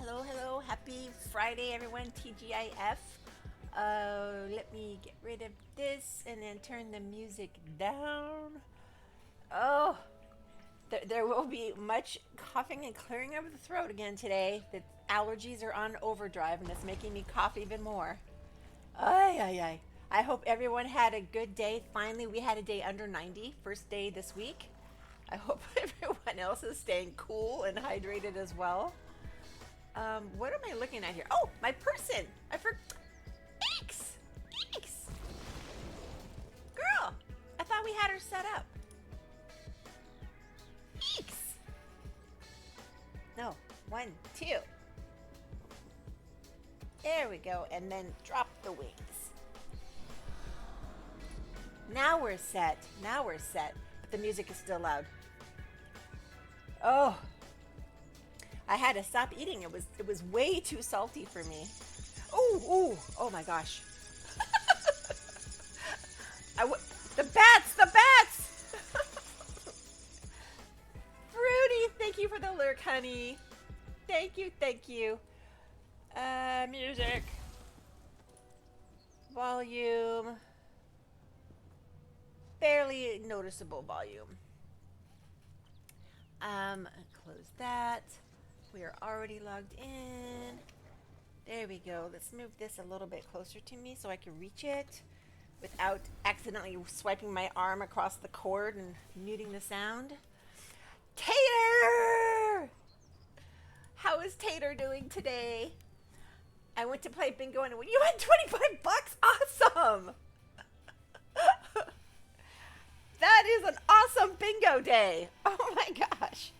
Hello. Happy Friday, everyone. TGIF. Let me get rid of this and then turn the music down. Oh, there will be much coughing and clearing of the throat again today. The allergies are on overdrive and it's making me cough even more. Ay, ay, ay. I hope everyone had a good day. Finally, we had a day under 90, first day this week. I hope everyone else is staying cool and hydrated as well. What am I looking at here? Oh, my person. I forgot. Eeks! Eeks! Girl, I thought we had her set up. Eeks! No, 1, 2. There we go, and then drop the wings. Now we're set. But the music is still loud. Oh, I had to stop eating. It was way too salty for me. Oh my gosh. The bats. Fruity, thank you for the lurk, honey. Thank you. Music. Volume. Barely noticeable volume. Close that. We are already logged in. There we go. Let's move this a little bit closer to me so I can reach it without accidentally swiping my arm across the cord and muting the sound. Tater! How is Tater doing today? I went to play bingo and you had $25. Awesome! That is an awesome bingo day. Oh my gosh.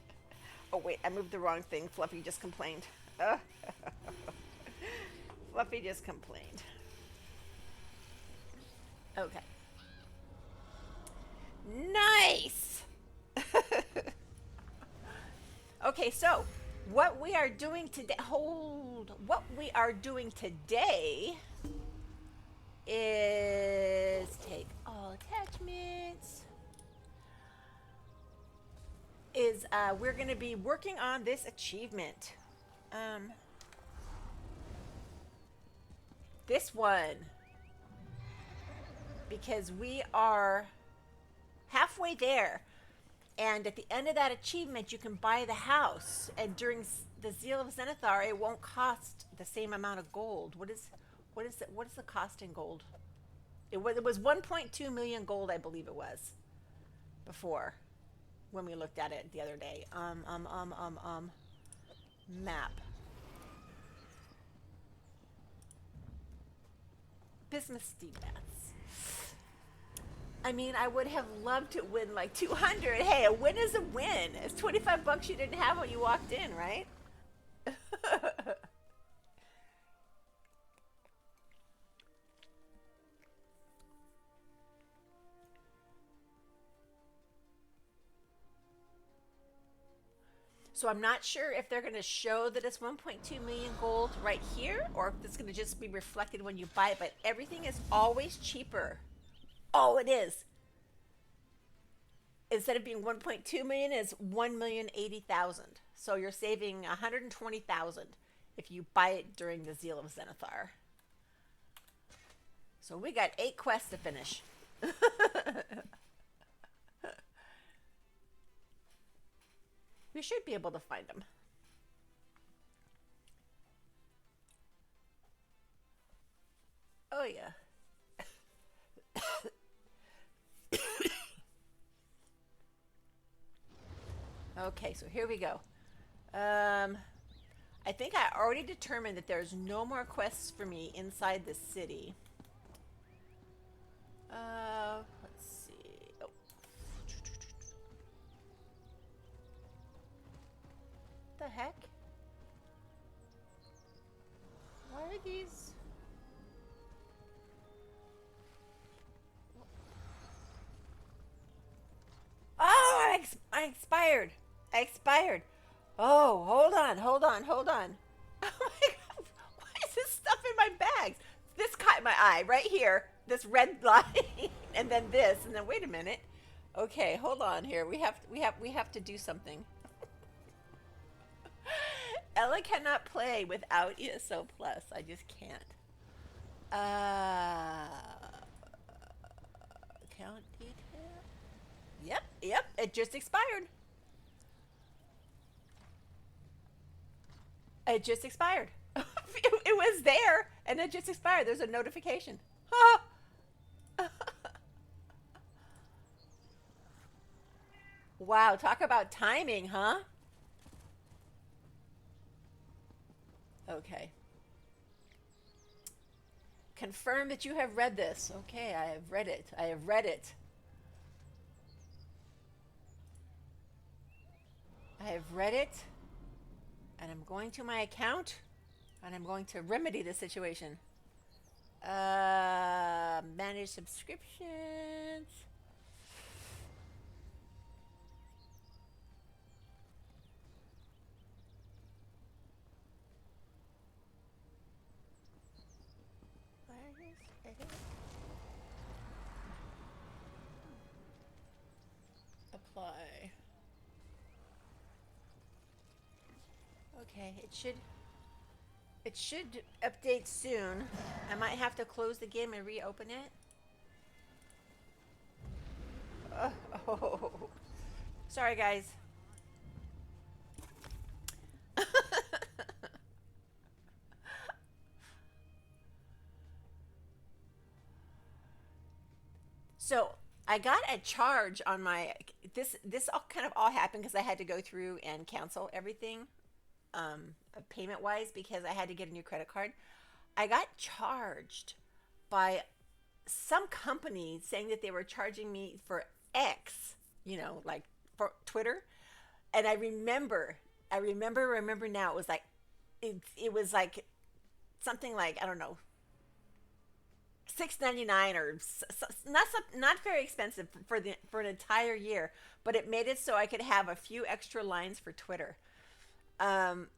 Oh wait, I moved the wrong thing. Fluffy just complained. Fluffy just complained. Okay. Nice. Okay, so what we are doing today, is take all attachments. We're going to be working on this achievement. This one. Because we are halfway there. And at the end of that achievement, you can buy the house. And during the Zeal of Zenithar, it won't cost the same amount of gold. What is the cost in gold? It was 1.2 million gold, I believe it was, before, when we looked at it the other day. Map. Bismuth steam baths. I mean, I would have loved to win like 200. Hey, a win is a win. It's $25 you didn't have when you walked in, right? So I'm not sure if they're going to show that it's 1.2 million gold right here, or if it's going to just be reflected when you buy it, but everything is always cheaper. Oh, it is. Instead of being 1.2 million, it's 1,080,000. So you're saving 120,000 if you buy it during the Zeal of Zenithar. So we got 8 quests to finish. We should be able to find them. Oh yeah. Okay, so here we go. I think I already determined that there's no more quests for me inside the city. Let's see. Oh. The heck? Why are these? Oh, I expired. Oh, hold on. Oh my god, why is this stuff in my bags? This caught my eye right here. This red line, and then this, and then wait a minute. Okay, hold on here. We have to do something. Ella cannot play without ESO Plus. I just can't. Uh, Account detail. Yep, yep. It just expired. It just expired. It was there and it just expired. There's a notification. Wow, talk about timing, huh? Okay. Confirm that you have read this. Okay, I have read it. I have read it. I have read it. And I'm going to my account and I'm going to remedy the situation. Manage subscriptions. Apply. Okay, it should update soon. I might have to close the game and reopen it. Oh, sorry guys. So I got a charge on my this all kind of all happened because I had to go through and cancel everything, payment wise, because I had to get a new credit card. I got charged by some company saying that they were charging me for X, like for Twitter. And I remember now. It was like it was like something like, I don't know, 6.99 or not very expensive for an entire year, but it made it so I could have a few extra lines for Twitter. Um,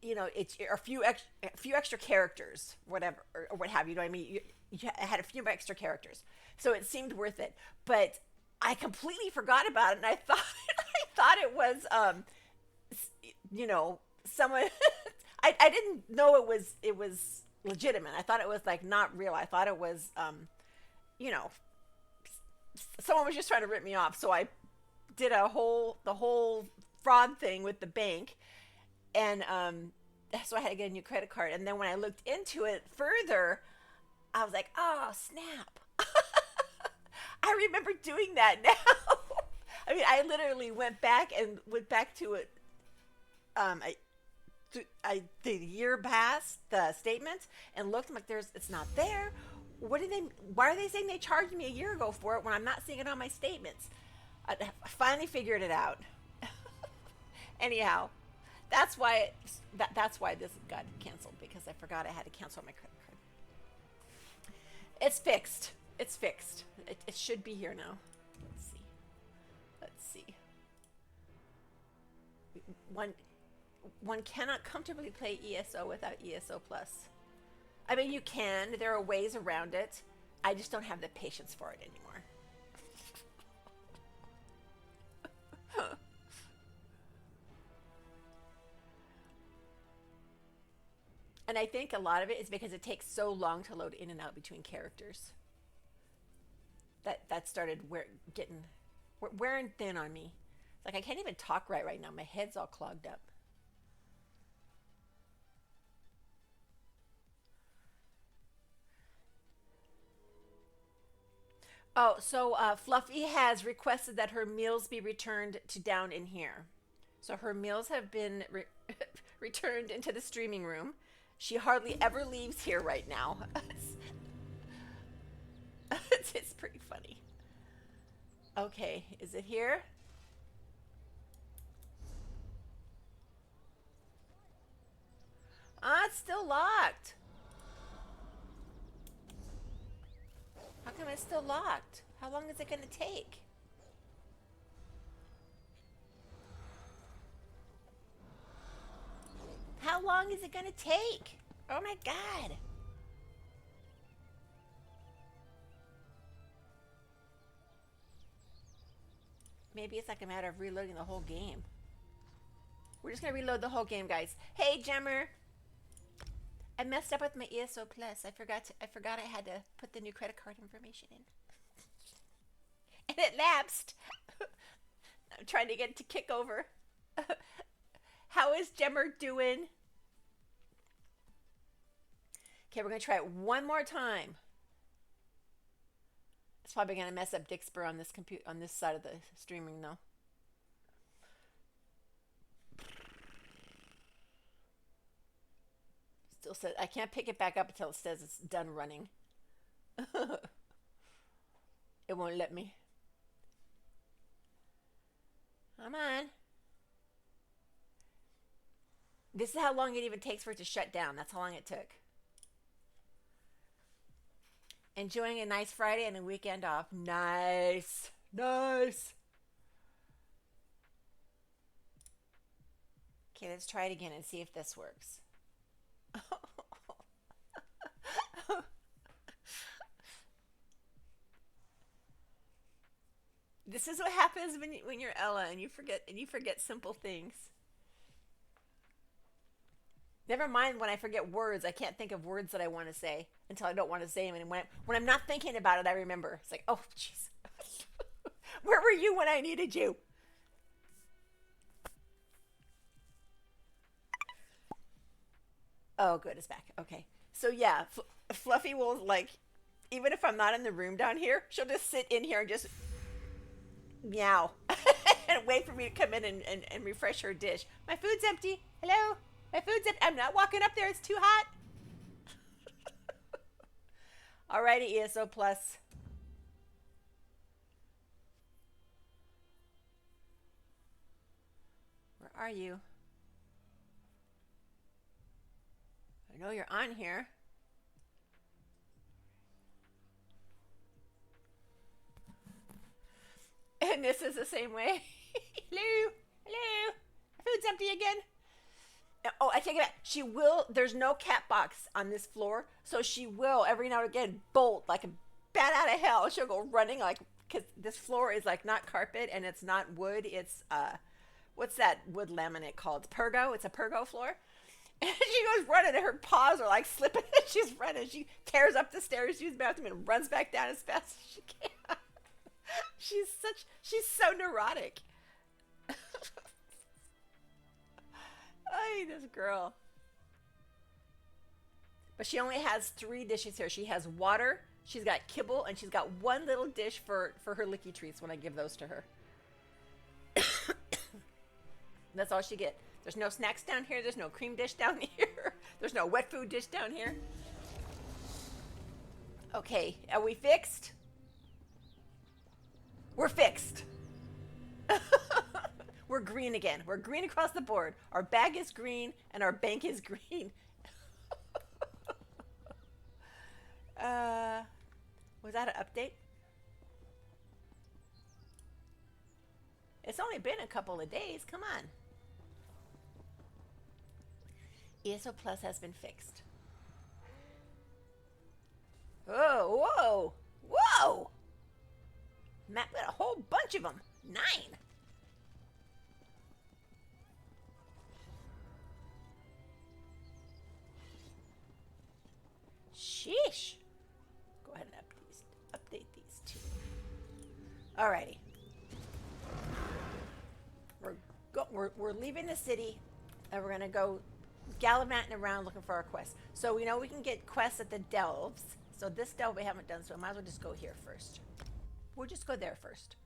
it's a few extra characters, whatever, or what have you. Know what I mean? You had a few extra characters, so it seemed worth it. But I completely forgot about it, and I thought I thought it was someone. I didn't know it was legitimate. I thought it was like not real. I thought it was you know someone was just trying to rip me off. So I did the whole fraud thing with the bank, and so I had to get a new credit card. And then when I looked into it further, I was like, oh snap! I remember doing that now. I mean, I literally went back to it. I the year past the statements and looked. I'm like, it's not there. Why are they saying they charged me a year ago for it when I'm not seeing it on my statements? I finally figured it out. Anyhow, that's why that's why this got canceled, because I forgot I had to cancel my credit card. It's fixed. It's fixed. It should be here now. Let's see. Let's see. One one cannot comfortably play ESO without ESO Plus. I mean, you can. There are ways around it. I just don't have the patience for it anymore. And I think a lot of it is because it takes so long to load in and out between characters. That started getting wearing thin on me. Like I can't even talk right now. My head's all clogged up. Oh, so Fluffy has requested that her meals be returned to down in here. So her meals have been returned into the streaming room. She hardly ever leaves here right now. It's pretty funny. Okay, is it here? Ah, it's still locked. How come it's still locked? How long is it going to take? How long is it going to take? Oh my god. Maybe it's like a matter of reloading the whole game. We're just gonna reload the whole game, guys. Hey, Gemmer. I messed up with my ESO Plus. I forgot I had to put the new credit card information in. And it lapsed. I'm trying to get it to kick over. How is Gemmer doing? Okay, we're gonna try it one more time. It's probably gonna mess up Dixper on this on this side of the streaming though. Still says I can't pick it back up until it says it's done running. It won't let me. Come on. This is how long it even takes for it to shut down. That's how long it took. Enjoying a nice Friday and a weekend off. Nice. Nice. Okay, let's try it again and see if this works. This is what happens when you're Ella and you forget simple things. Never mind when I forget words. I can't think of words that I want to say until I don't want to say them. And when I'm not thinking about it, I remember. It's like, oh, jeez. Where were you when I needed you? Oh, good. It's back. Okay. So, yeah, Fluffy will, like, even if I'm not in the room down here, she'll just sit in here and just meow and wait for me to come in and refresh her dish. My food's empty. Hello? My food's empty. I'm not walking up there. It's too hot. Alrighty, ESO Plus. Where are you? I know you're on here. And this is the same way. Hello? Hello? My food's empty again. Oh, I take it back. She will, there's no cat box on this floor, so she will every now and again bolt like a bat out of hell. She'll go running like, because this floor is like not carpet and it's not wood. It's, what's that wood laminate called? Pergo. It's a Pergo floor. And she goes running and her paws are like slipping. She's running. She tears up the stairs to use the bathroom and runs back down as fast as she can. She's so neurotic. Ay, this girl. But she only has 3 dishes here. She has water, she's got kibble, and she's got one little dish for her licky treats when I give those to her. That's all she gets. There's no snacks down here. There's no cream dish down here. There's no wet food dish down here. Okay, are we fixed? We're fixed. We're green again. We're green across the board. Our bag is green and our bank is green. Was that an update? It's only been a couple of days. Come on. ESO Plus has been fixed. Oh, whoa. Whoa. Matt got a whole bunch of them. 9. Sheesh. Go ahead and update these 2. Alrighty. We're leaving the city and we're gonna go gallivanting around looking for our quests. So we know we can get quests at the delves. So this delve we haven't done, so I might as well just go here first. We'll just go there first.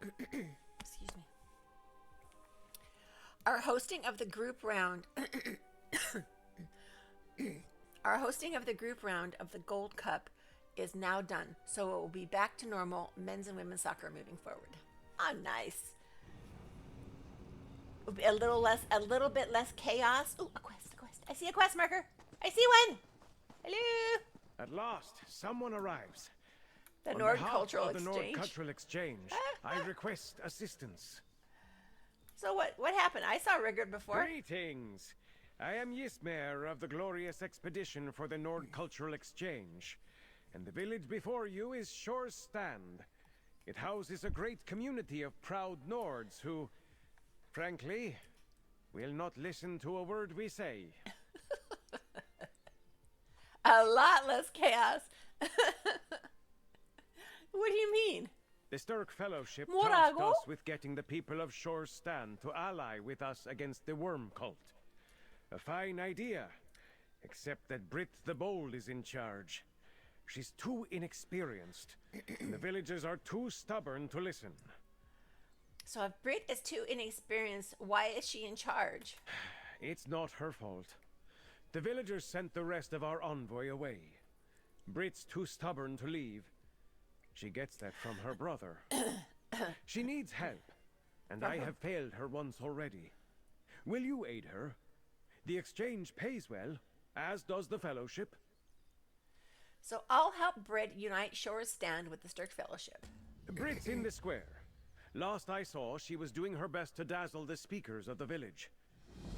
Excuse me. Our hosting of the group round our hosting of the group round of the Gold Cup is now done. So it will be back to normal men's and women's soccer moving forward. Oh, nice. It'll be a little bit less chaos. Oh, a quest. I see a quest marker. I see one. Hello. At last, someone arrives. The Nord Cultural Exchange. The Exchange. Nord Cultural Exchange. I request assistance. So what happened? I saw Rigard before. Greetings. I am Ysmer of the glorious expedition for the Nord Cultural Exchange. And the village before you is Shore's Stand. It houses a great community of proud Nords who, Frankly, we'll not listen to a word we say. A lot less chaos. What do you mean? The Stirk Fellowship Morago? tasked us with getting the people of Shore's Stand to ally with us against the worm cult. A fine idea, except that Brit the Bold is in charge. She's too inexperienced, and the villagers are too stubborn to listen. So if Brit is too inexperienced, why is she in charge? It's not her fault. The villagers sent the rest of our envoy away. Brit's too stubborn to leave. She gets that from her brother. She needs help, and I have failed her once already. Will you aid her? The exchange pays well, as does the fellowship. So I'll help Brit unite Shore's Stand with the Stirk Fellowship. Brit's in the square. Last I saw, she was doing her best to dazzle the speakers of the village.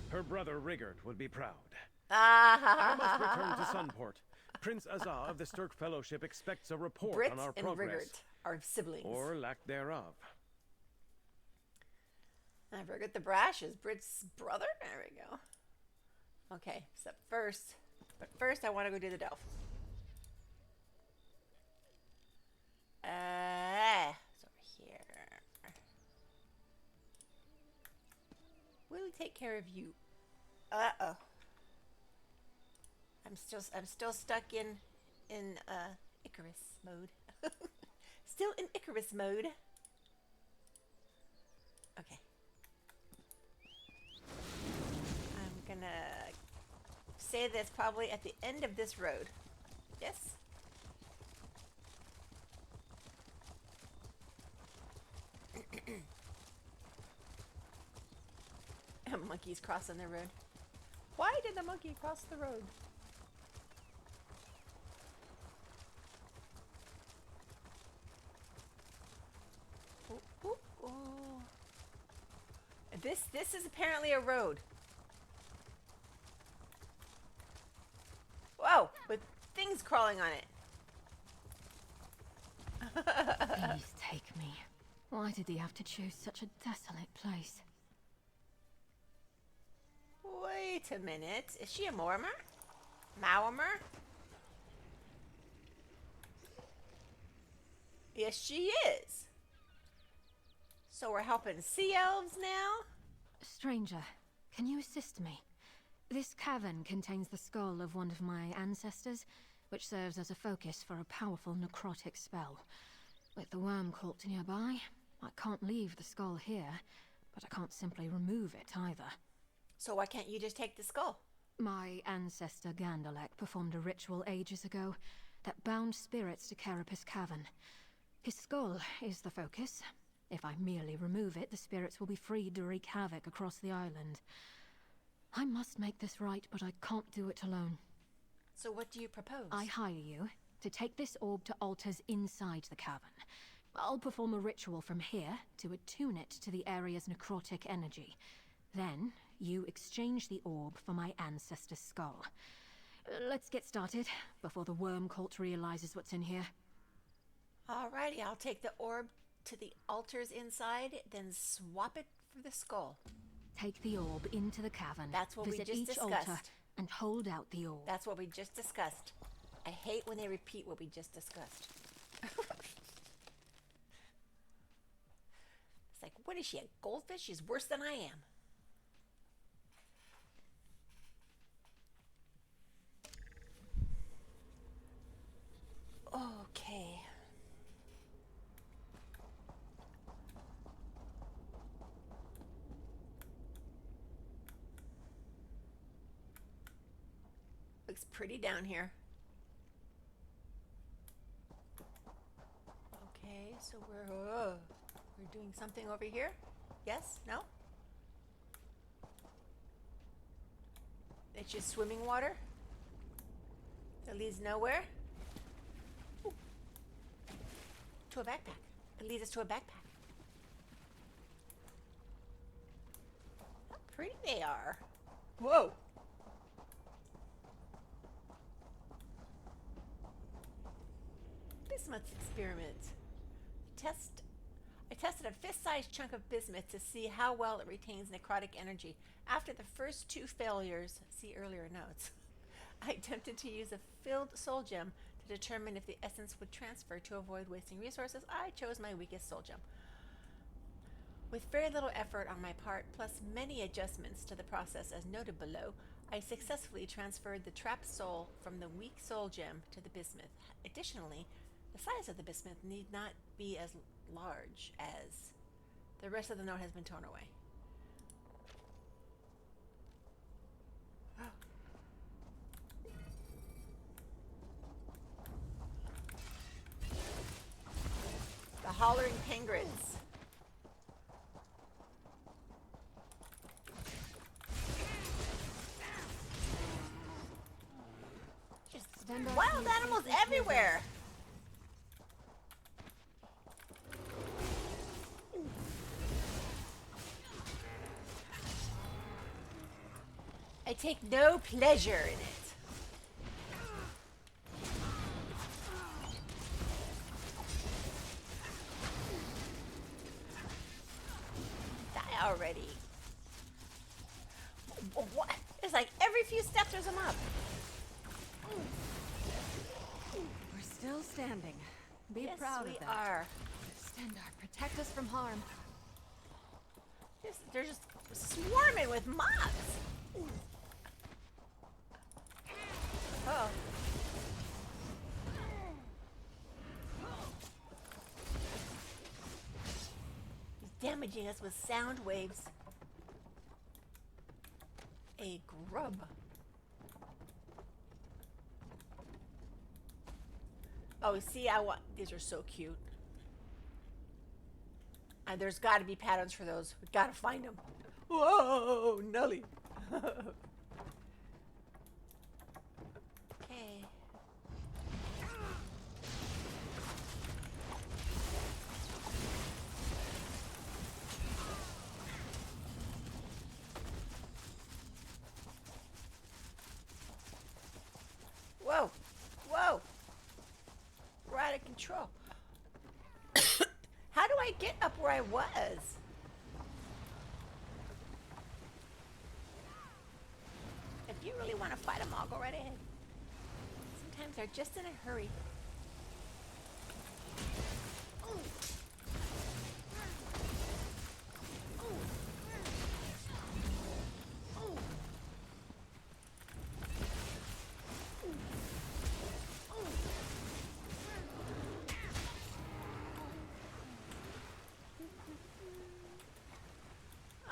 Her brother Rigert will be proud. I must return to Sunport. Prince Azah of the Stirk Fellowship expects a report Brit on our and progress. Rigert are siblings. Or lack thereof. Rigert the Brash is Brit's brother? There we go. Okay, but first I want to go do the Delph. It's over here. We'll take care of you. Uh-oh. I'm still stuck in Icarus mode. Still in Icarus mode. Okay. I'm gonna say this probably at the end of this road. Yes? Monkeys crossing the road. Why did the monkey cross the road? Ooh, ooh, ooh. This is apparently a road. Whoa, with things crawling on it. Please take me. Why did he have to choose such a desolate place? Wait a minute. Is she a Mortimer? Maomer? Yes, she is. So we're helping sea elves now? Stranger, can you assist me? This cavern contains the skull of one of my ancestors, which serves as a focus for a powerful necrotic spell. With the worm cult nearby, I can't leave the skull here, but I can't simply remove it either. So why can't you just take the skull? My ancestor Gandalek performed a ritual ages ago that bound spirits to Carapace Cavern. His skull is the focus. If I merely remove it, the spirits will be freed to wreak havoc across the island. I must make this right, but I can't do it alone. So what do you propose? I hire you to take this orb to altars inside the cavern. I'll perform a ritual from here to attune it to the area's necrotic energy. Then, you exchange the orb for my ancestor's skull. Let's get started, before the worm cult realizes what's in here. Alrighty, I'll take the orb to the altars inside, then swap it for the skull. Take the orb into the cavern. That's what we visit just each discussed. altar and hold out the orb. That's what we just discussed. I hate when they repeat what we just discussed. It's like, what is she, a goldfish? She's worse than I am. Okay. Looks pretty down here. Okay, so we're doing something over here? Yes? No? It's just swimming water? That leads nowhere? Ooh. To a backpack. It leads us to a backpack. How pretty they are. Whoa! Bismuth experiment. tested a fist-sized chunk of bismuth to see how well it retains necrotic energy. After the first 2 failures, see earlier notes, I attempted to use a filled soul gem to determine if the essence would transfer. To avoid wasting resources, I chose my weakest soul gem. With very little effort on my part, plus many adjustments to the process as noted below, I successfully transferred the trapped soul from the weak soul gem to the bismuth. Additionally, the size of the bismuth need not be as large as... The rest of the note has been torn away. The hollering penguins. Just wild animals everywhere. I take no pleasure in it. Die already. What? It's like every few steps there's a mob. We're still standing. Be Yes, proud we of that. are. Stendar, protect us from harm. They're just swarming with mobs. Oh. He's damaging us with sound waves. A grub. Oh, see, these are so cute. And there's got to be patterns for those. We got to find them. Whoa, Nelly. Okay. Whoa, whoa. We're out of control. How do I get up where I was? If you really want to fight them, I'll go right ahead. Sometimes they're just in a hurry.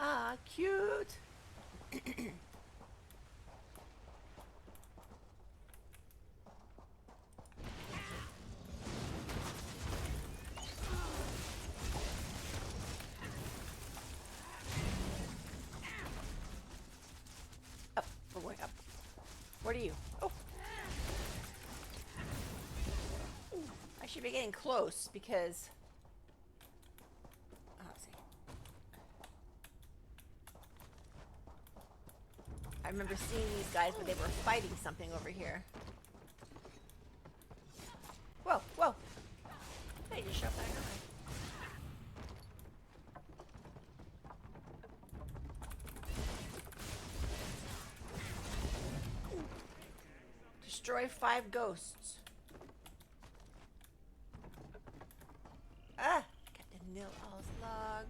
Ah, cute. Up, we're going up. Where are you? Oh. I should be getting close because... Oh, let's see. I remember seeing these guys, but they were fighting something over here. Whoa, whoa. They just shoved that guy. Destroy 5 ghosts. Ah! Captain Nil All's log.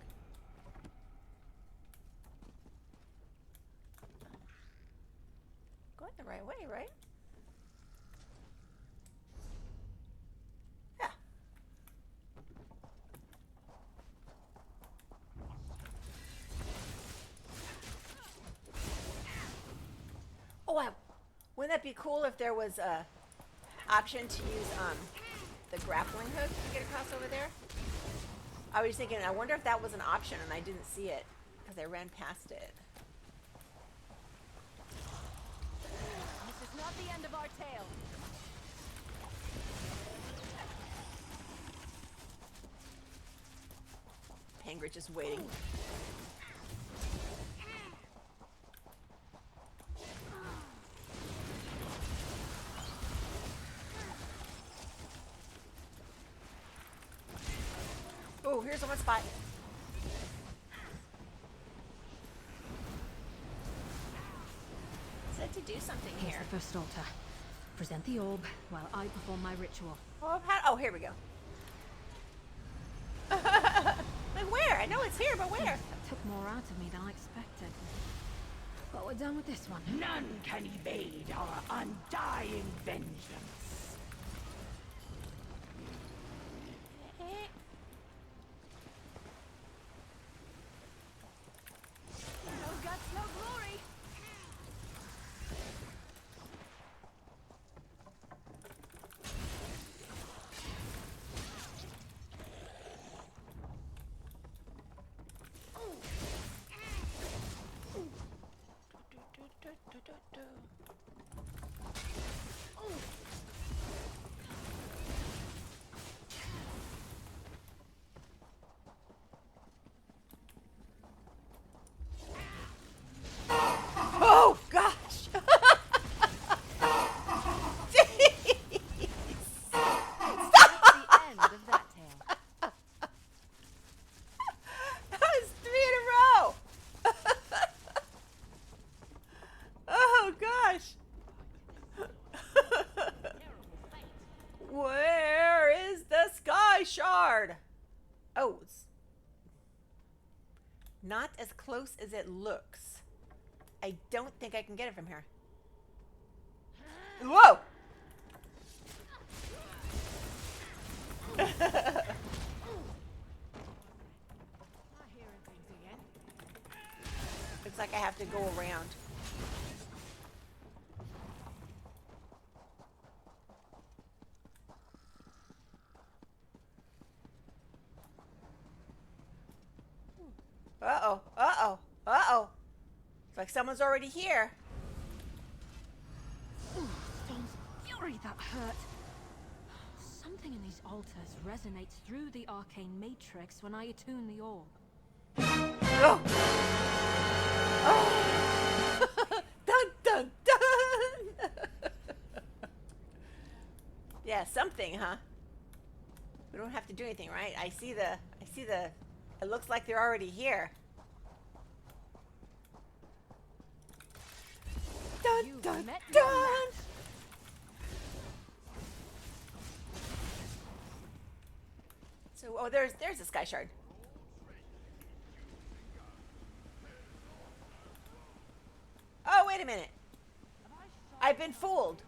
Going the right way, right? Yeah. Oh, wouldn't that be cool if there was a option to use the grappling hook to get across over there? I was thinking, I wonder if that was an option and I didn't see it because I ran past it. This is not the end of our tale. Pangrit just waiting. Oh, here's the one spot. Said to do something Here's here. the first altar. Present the orb while I perform my ritual. Oh, here we go. Like where? I know it's here, but where? That took more out of me than I expected. But we're done with this one. None can evade our undying vengeance. No guts, no glory. Oh gosh! Jeez. That's the end of that tale. That was 3 in a row. Oh gosh! Where is the sky shard? Oh, it's not as close as it looks. I don't think I can get it from here. Whoa! Not hearing things again. Looks like I have to go around. Uh-oh, uh-oh, uh-oh. It's like someone's already here. Ooh, Storm's fury, that hurt. Something in these altars resonates through the arcane matrix when I attune the orb. Oh. Oh. Dun, dun, dun. Yeah, something, huh? We don't have to do anything, right? I see the, it looks like they're already here. Dun, You've dun, met your dun. match. So, oh, there's a sky shard. Oh, wait a minute. I've been fooled.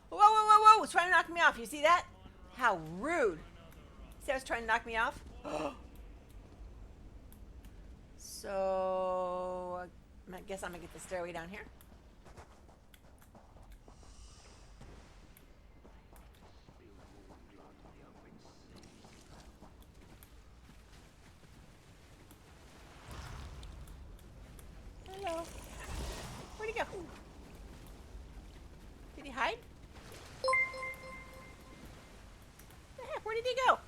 Whoa, whoa, whoa, whoa. It's trying to knock me off. You see that? How rude. See how it's trying to knock me off? So, I guess I'm going to get the stairway down here. Hello. Where'd he go? Did he hide? The heck? Where did he go?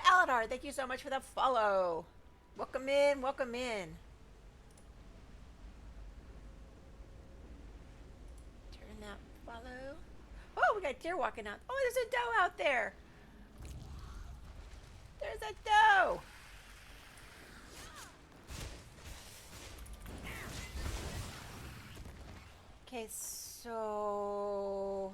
Aladar, thank you so much for the follow. Welcome in, welcome in. Turn that follow. Oh, we got deer walking out. Oh, there's a doe out there. There's a doe. Okay, so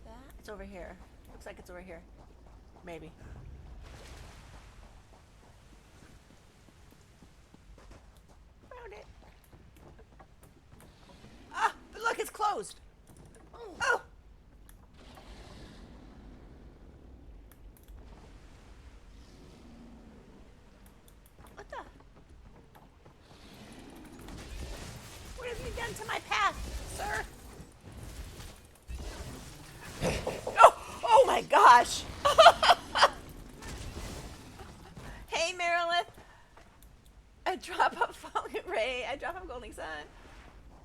that's over here. Looks like it's over here. Maybe. Found it. Ah, but look, it's closed. Oh. What the? What have you done to my path, sir? Oh, oh my gosh. Hey, Marilyn. I drop a falling ray. I drop a golden sun.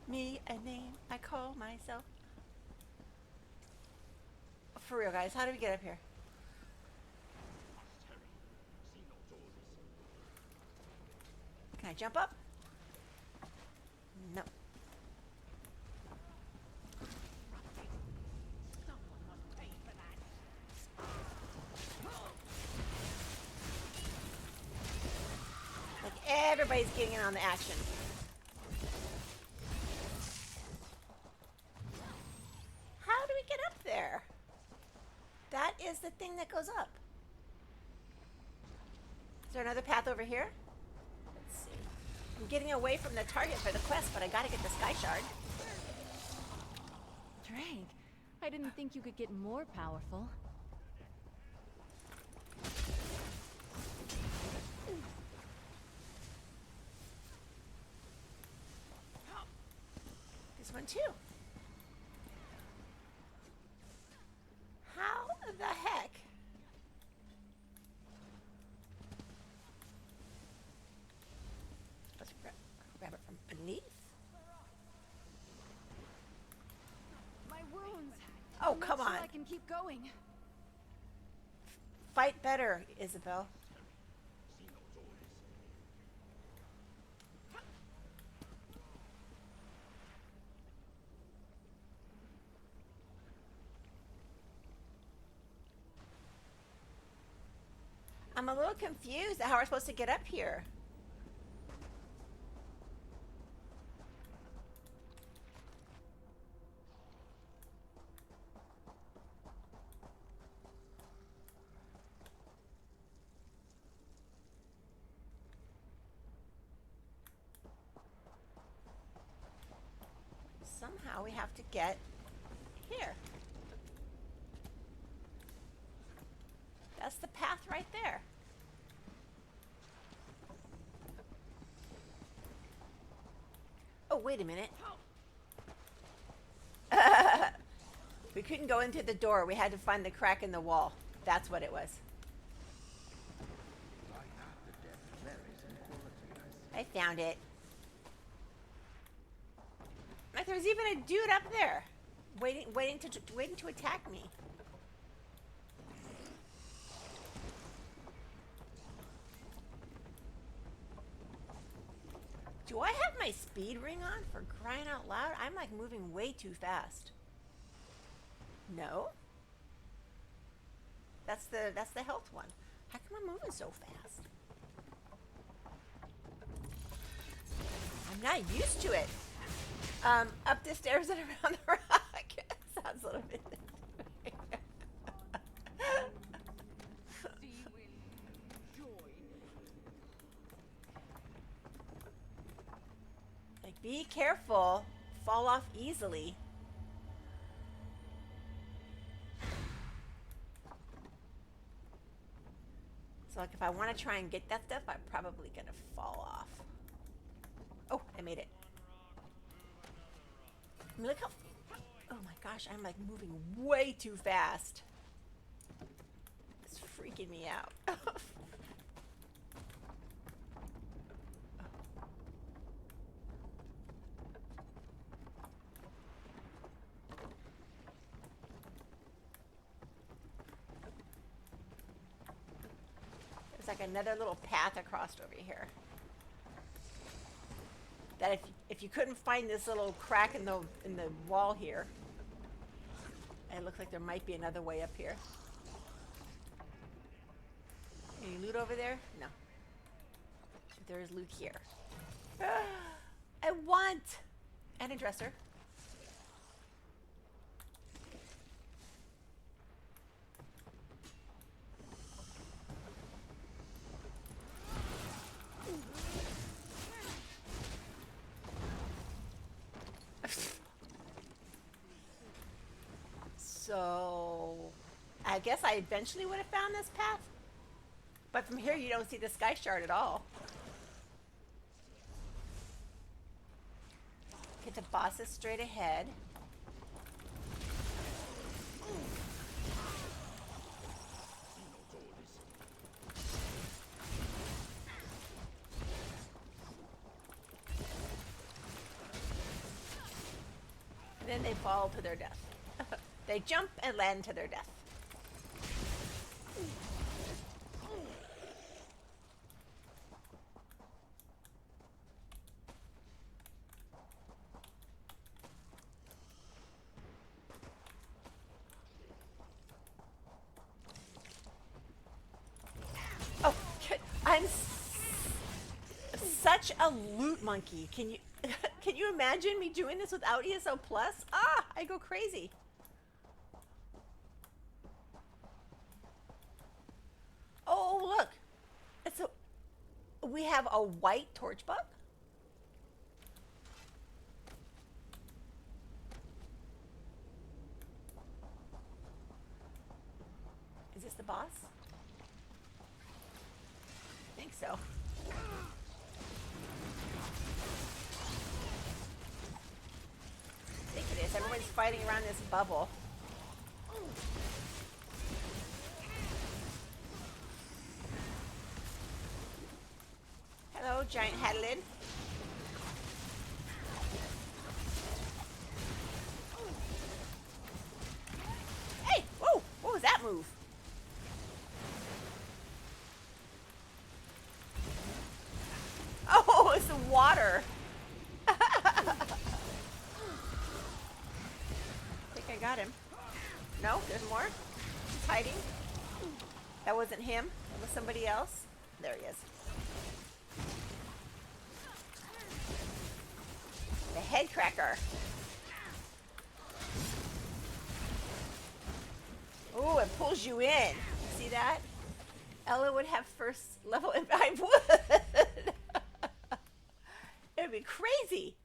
Me, a name I call myself. For real, guys, how do we get up here? Can I jump up? No. Like everybody's getting in on the action. How do we get up there? That is the thing that goes up. Is there another path over here? Let's see. I'm getting away from the target for the quest, but I gotta get the sky shard. Drake, I didn't think you could get more powerful. This one too. How the heck? Let's grab it from beneath. My wounds. Oh, I'm not come sure on. I can keep going. Fight better, Isabel. I'm a little confused at how we're supposed to get up here. Somehow we have to get here. That's the path right there. Oh, wait a minute. We couldn't go into the door. We had to find the crack in the wall. That's what it was. I found it. Like there was even a dude up there, waiting to attack me. Do I have my speed ring on, for crying out loud? I'm like moving way too fast. No. That's the health one. How come I'm moving so fast? I'm not used to it. Up the stairs and around the rock. Sounds a little bit. Like, be careful. Fall off easily. So, like, if I want to try and get that stuff, I'm probably gonna fall off. Oh, I made it. I mean, look how... Oh my gosh, I'm like moving way too fast. It's freaking me out. There's like another little path across over here. That if you couldn't find this little crack in the wall here, it looks like there might be another way up here. Any loot over there? No. But there is loot here. I want! And a dresser. So, I guess I eventually would have found this path. But from here, you don't see the sky shard at all. Get the bosses straight ahead. And then they fall to their death. They jump and land to their death. such a loot monkey. Can you can you imagine me doing this without ESO Plus? Ah, I go crazy. Oh, look. It's a we have a white torch bug. Is this the boss? I think so. I think it is. Everyone's fighting around this bubble. Hello, giant headlid. Hey! Whoa! What was that move? Oh, it's the water. I think I got him. No, there's more. He's hiding. That wasn't him. That was somebody else. There he is. The head cracker. Ooh, it pulls you in. See that? Ella would have first level. I would. It'd be crazy.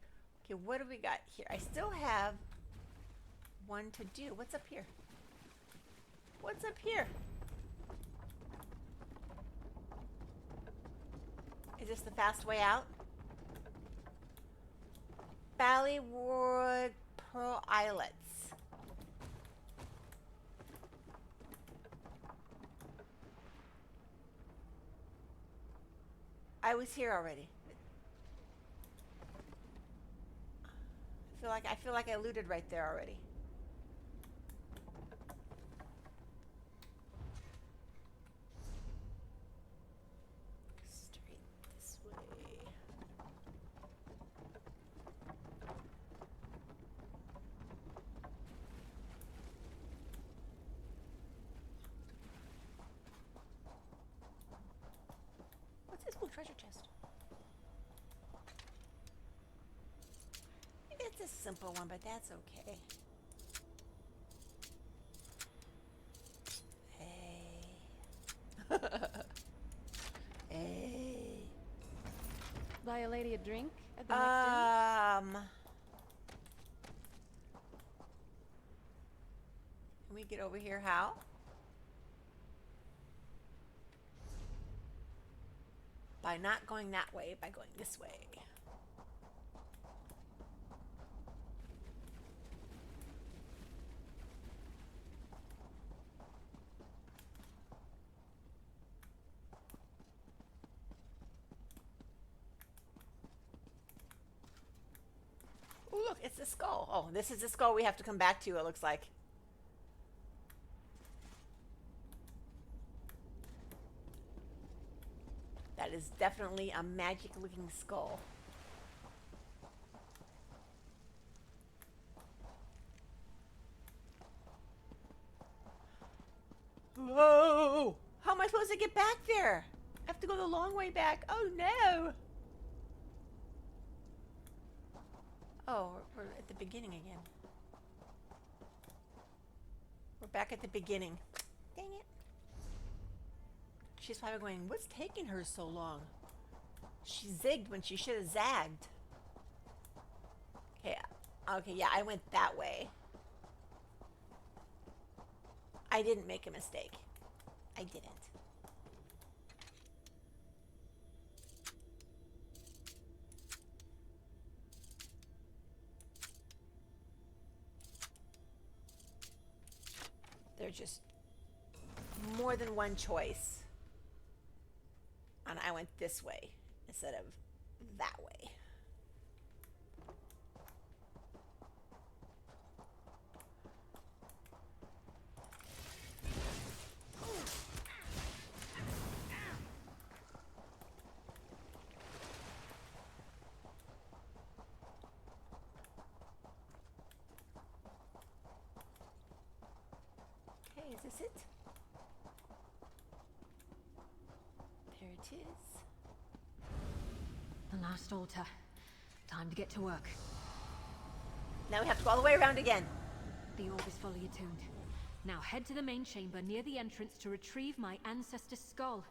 Okay, what do we got here? I still have one to do. What's up here? What's up here? Is this the fast way out? Ballywood Pearl Islets. I was here already. I feel like I looted right there already. Straight this way. What's this blue treasure chest? It's a simple one, but that's okay. Hey. Hey. Buy a lady a drink at the next inn? Can we get over here? How? By not going that way, by going this way. Oh, look, it's the skull. Oh, this is the skull we have to come back to, it looks like. That is definitely a magic-looking skull. Whoa! How am I supposed to get back there? I have to go the long way back. Oh, no! Oh, we're at the beginning again. We're back at the beginning. Dang it. She's probably going, what's taking her so long? She zigged when she should have zagged. Okay, yeah, I went that way. I didn't make a mistake. I didn't. There's just more than one choice. And I went this way instead of that way. Okay, is this it? There it is. The Last altar. Time to get to work. Now we have to go all the way around again. The orb is fully attuned. Now head to the main chamber near the entrance to retrieve my ancestor's skull.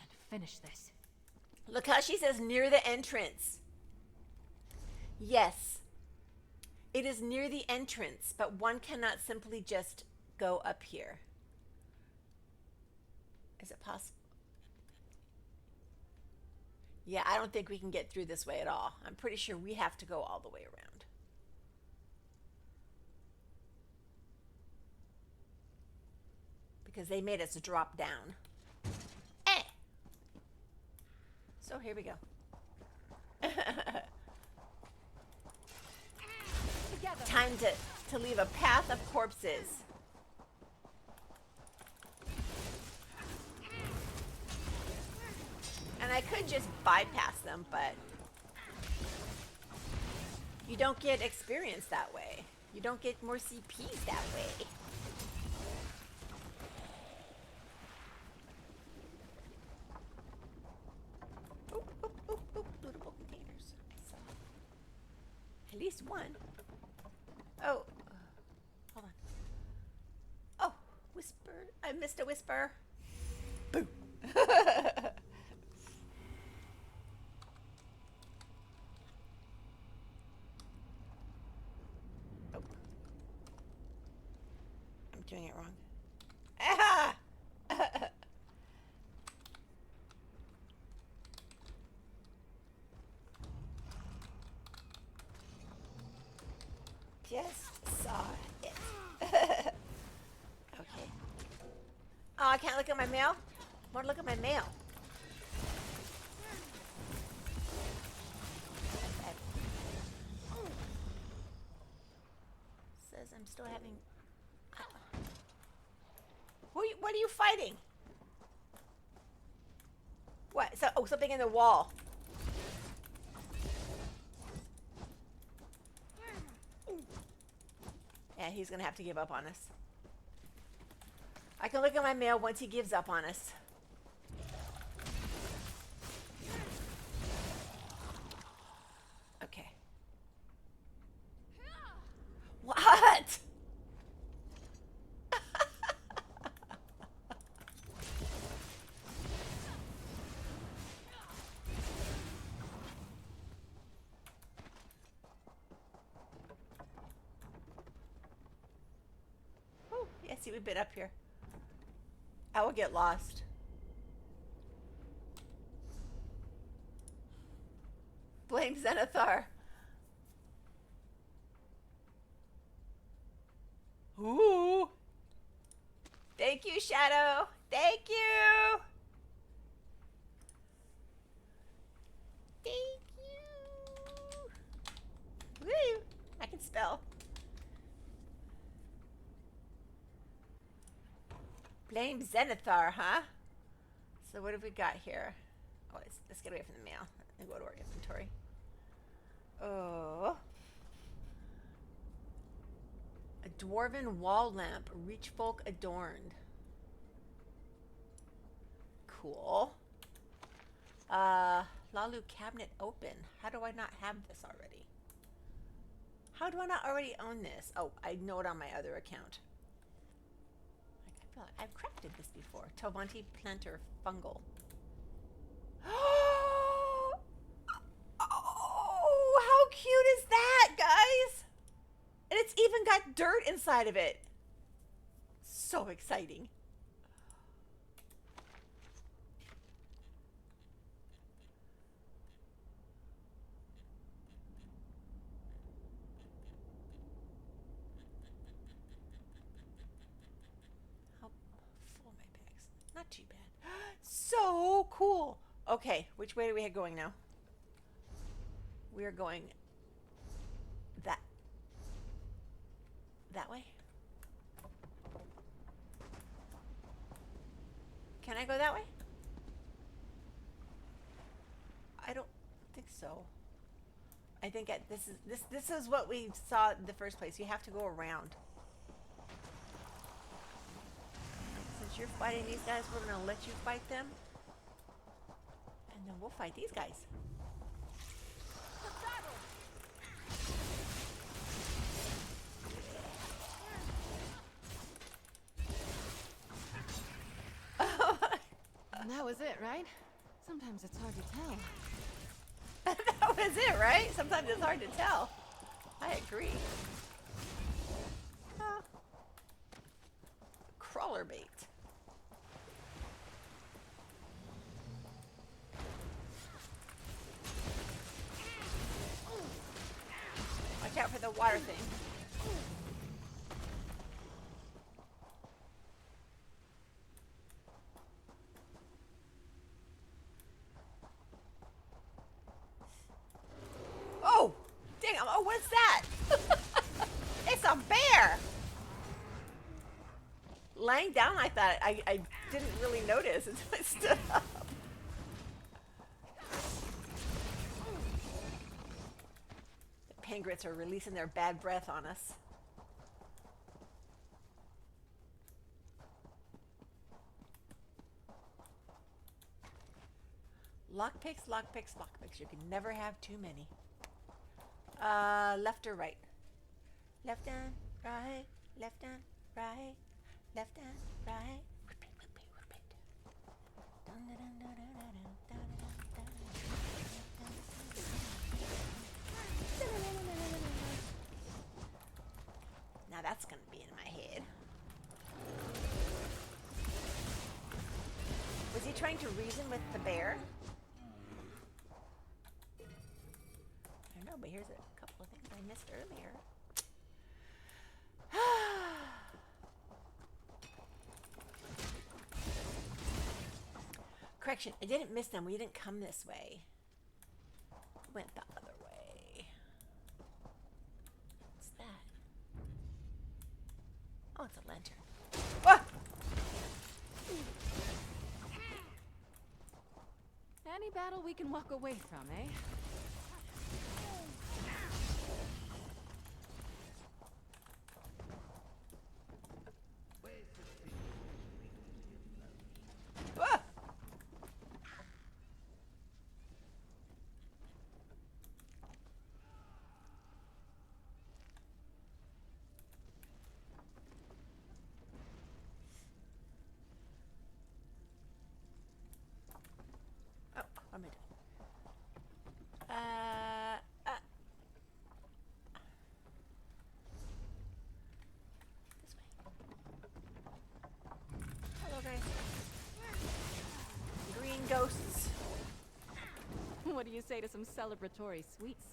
And finish this. Look how she says near the entrance. Yes. It is near the entrance, but one cannot simply just go up here. Is it possible? Yeah, I don't think we can get through this way at all. I'm pretty sure we have to go all the way around. Because they made us drop down. Eh! So here we go. Time to leave a path of corpses. And I could just bypass them, but you don't get experience that way. You don't get more CPs that way. Oop, oop, oop, oop, lootable containers. I saw at least one. Oh, hold on. Oh, whisper. I missed a whisper. Boo. Oh. I'm doing it wrong. Ah! Just saw it. Okay. Oh, I can't look at my mail? I want to look at my mail. Says I'm still having... What are you fighting? What? So, oh, something in the wall. Yeah, he's gonna have to give up on us. I can look at my mail once he gives up on us. Okay. What? Oh, yeah, see, we've been up here. I will get lost. Blame Zenithar. Ooh. Thank you, Shadow. Thank you. Thank you. Woo. I can spell. Blame Zenithar, huh? So what have we got here? Oh, let's get away from the mail and go to our inventory. Oh. A dwarven wall lamp, reach folk adorned. Cool. Lalu cabinet open. How do I not have this already? How do I not already own this? Oh, I know it on my other account. I feel like I've crafted this before. Tovanti planter fungal. Oh, how cute is that, guys? And it's even got dirt inside of it. So exciting. How full my bags? Not too bad. So cool. Okay, which way are we going now? We are going that way. Can I go that way? I don't think so. I think this is what we saw in the first place. You have to go around. Since you're fighting these guys, we're gonna let you fight them, and then we'll fight these guys. it, right? Sometimes it's hard to tell. That was it, right? Sometimes it's hard to tell. I agree. Crawler bait. Watch out for the water thing. Oh! Dang, oh, what's that? It's a bear! Laying down, I thought, I didn't really notice until I stood up. The pengrits are releasing their bad breath on us. Lockpicks, lockpicks, lockpicks. You can never have too many. Left or right? Left and right, left and right, left and right. Repeat, repeat, repeat. Dun, dun, dun, dun, dun, dun, dun, dun, dun. Now that's gonna be in my head. Was he trying to reason with the bear? I don't know, but here's a couple of things I missed earlier. Correction, I didn't miss them. We didn't come this way. We went the other way. What's that? Oh, it's a lantern. Ah! Any battle we can walk away from, eh? Ah! Oh, what am I doing? This way. Hello, guys. Green ghosts. What do you say to some celebratory sweets?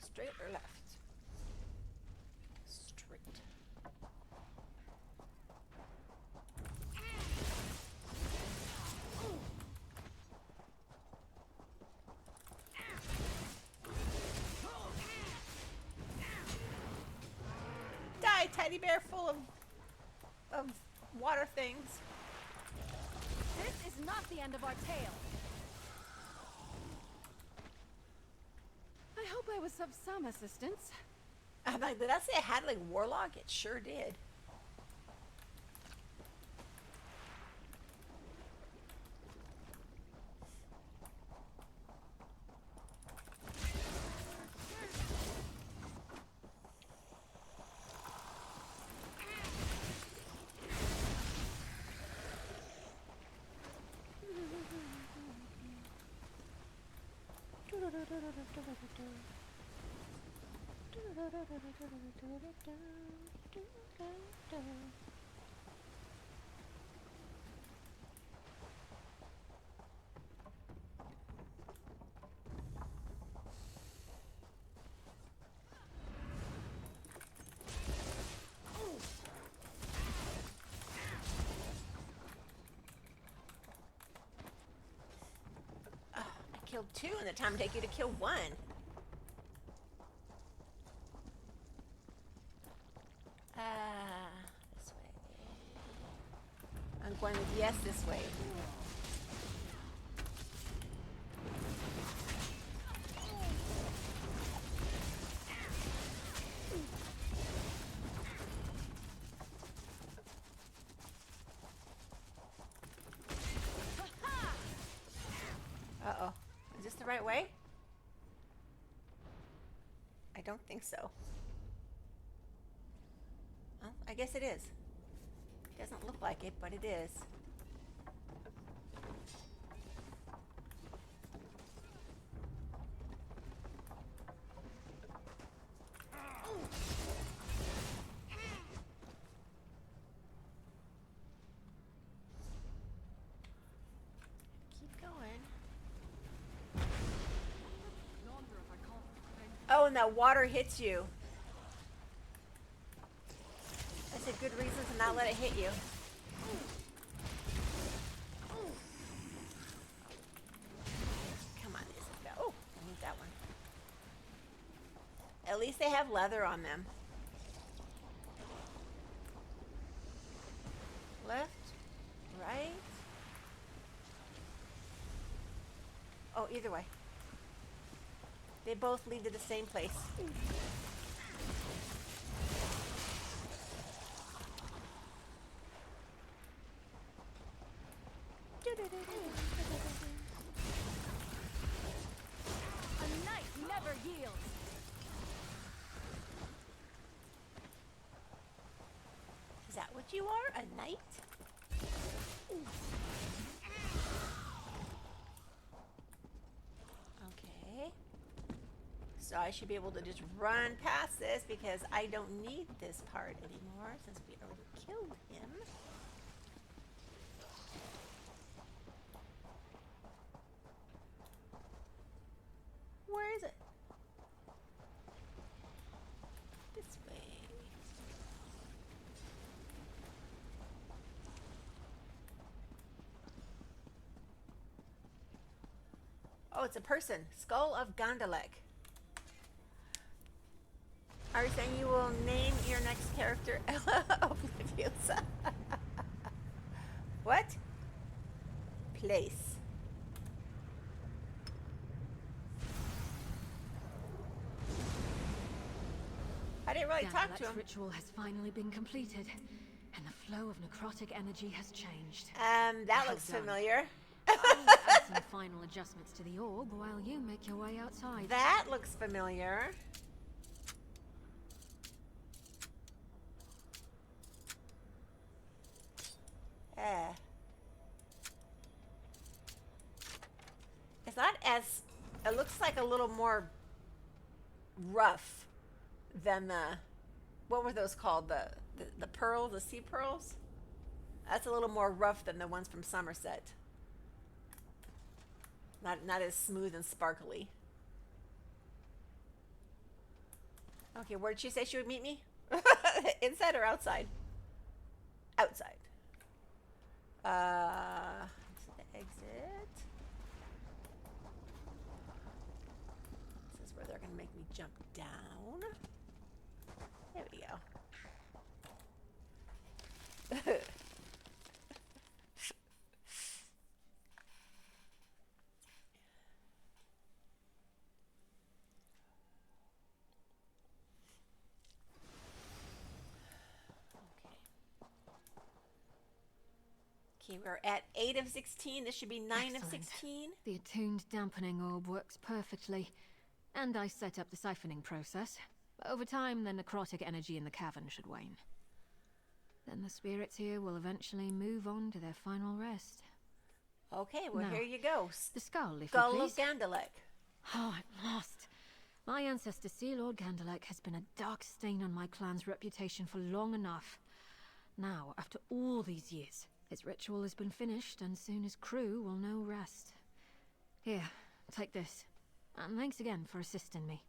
Straight or left? Straight. Die, teddy bear full of water things. This is not the end of our tale. I hope I was of some assistance. I'm like, did I say I had like warlock? It sure did. Killed two in the time it take you to kill one. This way. I'm going with yes this way. Uh-oh. Is this the right way? don't think so. Well, I guess it is. Doesn't look like it, but it is. Keep going. Oh, and that water hits you. That's a good reason to not let it hit you. Come on, Isabel. Oh, I need that one. At least they have leather on them. Left, right. Oh, either way. They both lead to the same place. A knight never yields. Is that what you are? A knight? Okay. So I should be able to just run past this because I don't need this part anymore since we already killed him. Where is it? This way. Oh, it's a person. Skull of Gondalek. Are you saying you will name your next character Oblivious? What? Place. I didn't really talk to Gandalec's him. ritual has finally been completed, and the flow of necrotic energy has changed. That Well looks done. familiar. I'll add some final adjustments to the orb while you make your way outside. That looks familiar. It's not as... It looks like a little more rough than the... What were those called? The pearls? The sea pearls? That's a little more rough than the ones from Somerset. Not as smooth and sparkly. Okay, where did she say she would meet me? Inside or outside? Outside. This is the exit. This is where they're gonna make me jump down. There we go. Okay, we're at 8 of 16. This should be 9 of Excellent. 16. The attuned dampening orb works perfectly, and I set up the siphoning process. Over time, the necrotic energy in the cavern should wane. Then the spirits here will eventually move on to their final rest. Okay, well, Now, here you go. The skull, if Skull you of please. Gondalek. Oh, at last. My ancestor, Sea Lord Gandelek, has been a dark stain on my clan's reputation for long enough. Now, after all these years, his ritual has been finished, and soon his crew will know rest. Here, take this. And thanks again for assisting me.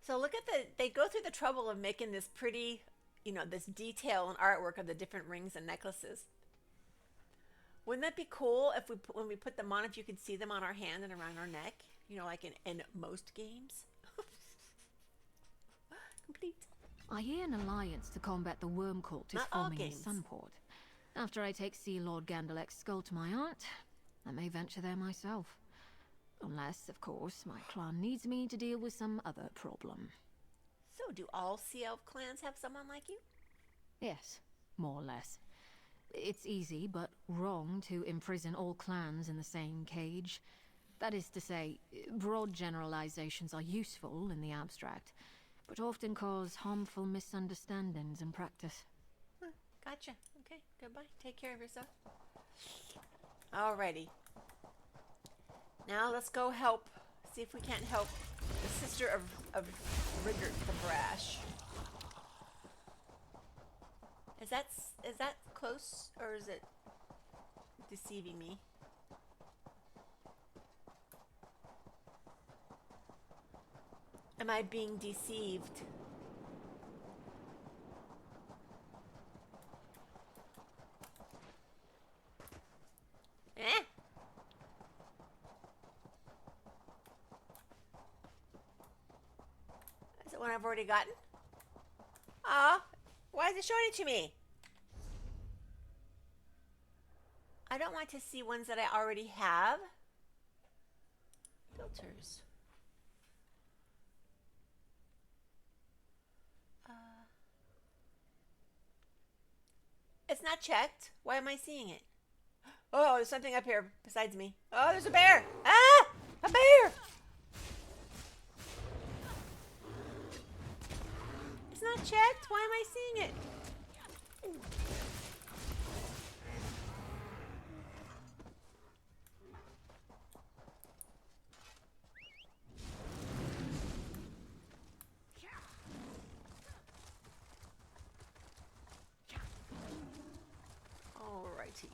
So look at they go through the trouble of making this pretty, you know, this detail and artwork of the different rings and necklaces. Wouldn't that be cool if when we put them on, if you could see them on our hand and around our neck? You know, like in most games. Complete. I hear an alliance to combat the worm cult is Not all forming in games. Sunport. After I take Sea Lord Gandelek's skull to my aunt, I may venture there myself. Unless, of course, my clan needs me to deal with some other problem. So do all Sea Elf clans have someone like you? Yes, more or less. It's easy, but wrong to imprison all clans in the same cage. That is to say, broad generalizations are useful in the abstract. but often cause harmful misunderstandings in practice. Gotcha. Okay, goodbye. Take care of yourself. Alrighty. Now let's go help. See if we can't help the sister of Rigert the Brash. Is that close, or is it deceiving me? Am I being deceived? Eh? Is it one I've already gotten? Ah, why is it showing it to me? I don't want to see ones that I already have. Filters. It's not checked. Why am I seeing it? Oh, there's something up here besides me. Oh, there's a bear. Ah! A bear! It's not checked. Why am I seeing it? Alrighty.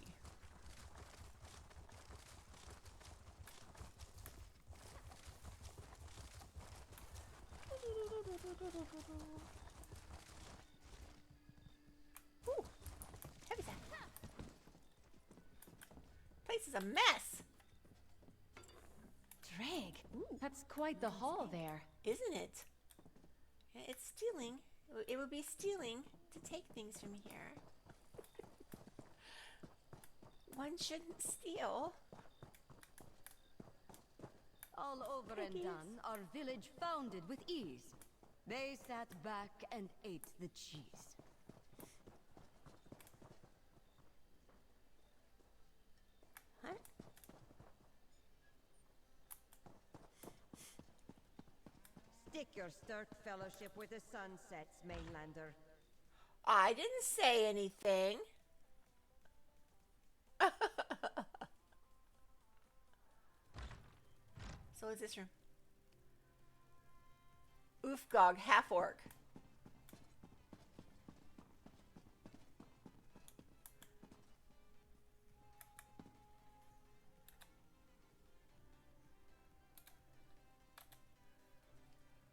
Ooh, heavy sack. Place is a mess, Dreg, that's quite the haul there. isn't it? Yeah, it's stealing. It would be stealing to take things from here. One shouldn't steal. All over and done, our village founded with ease. They sat back and ate the cheese. Huh? Stick your stirk fellowship with the sunsets, mainlander. I didn't say anything. So what's this room? Oofgog, half orc.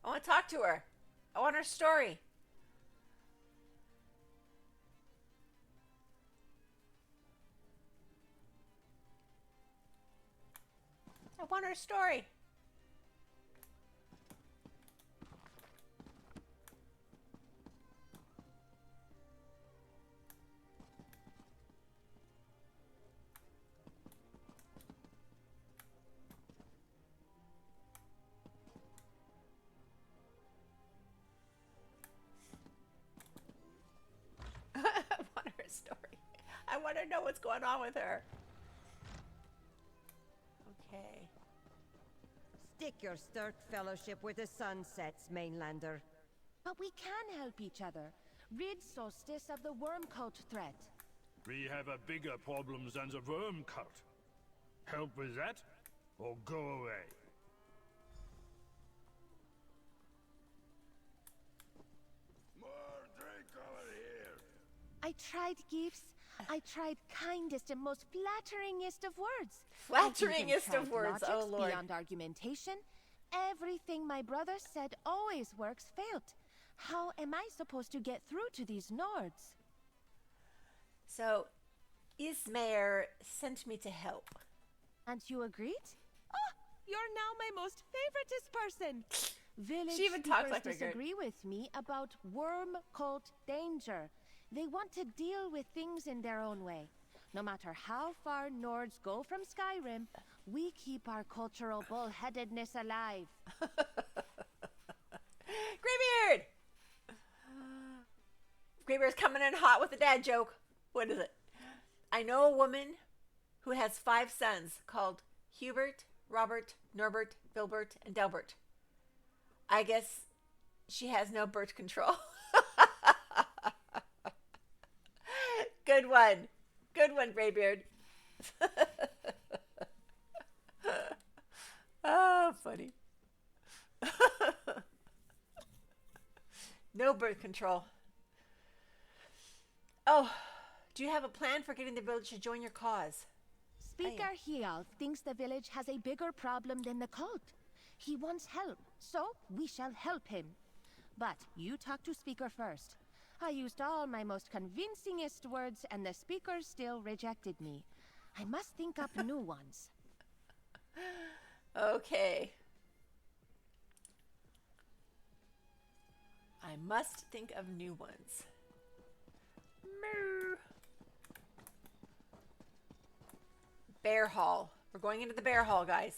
I want to talk to her. I want her story. I want her story. I want her story. I want to know what's going on with her. Okay. Stick your stirk fellowship with the sunsets, mainlander. But we can help each other. Rid Solstice of the worm cult threat. We have a bigger problem than the worm cult. Help with that, or go away. More drink over here. I tried gifts. I tried kindest and most flatteringest of words. Flatteringest I of even tried words, oh logics Lord. Beyond argumentation. Everything my brother said always works failed. How am I supposed to get through to these Nords? So, Ismayer sent me to help. And you agreed? Oh, you're now my most favoritist person. Village She even talks keepers like Rigert. disagree with me about worm cult danger. They want to deal with things in their own way. No matter how far Nords go from Skyrim, we keep our cultural bullheadedness alive. Greybeard! Greybeard's coming in hot with a dad joke. What is it? I know a woman who has 5 sons called Hubert, Robert, Norbert, Filbert, and Delbert. I guess She has no birth control. Good one. Good one, Greybeard. Ah, funny. No birth control. Oh, do you have a plan for getting the village to join your cause? Speaker Hialf thinks the village has a bigger problem than the cult. He wants help, so we shall help him. But you talk to Speaker first. I used all my most convincingest words, and the Speaker still rejected me. I must think up new ones. Okay. I must think of new ones. Moo. Bear Hall. We're going into the Bear Hall, guys.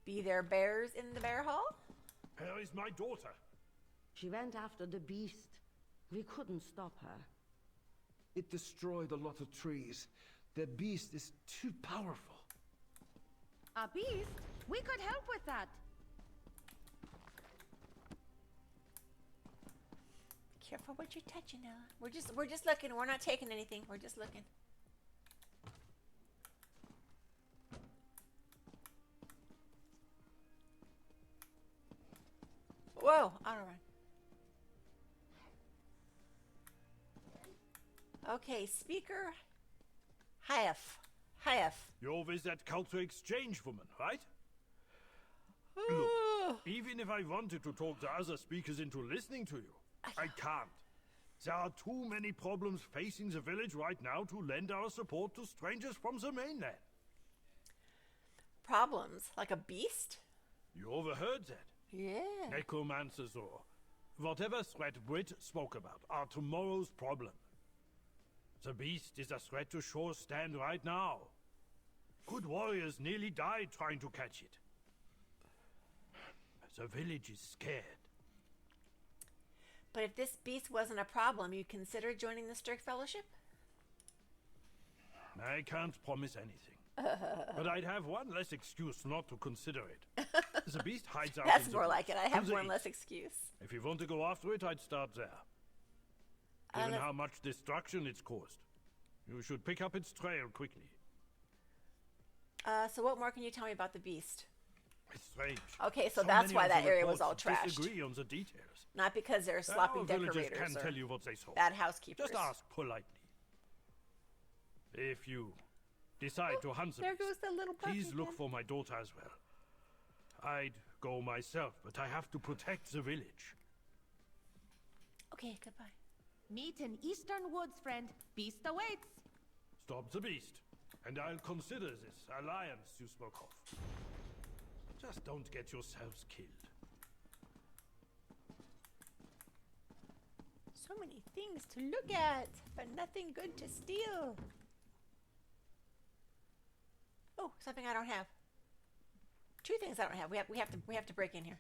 Be there bears in the Bear Hall? Where is my daughter? She went after the beast. We couldn't stop her. It destroyed a lot of trees. The beast is too powerful. A beast? We could help with that. Careful what you're touching, Ella. We're just looking. We're not taking anything. We're just looking. Whoa, auto run. Okay, Speaker Hialf. You're with that culture exchange woman, right? Look, even if I wanted to talk the other speakers into listening to you, I can't. There are too many problems facing the village right now to lend our support to strangers from the mainland. Problems? Like a beast? You overheard that? Yeah. Necromancers or whatever threat Brit spoke about are tomorrow's problem. The beast is a threat to Shore's stand right now. Good warriors nearly died trying to catch it. The village is scared. But if this beast wasn't a problem, you'd consider joining the Stirk Fellowship? I can't promise anything. But I'd have one less excuse not to consider it. The beast hides out. That's more like it. I have one less excuse. If you want to go after it, I'd start there. Given how much destruction it's caused, you should pick up its trail quickly. So what more can you tell me about the beast? It's strange. Okay, so that's why that area was all trashed. Disagree on the details. Not because they're sloppy Our decorators villagers can or tell you what they saw. bad housekeepers. Just ask politely. If you decide to hunt the there beast, goes the little puppy please look again. for my daughter as well. I'd go myself, but I have to protect the village. Okay, goodbye. Meet in Eastern Woods, friend. Beast awaits. Stop the beast, and I'll consider this alliance you spoke of. Just don't get yourselves killed. So many things to look at, but nothing good to steal. Oh, something I don't have. Two things I don't have. We have to break in here.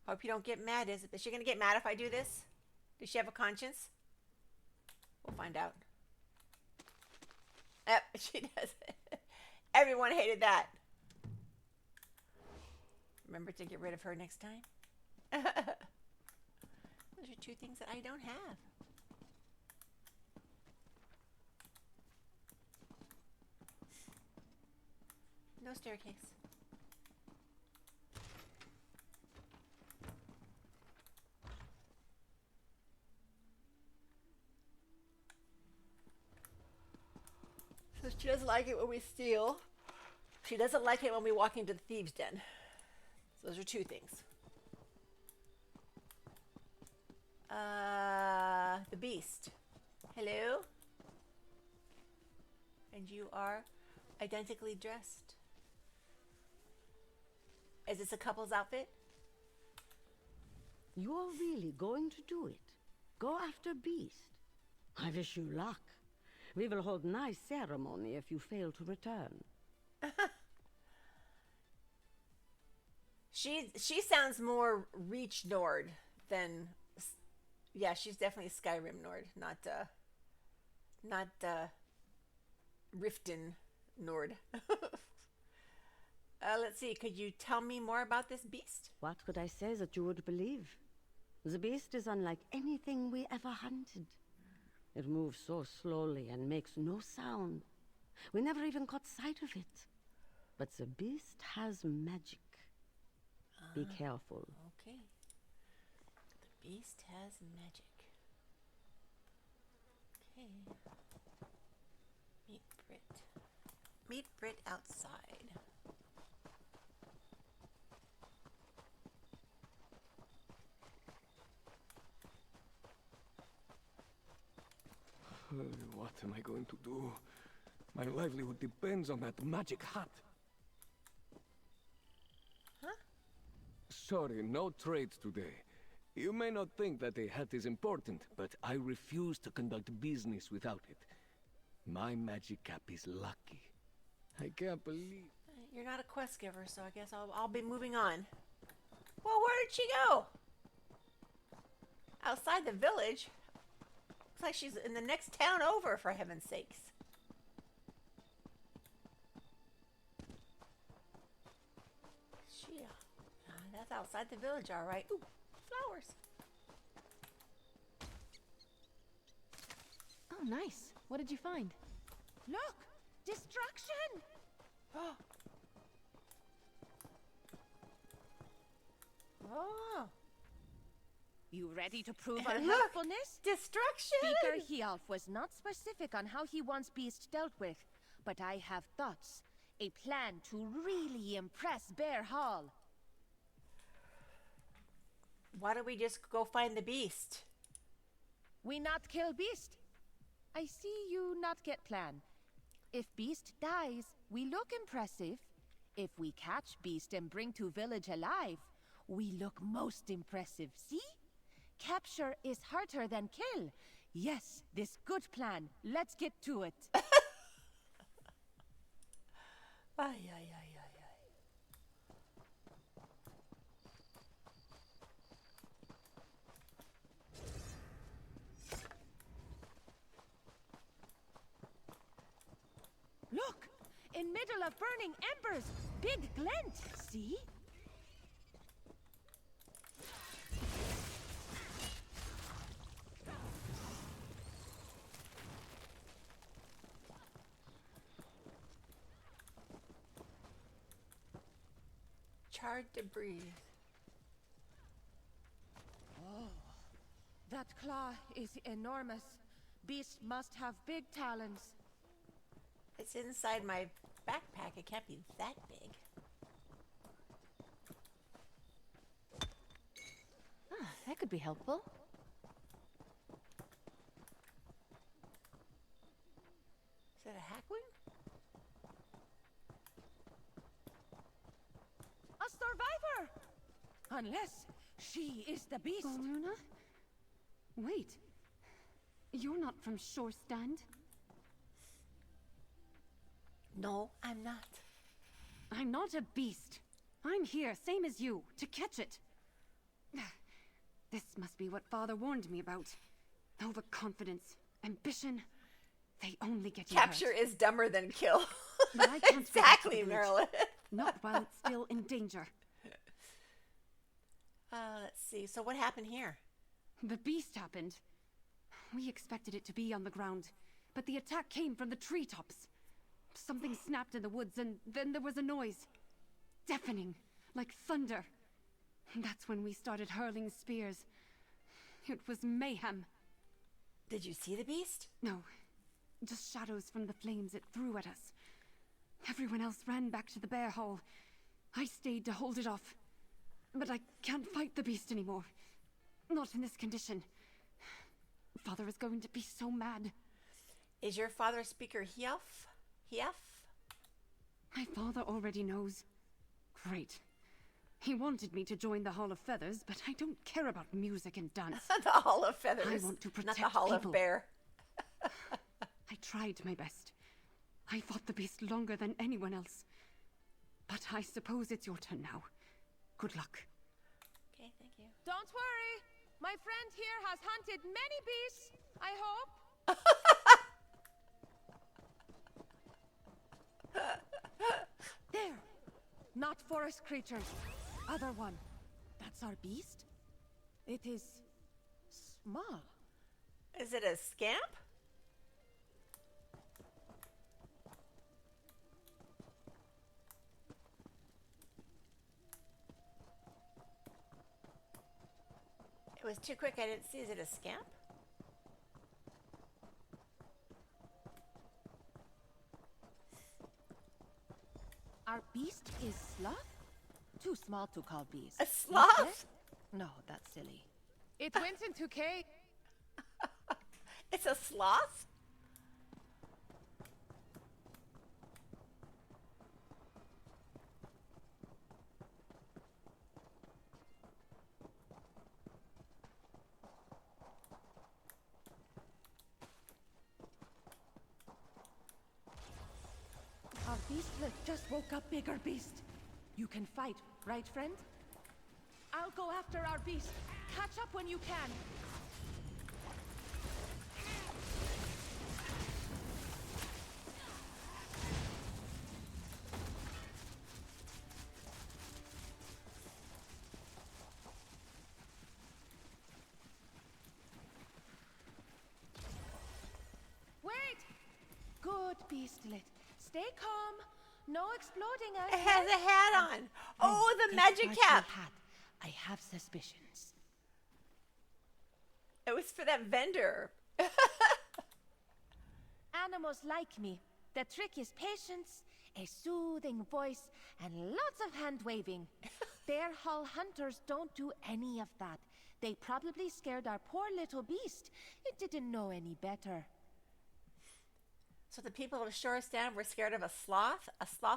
Hope you don't get mad. Is she gonna get mad if I do this? Does she have a conscience? We'll find out. Yep, she does. Everyone hated that. Remember to get rid of her next time. Those are two things that I don't have. No staircase. So she doesn't like it when we steal. She doesn't like it when we walk into the thieves' den. So those are two things. The beast. Hello? And you are identically dressed. Is this a couple's outfit? You're really going to do it? Go after Beast? I wish you luck. We will hold nice ceremony if you fail to return. She sounds more Reach Nord than, yeah, she's definitely Skyrim Nord, not, Riften Nord. Let's see. Could you tell me more about this beast? What could I say that you would believe? The beast is unlike anything we ever hunted. It moves so slowly and makes no sound. We never even caught sight of it. But the beast has magic. Be careful. Okay. The beast has magic. Okay. Meet Brit. Meet Brit outside. What am I going to do? My livelihood depends on that magic hat. Huh? Sorry, no trades today. You may not think that a hat is important, but I refuse to conduct business without it. My magic cap is lucky. I can't believe... You're not a quest giver, so I guess I'll be moving on. Well, where did she go? Outside the village? Looks like she's in the next town over, for heaven's sakes. That's outside the village, all right. Ooh, flowers. Oh, nice. What did you find? Look! Destruction! Oh. You ready to prove our Look! helpfulness? Destruction! Speaker Hialf was not specific on how he wants Beast dealt with, but I have thoughts. A plan to really impress Bear Hall. Why don't we just go find the beast? We not kill Beast. I see you not get plan. If Beast dies, we look impressive. If we catch Beast and bring to village alive, we look most impressive, see? Capture is harder than kill. Yes, this good plan. Let's get to it. Ay, ay, ay, ay, ay. Look! In middle of burning embers, big glint, see? Charred debris. Oh, that claw is enormous. Beast must have big talons. It's inside my backpack. It can't be that big. Ah, that could be helpful. Is it a hackwing? A survivor! Unless she is the beast. Luna? Wait. You're not from Shore Stand? No, I'm not. I'm not a beast. I'm here, same as you, to catch it. This must be what Father warned me about. Overconfidence, ambition, they only get you Capture hurt. is dumber than kill. But I can't go back to Exactly, the village. Marilyn. Not while it's still in danger. Let's see. So what happened here? The beast happened. We expected it to be on the ground, but the attack came from the treetops. Something snapped in the woods, and then there was a noise. Deafening, like thunder. That's when we started hurling spears. It was mayhem. Did you see the beast? No, just shadows from the flames it threw at us. Everyone else ran back to the bear hall. I stayed to hold it off. But I can't fight the beast anymore. Not in this condition. Father is going to be so mad. Is your father Speaker Hialf? My father already knows. Great. He wanted me to join the Hall of Feathers, but I don't care about music and dance. The Hall of Feathers. I want to protect not the Hall people. of Bear. I tried my best. I fought the beast longer than anyone else. But I suppose it's your turn now. Good luck. Okay, thank you. Don't worry. My friend here has hunted many beasts, I hope. There! not forest creatures. Other one. That's our beast? It is small. Is it a scamp? It was too quick. I didn't see. Is it a scamp? Our beast is sloth? Too small to call beast. A sloth? Beastlet? No, that's silly. It went into cave. It's a sloth? Our beastlet just woke up, bigger beast. You can fight, right, friend? I'll go after our beast. Catch up when you can. Wait! Good, beastlet. Stay calm. No exploding us. It has a hat on. Oh, the magic cap. Hat. I have suspicions. It was for that vendor. Animals like me. The trick is patience, a soothing voice, and lots of hand waving. Bear Hall hunters don't do any of that. They probably scared our poor little beast. It didn't know any better. So the people of Shorestan were scared of a sloth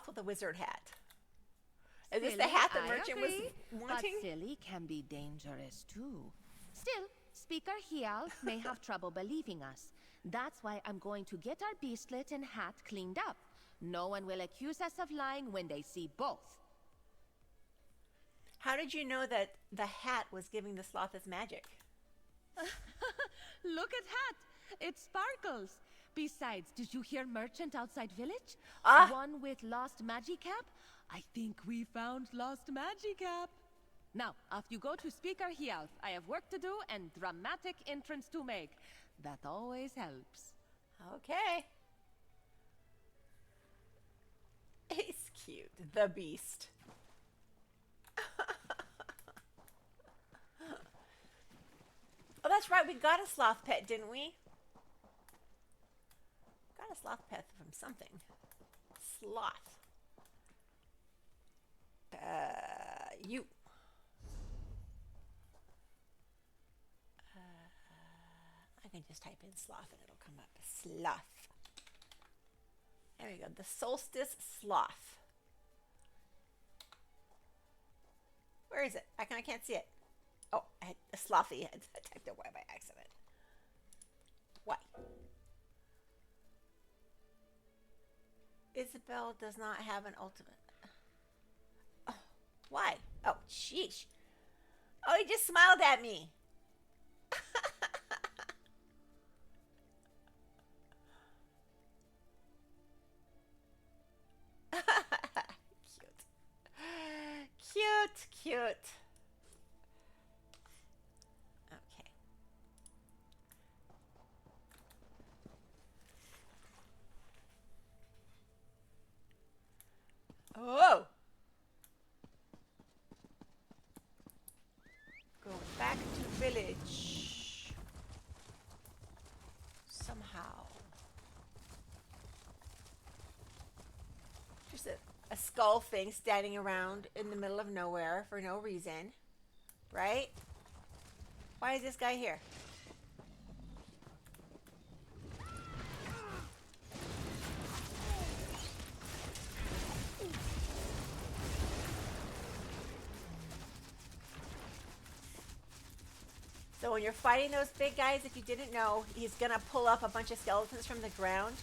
with a wizard hat. Is this the Silly, hat the I merchant was agree, wanting? But silly can be dangerous too. Still, Speaker Hial may have trouble believing us. That's why I'm going to get our beastlet and hat cleaned up. No one will accuse us of lying when they see both. How did you know that the hat was giving the sloth his magic? Look at hat. It sparkles. Besides, did you hear merchant outside village? Ah. One with lost magicap? I think we found lost magicap. Now, off you go to Speaker Hialf. I have work to do and dramatic entrance to make. That always helps. Okay. He's cute. The beast. Oh, that's right. We got a sloth pet, didn't we? Got a sloth pet from something. Sloth. You. I can just type in sloth and it'll come up. Sloth. There we go. The Solstice sloth. Where is it? I can't see it. Oh, I had a slothy. I typed it Y by accident. Why? Isabel does not have an ultimate. Oh, why? Oh, sheesh. Oh, he just smiled at me. Cute. Cute. Okay. Oh! Go back to village. Somehow. Just a skull thing standing around in the middle of nowhere for no reason. Right? Why is this guy here? So when you're fighting those big guys, if you didn't know, he's going to pull up a bunch of skeletons from the ground.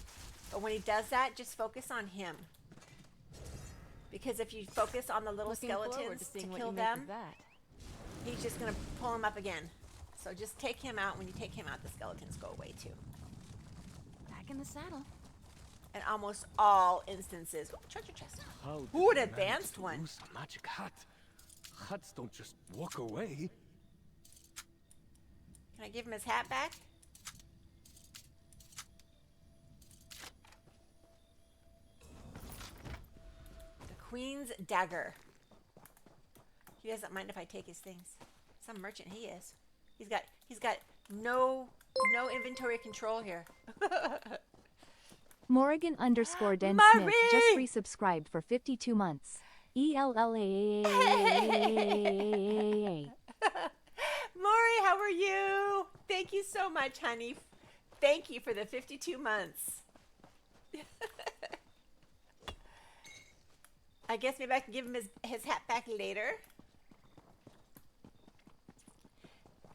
But when he does that, just focus on him. Because if you focus on the little skeletons to kill them, he's just going to pull him up again. So just take him out. When you take him out, the skeletons go away too. Back in the saddle. in almost all instances. Ooh, treasure chest. How did Ooh, an they manage advanced to one. lose a magic hat? Hats don't just walk away. Can I give him his hat back? The Queen's Dagger. He doesn't mind if I take his things. Some merchant he is. He's got no inventory control here. Morrigan _ Den Murray! Smith just resubscribed for 52 months. ELLA. Maury, how are you? Thank you so much, honey. Thank you for the 52 months. I guess maybe I can give him his hat back later.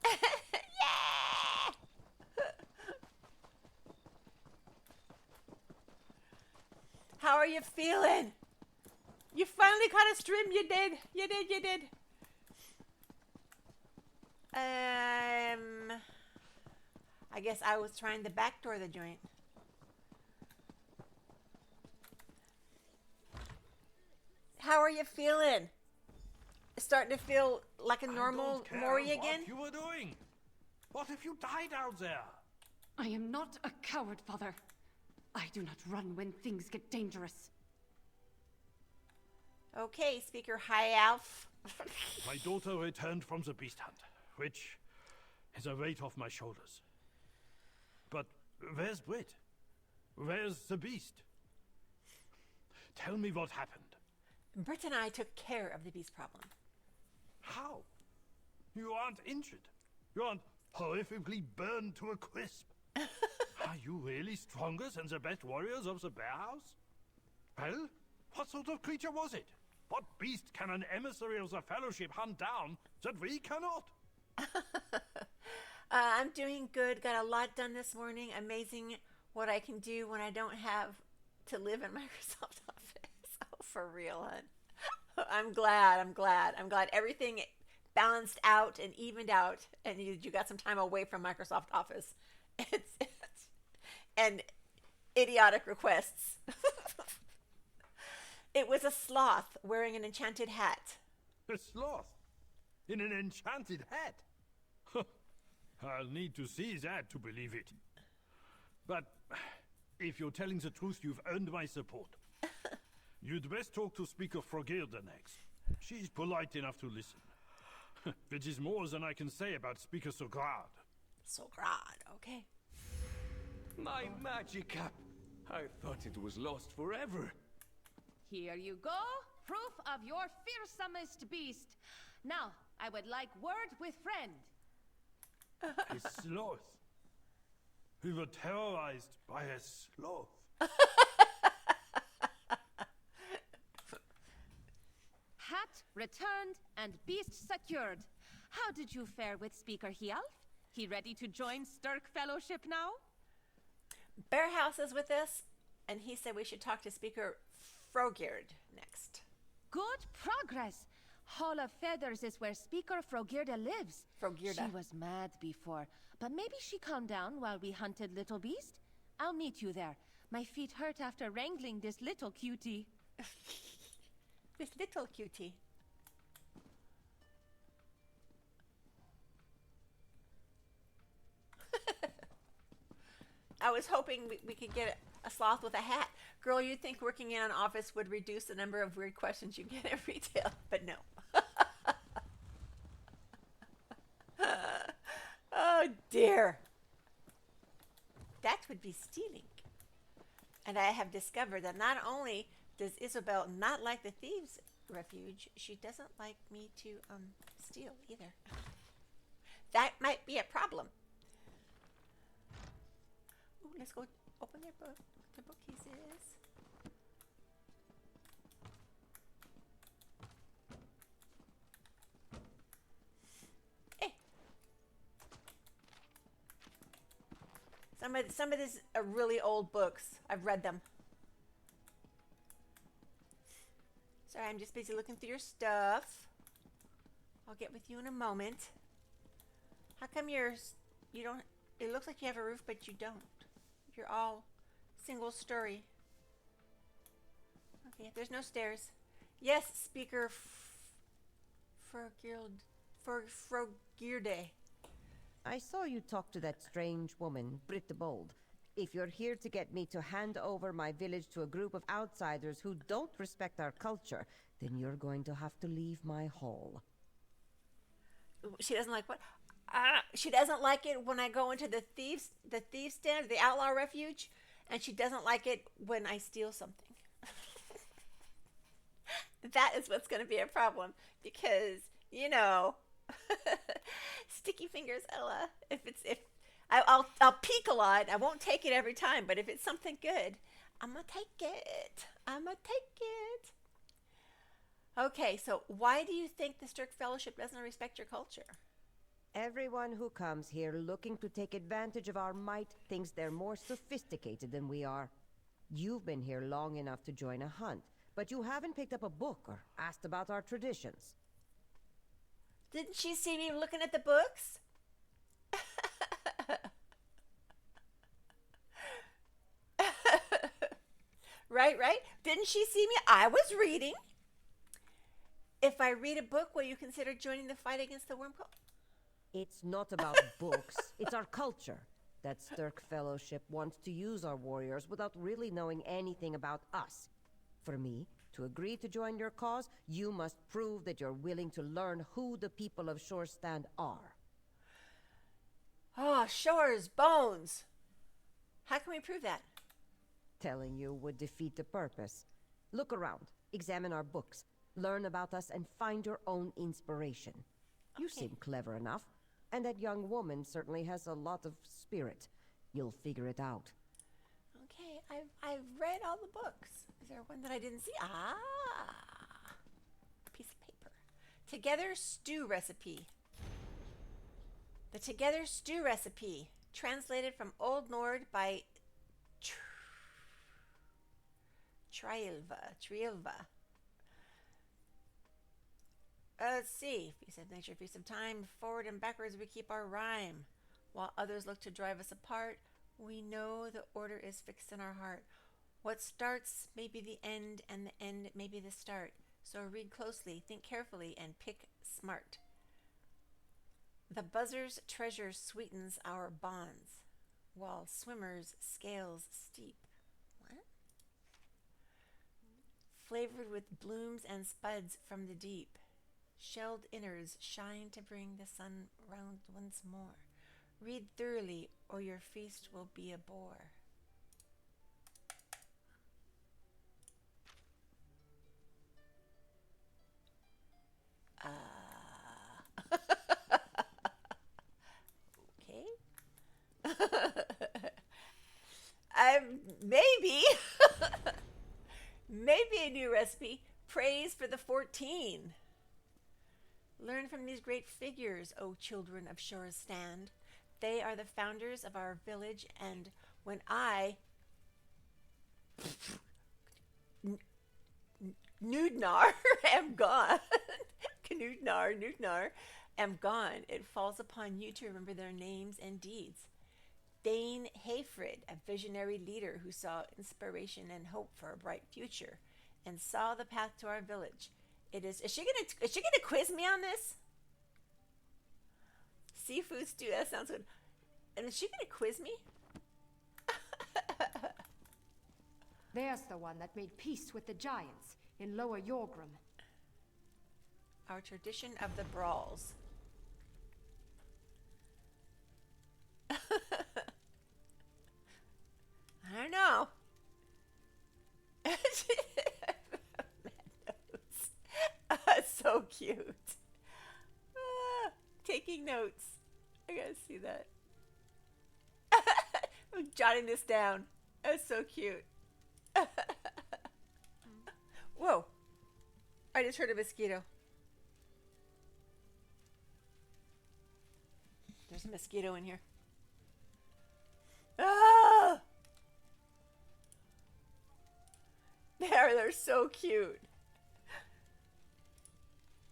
Yeah! How are you feeling? You finally caught a stream. You did. You did. I guess I was trying to backdoor the joint. How are you feeling? Starting to feel like a normal Mori again? What you were doing? What if you died out there? I am not a coward, Father. I do not run when things get dangerous. Okay, Speaker High Alf. My daughter returned from the beast hunt, which is a weight off my shoulders. But where's Brit? Where's the beast? Tell me what happened. Britt and I took care of the beast problem. How? You aren't injured. You aren't horrifically burned to a crisp. Are you really stronger than the best warriors of the Bear House? Well, what sort of creature was it? What beast can an emissary of the Fellowship hunt down that we cannot? I'm doing good. Got a lot done this morning. Amazing what I can do when I don't have to live in Microsoft Office. Oh, for real, hon. I'm glad everything balanced out and evened out, and you got some time away from Microsoft Office. And idiotic requests. It was a sloth wearing an enchanted hat. A sloth? In an enchanted hat? I'll need to see that to believe it. But if you're telling the truth, you've earned my support. You'd best talk to Speaker Frogirda next. She's polite enough to listen. Which is more than I can say about Speaker Sograd. Sograd, okay. My magic cap! I thought it was lost forever. Here you go. Proof of your fearsomest beast. Now, I would like word with friend. A sloth. We were terrorized by a sloth. Hat returned and beast secured. How did you fare with Speaker Hialf? He ready to join Stirk Fellowship now? Bear House is with us, and he said we should talk to Speaker Frogird next. Good progress. Hall of Feathers is where Speaker Frogirda lives. Frogirda. She was mad before, but maybe she calmed down while we hunted Little Beast. I'll meet you there. My feet hurt after wrangling this little cutie. This little cutie. I was hoping we could get a sloth with a hat. Girl, you'd think working in an office would reduce the number of weird questions you get at retail, but no. Oh dear. That would be stealing. And I have discovered that not only does Isabel not like the thieves' refuge, she doesn't like me to steal either. That might be a problem. Ooh, let's go open their book. The bookcases. Hey. Some of these are really old books. I've read them. Sorry, I'm just busy looking through your stuff. I'll get with you in a moment. How come you don't, it looks like you have a roof, but you don't. You're all single story. Okay, there's no stairs. Yes, speaker Frogirde. I saw you talk to that strange woman, Britt the Bold. If you're here to get me to hand over my village to a group of outsiders who don't respect our culture, then you're going to have to leave my hall. She doesn't like what? She doesn't like it when I go into the thieves stand, the outlaw refuge, and she doesn't like it when I steal something. That is what's going to be a problem because, you know, sticky fingers, Ella. If I'll peek a lot. I won't take it every time, but if it's something good, I'm gonna take it. Okay, so why do you think the Stirk Fellowship doesn't respect your culture? Everyone who comes here looking to take advantage of our might thinks they're more sophisticated than we are. You've been here long enough to join a hunt, but you haven't picked up a book or asked about our traditions. Didn't she see me looking at the books? Right? Didn't she see me? I was reading. If I read a book, will you consider joining the fight against the worm cult? It's not about books, it's our culture. That Stirk Fellowship wants to use our warriors without really knowing anything about us. For me, to agree to join your cause, you must prove that you're willing to learn who the people of Shorestand are. Oh, Shores, bones. How can we prove that? Telling you would defeat the purpose. Look around, examine our books, learn about us, and find your own inspiration. You seem clever enough, and that young woman certainly has a lot of spirit. You'll figure it out. Okay, I've read all the books. Is there one that I didn't see? Piece of paper. Together stew recipe. The Together stew recipe, translated from Old Nord by Trielva. Let's see. Feast of nature, feast of time. Forward and backwards we keep our rhyme. While others look to drive us apart, we know the order is fixed in our heart. What starts may be the end, and the end may be the start. So read closely, think carefully, and pick smart. The buzzer's treasure sweetens our bonds, while swimmers' scales steep. What? Flavored with blooms and spuds from the deep. Shelled innards shine to bring the sun round once more. Read thoroughly, or your feast will be a bore. Okay. Maybe a new recipe. Praise for the 14. Learn from these great figures, O children of Shorestand. They are the founders of our village, and when I, Nudnar, am gone, Nudnar, am gone, it falls upon you to remember their names and deeds. Thane Hayfrid, a visionary leader who saw inspiration and hope for a bright future, and saw the path to our village. Is she gonna quiz me on this? Seafood stew, that sounds good. And is she gonna quiz me? There's the one that made peace with the giants in Lower Yorgrim. Our tradition of the brawls. I don't know. So cute. Taking notes. I gotta see that. I'm jotting this down. That's so cute. Whoa. I just heard a mosquito. There's a mosquito in here. Ah! They're so cute.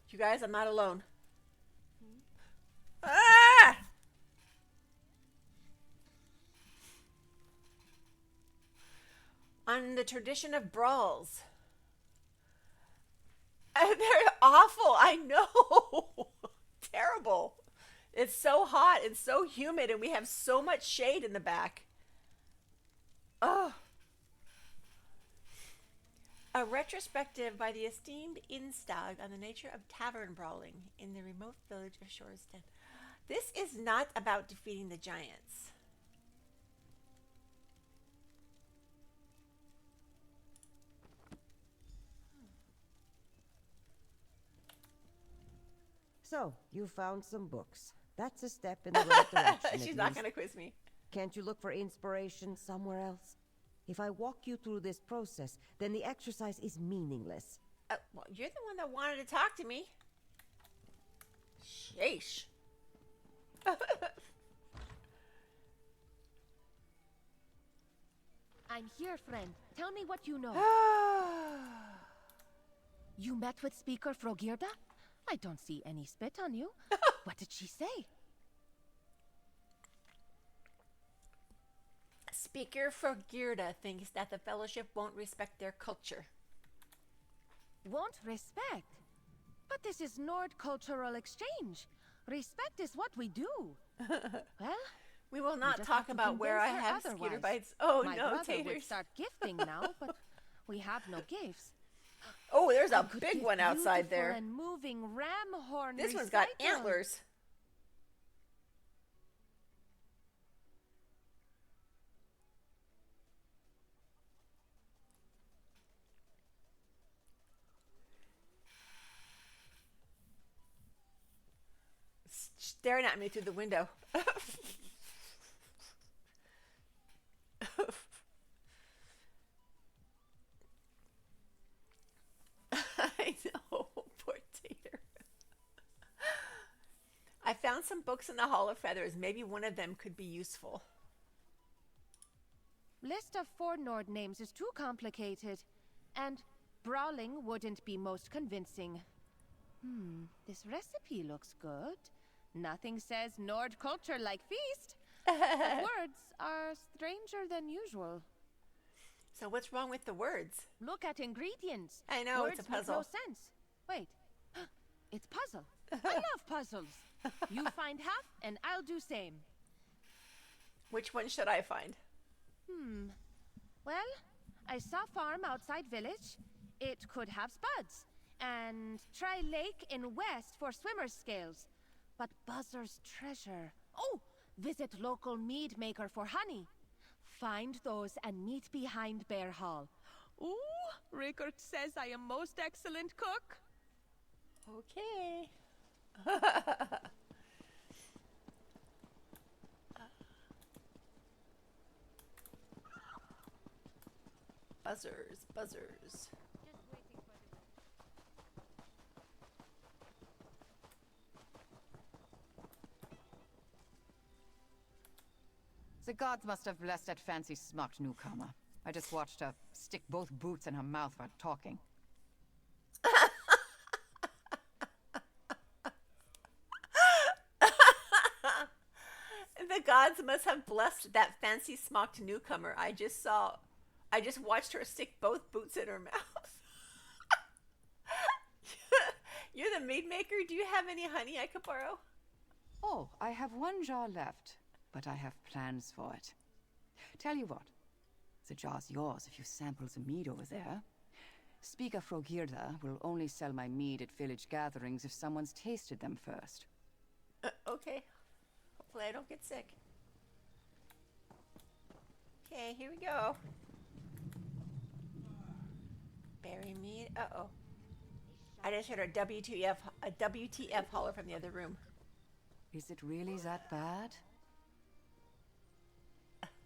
You guys, I'm not alone. Ah! On the tradition of brawls. They're awful. I know. Terrible. It's so hot and so humid, and we have so much shade in the back. Oh. A retrospective by the esteemed Instag on the nature of tavern brawling in the remote village of Shoresden. This is not about defeating the giants. So, you found some books. That's a step in the right direction. She's not going to quiz me. Can't you look for inspiration somewhere else? If I walk you through this process, then the exercise is meaningless. Well, you're the one that wanted to talk to me. Sheesh. I'm here, friend. Tell me what you know. You met with Speaker Frogirda? I don't see any spit on you. What did she say? Speaker Frogirda thinks that the Fellowship won't respect their culture. Won't respect? But this is Nord cultural exchange. Respect is what we do. Well, we will not talk about where I have skeeter bites. Oh, my no, brother taters. would start gifting now, but we have no gifts. Oh, there's a big one outside there. And moving ram horn. This one's got antlers. Staring at me through the window. I know, poor Tater. I found some books in the Hall of Feathers. Maybe one of them could be useful. List of 4 Nord names is too complicated. And brawling wouldn't be most convincing. This recipe looks good. Nothing says Nord culture like feast. The words are stranger than usual. So what's wrong with the words? Look at ingredients. I know, words it's a puzzle. Make no sense. Wait. It's puzzle. I love puzzles. You find half and I'll do same. Which one should I find? Well, I saw farm outside village. It could have spuds. And try lake in west for swimmer's scales. But buzzer's treasure. Oh, visit local mead maker for honey. Find those and meet behind Bear Hall. Ooh, Rickert says I am most excellent cook. Okay. Buzzers, buzzers. The gods must have blessed that fancy smocked newcomer. I just watched her stick both boots in her mouth while talking. The gods must have blessed that fancy smocked newcomer. I just watched her stick both boots in her mouth. You're the mead maker. Do you have any honey I could borrow? Oh, I have 1 jar left, but I have plans for it. Tell you what, the jar's yours if you sample the mead over there. Speaker Frogirda will only sell my mead at village gatherings if someone's tasted them first. Okay. Hopefully I don't get sick. Okay, here we go. Berry mead. Uh-oh. I just heard a WTF holler from the other room. Is it really that bad?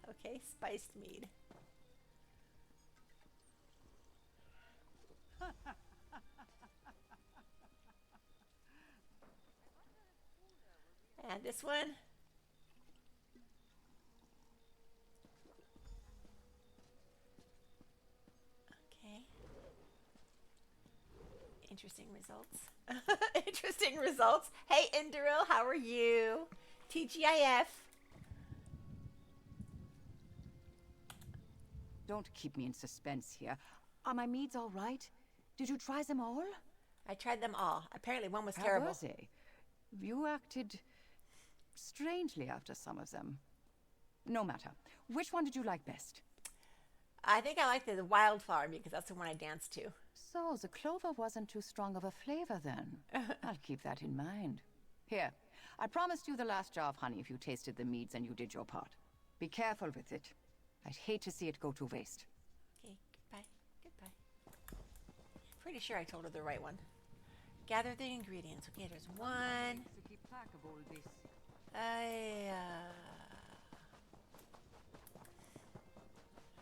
Okay, spiced mead. And this one. Okay. Interesting results. Interesting results. Hey, Induril, how are you? TGIF. Don't keep me in suspense here. Are my meads all right? Did you try them all? I tried them all. Apparently one was terrible. How was they? You acted strangely after some of them. No matter. Which one did you like best? I think I liked the wildflower because that's the one I danced to. So, the clover wasn't too strong of a flavor then. I'll keep that in mind. Here, I promised you the last jar of honey if you tasted the meads and you did your part. Be careful with it. I'd hate to see it go to waste. Okay, goodbye. Goodbye. Pretty sure I told her the right one. Gather the ingredients. Okay, there's one.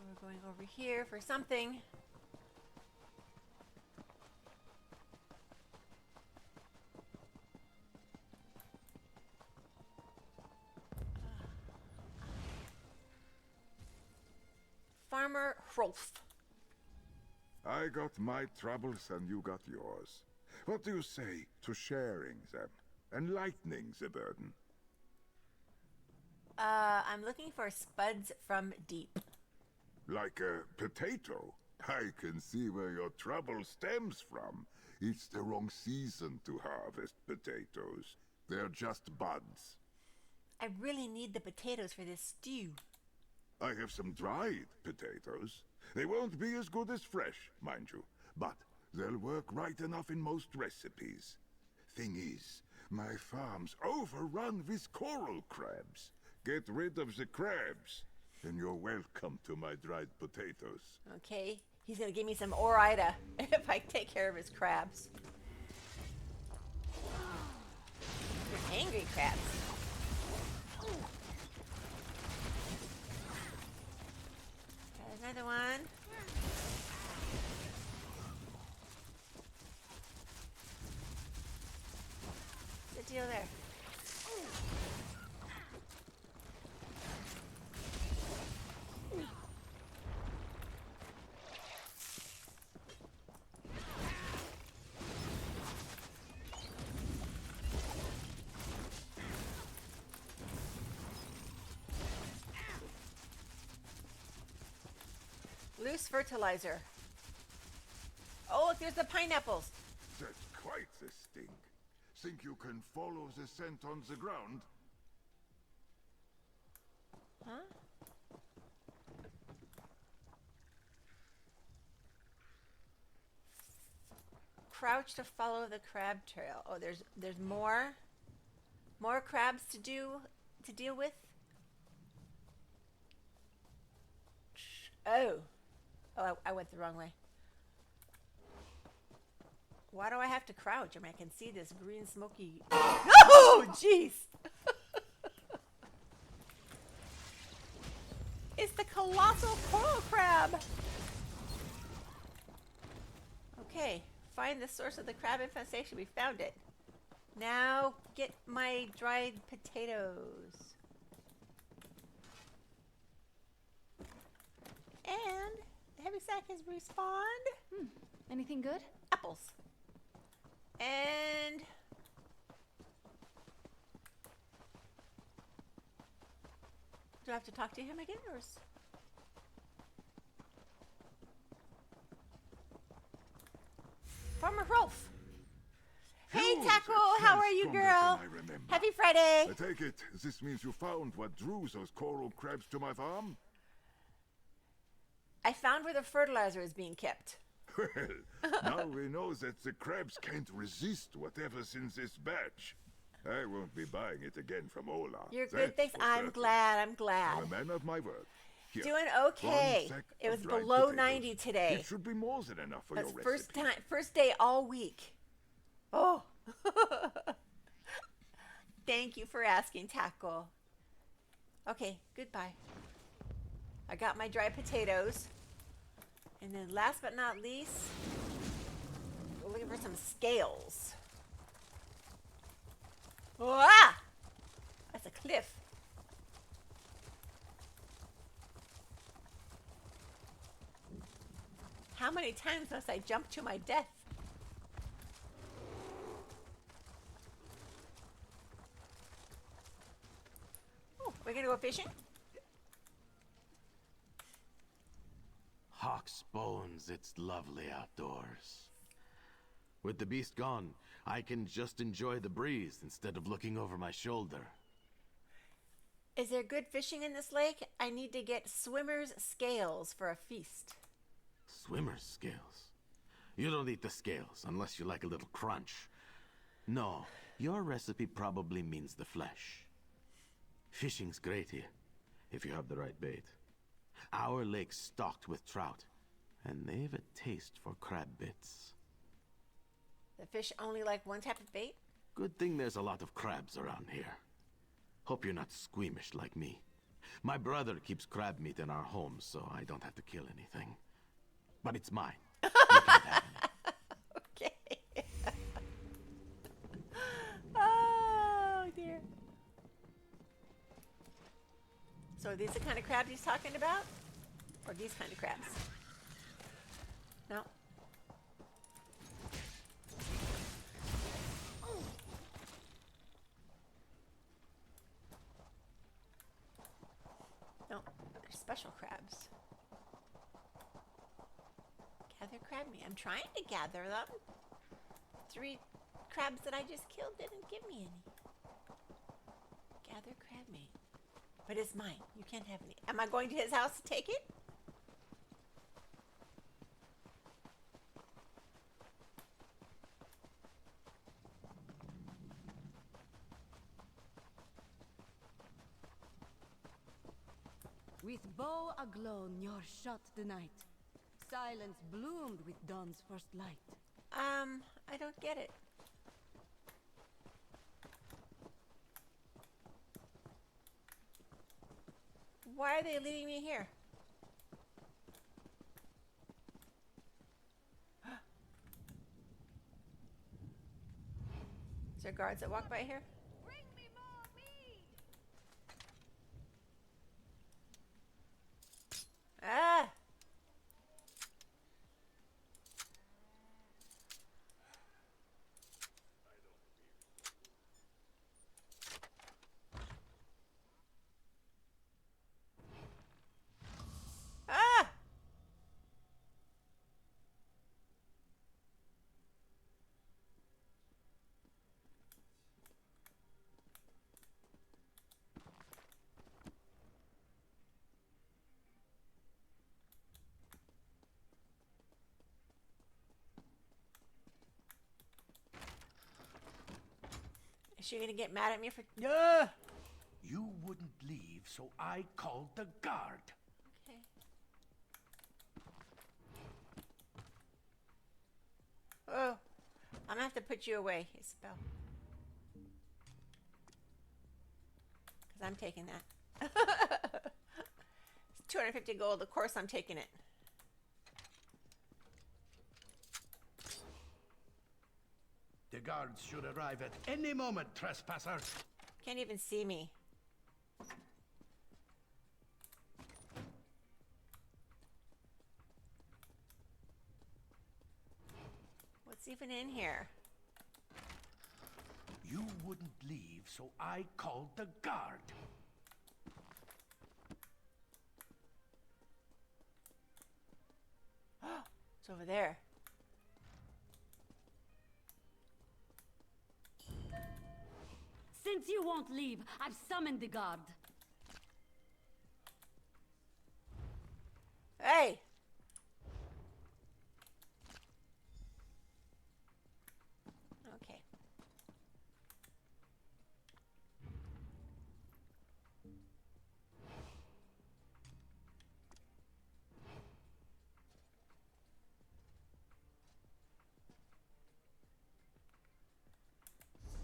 We're going over here for something. Farmer Hrolf. I got my troubles and you got yours. What do you say to sharing them and lightening the burden? I'm looking for spuds from deep. Like a potato? I can see where your trouble stems from. It's the wrong season to harvest potatoes. They're just buds. I really need the potatoes for this stew. I have some dried potatoes. They won't be as good as fresh, mind you, but they'll work right enough in most recipes. Thing is, my farm's overrun with coral crabs. Get rid of the crabs, and you're welcome to my dried potatoes. Okay, he's gonna give me some Orida if I take care of his crabs. They're angry crabs. Got another one. What's the deal there? Loose fertilizer. Oh, look, there's the pineapples. That's quite the stink. Think you can follow the scent on the ground? Huh? Crouch to follow the crab trail. Oh, there's more crabs to deal with. Oh, I went the wrong way. Why do I have to crouch? I mean, I can see this green smoky. Oh, jeez! It's the colossal coral crab. Okay, find the source of the crab infestation. We found it. Now get my dried potatoes. And the heavy sack has respawned. Anything good? Apples. And do I have to talk to him again, or is... Farmer Rolf. Hey, Taco, how are you, girl? Happy Friday. I take it this means you found what drew those coral crabs to my farm? I found where the fertilizer is being kept. Well, now we know that the crabs can't resist whatever's in this batch. I won't be buying it again from Ola. You're good, thanks. I'm glad. I'm a man of my word. Here, doing okay. It was below 90 today. It should be more than enough for your recipe. First day all week. Oh. Thank you for asking, Taco. Okay, goodbye. I got my dried potatoes. And then last but not least, we're looking for some scales. Ah! That's a cliff. How many times must I jump to my death? Oh, we're gonna go fishing? Hawk's bones, it's lovely outdoors. With the beast gone, I can just enjoy the breeze instead of looking over my shoulder. Is there good fishing in this lake? I need to get swimmer's scales for a feast. Swimmer's scales? You don't eat the scales unless you like a little crunch. No, your recipe probably means the flesh. Fishing's great here, if you have the right bait. Our lake's stocked with trout, and they've a taste for crab bits. The fish only like one type of bait? Good thing there's a lot of crabs around here. Hope you're not squeamish like me. My brother keeps crab meat in our home, so I don't have to kill anything. But it's mine. You can't have any. Okay. Oh, dear. So are these the kind of crabs he's talking about? Or these kind of crabs? No? No, they're special crabs. Gather crab meat. I'm trying to gather them. 3 crabs that I just killed didn't give me any. Gather crab meat. But it's mine. You can't have any. Am I going to his house to take it? With bow aglow, Nyor shot the night. Silence bloomed with dawn's first light. I don't get it. Why are they leaving me here? Is there guards that walk by here? Bring me more mead! Ah! Ah! Is she gonna get mad at me for? You wouldn't leave, so I called the guard. Okay. Oh, I'm gonna have to put you away, Isabel. Because I'm taking that. It's 250 gold. Of course I'm taking it. The guards should arrive at any moment, trespasser. Can't even see me. What's even in here? You wouldn't leave, so I called the guard. It's over there. Since you won't leave, I've summoned the guard. Hey! Okay.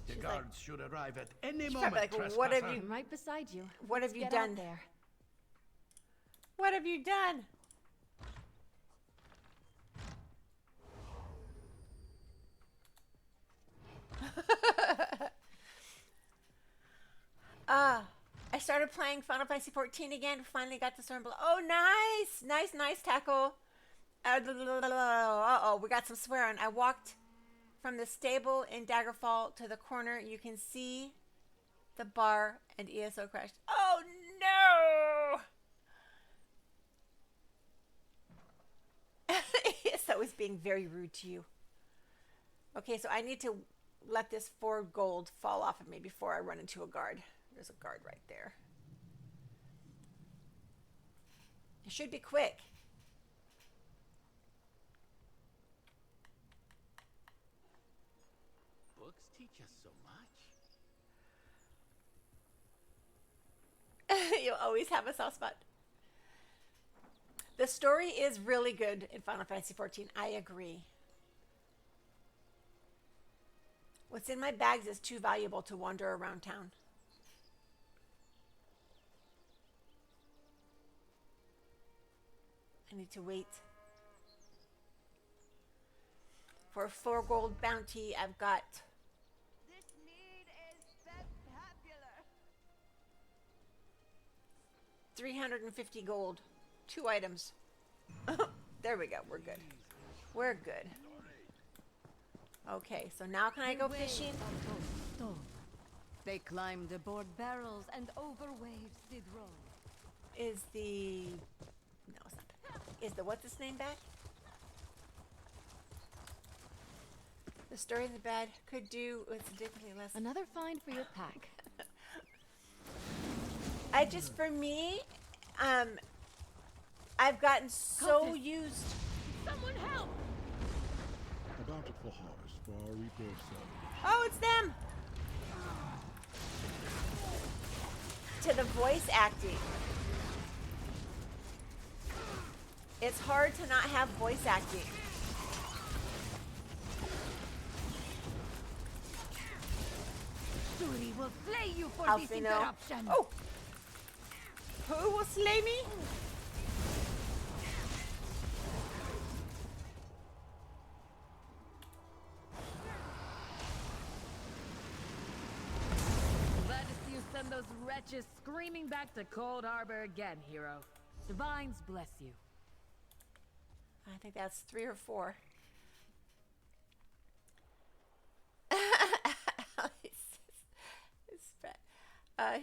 The She's guards should arrive at any she's moment, probably like, trespasser. what have you? I'm right beside you. What Let's have you get out done? there? What have you done? I started playing Final Fantasy 14 again. Finally got the Stormblood. Oh, nice! Nice tackle. Uh-oh, we got some swearing. I walked from the stable in Daggerfall to the corner. You can see the bar and ESO crashed. Oh, no! ESO was being very rude to you. Okay, so I need to let this 4 gold fall off of me before I run into a guard. There's a guard right there. It should be quick. Books teach us so much. You'll always have a soft spot. The story is really good in Final Fantasy XIV. I agree. What's in my bags is too valuable to wander around town. I need to wait. For a 4 gold bounty, I've got... This mead is spectacular. 350 gold. 2 items. There we go. We're good. We're good. Okay, so now can I go fishing? They climbed aboard barrels and over waves did roll. Is the... No, it's not back. Is the what's its name back? The story in the bed could do with significantly less. Another find for your pack. I just, for me, I've gotten so used. Someone help! A bountiful harvest for our reaper of souls. Oh, it's them! To the voice acting. It's hard to not have voice acting. Suri will slay you for this Alfino. interruption. Oh! Who will slay me? Glad to see you send those wretches screaming back to Cold Harbor again, hero. Divines bless you. I think that's 3 or 4.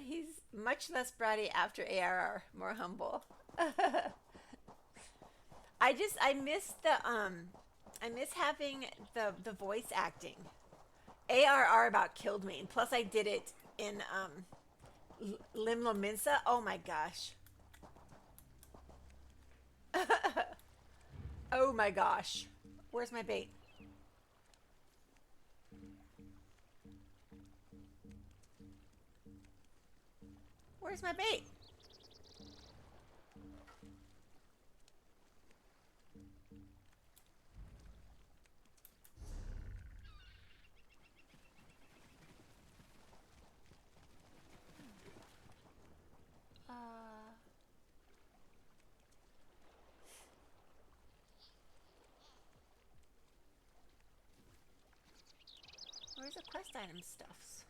He's much less bratty after ARR, more humble. I miss I miss having the voice acting. ARR about killed me, and plus I did it in Limla Minsa. Oh my gosh. Oh my gosh. Where's my bait? Where's my bait? Where's the quest item stuffs?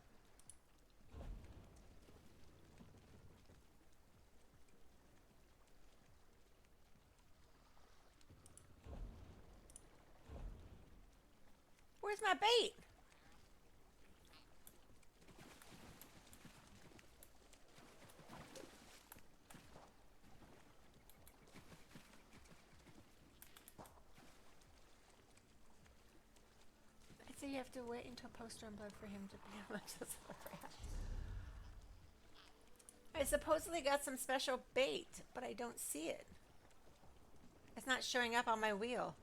Where's my bait? So you have to wait until post-storm blood for him to be able to celebrate. I supposedly got some special bait, but I don't see it. It's not showing up on my wheel.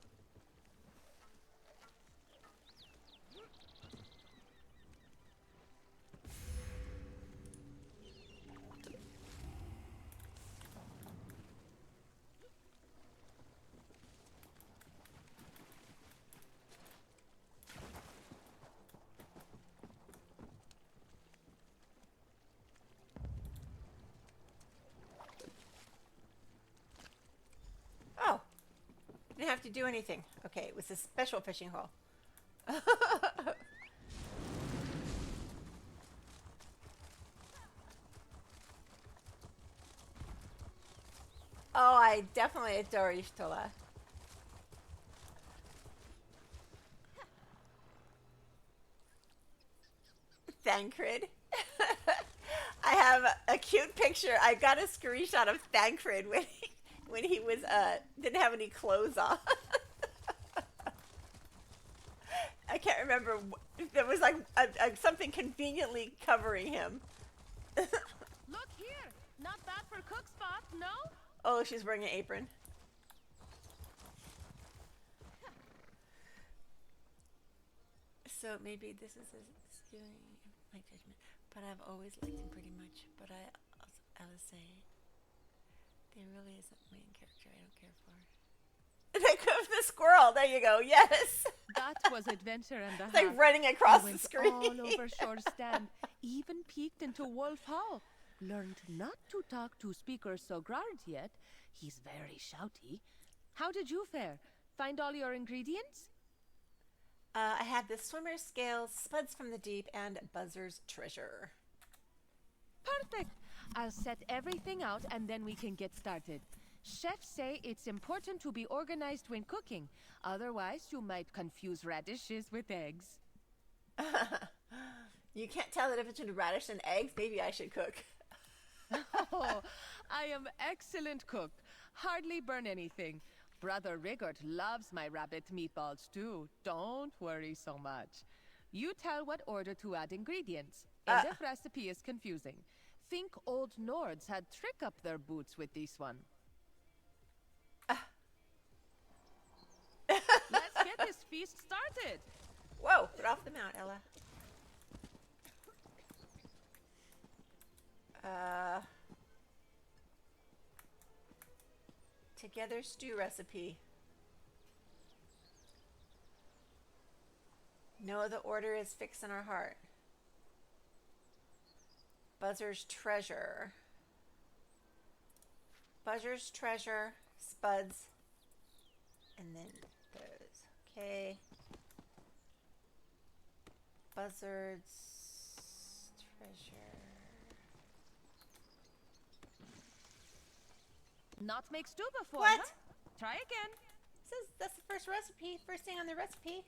Oh, didn't have to do anything. Okay, it was a special fishing hole. Oh, I definitely adore Ishtola. Thancred. I have a cute picture. I got a screenshot of Thancred when he was didn't have any clothes on. I can't remember if there was like something conveniently covering him. Look here! Not bad for cook spot, no? Oh, she's wearing an apron. So maybe this is skewing my judgment, but I've always liked him pretty much. But I'll say, there really is a main character I don't care for. The squirrel. There you go. Yes. That was adventure and a half. It's like running across He the went screen. all over Shore's stand, even peeked into Wolf Hall. Learned not to talk to speakers so guard yet. He's very shouty. How did you fare? Find all your ingredients? I had the swimmer's scales, spuds from the deep, and buzzer's treasure. Perfect. I'll set everything out and then we can get started. Chefs say it's important to be organized when cooking. Otherwise, you might confuse radishes with eggs. You can't tell the difference between radish and eggs. Maybe I should cook. Oh, I am excellent cook. Hardly burn anything. Brother Rigord loves my rabbit meatballs too. Don't worry so much. You tell what order to add ingredients. And if recipe is confusing, think old Nords had trick up their boots with this one. Let's get this feast started. Whoa, get off the mount, Ella. Together stew recipe. No, the order is fixed in our heart. Buzzer's treasure. Buzzer's treasure, spuds, and then those. Okay. Buzzard's treasure. Not make stew before, What? huh? Try again. Says that's the first recipe. First thing on the recipe.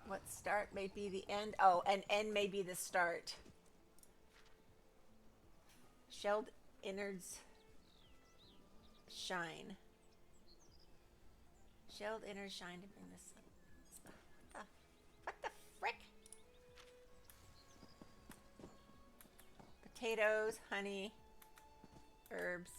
What start may be the end? Oh, and end may be the start. Shelled innards shine. Shelled innards shine to bring this up. What the frick? Potatoes, honey, herbs.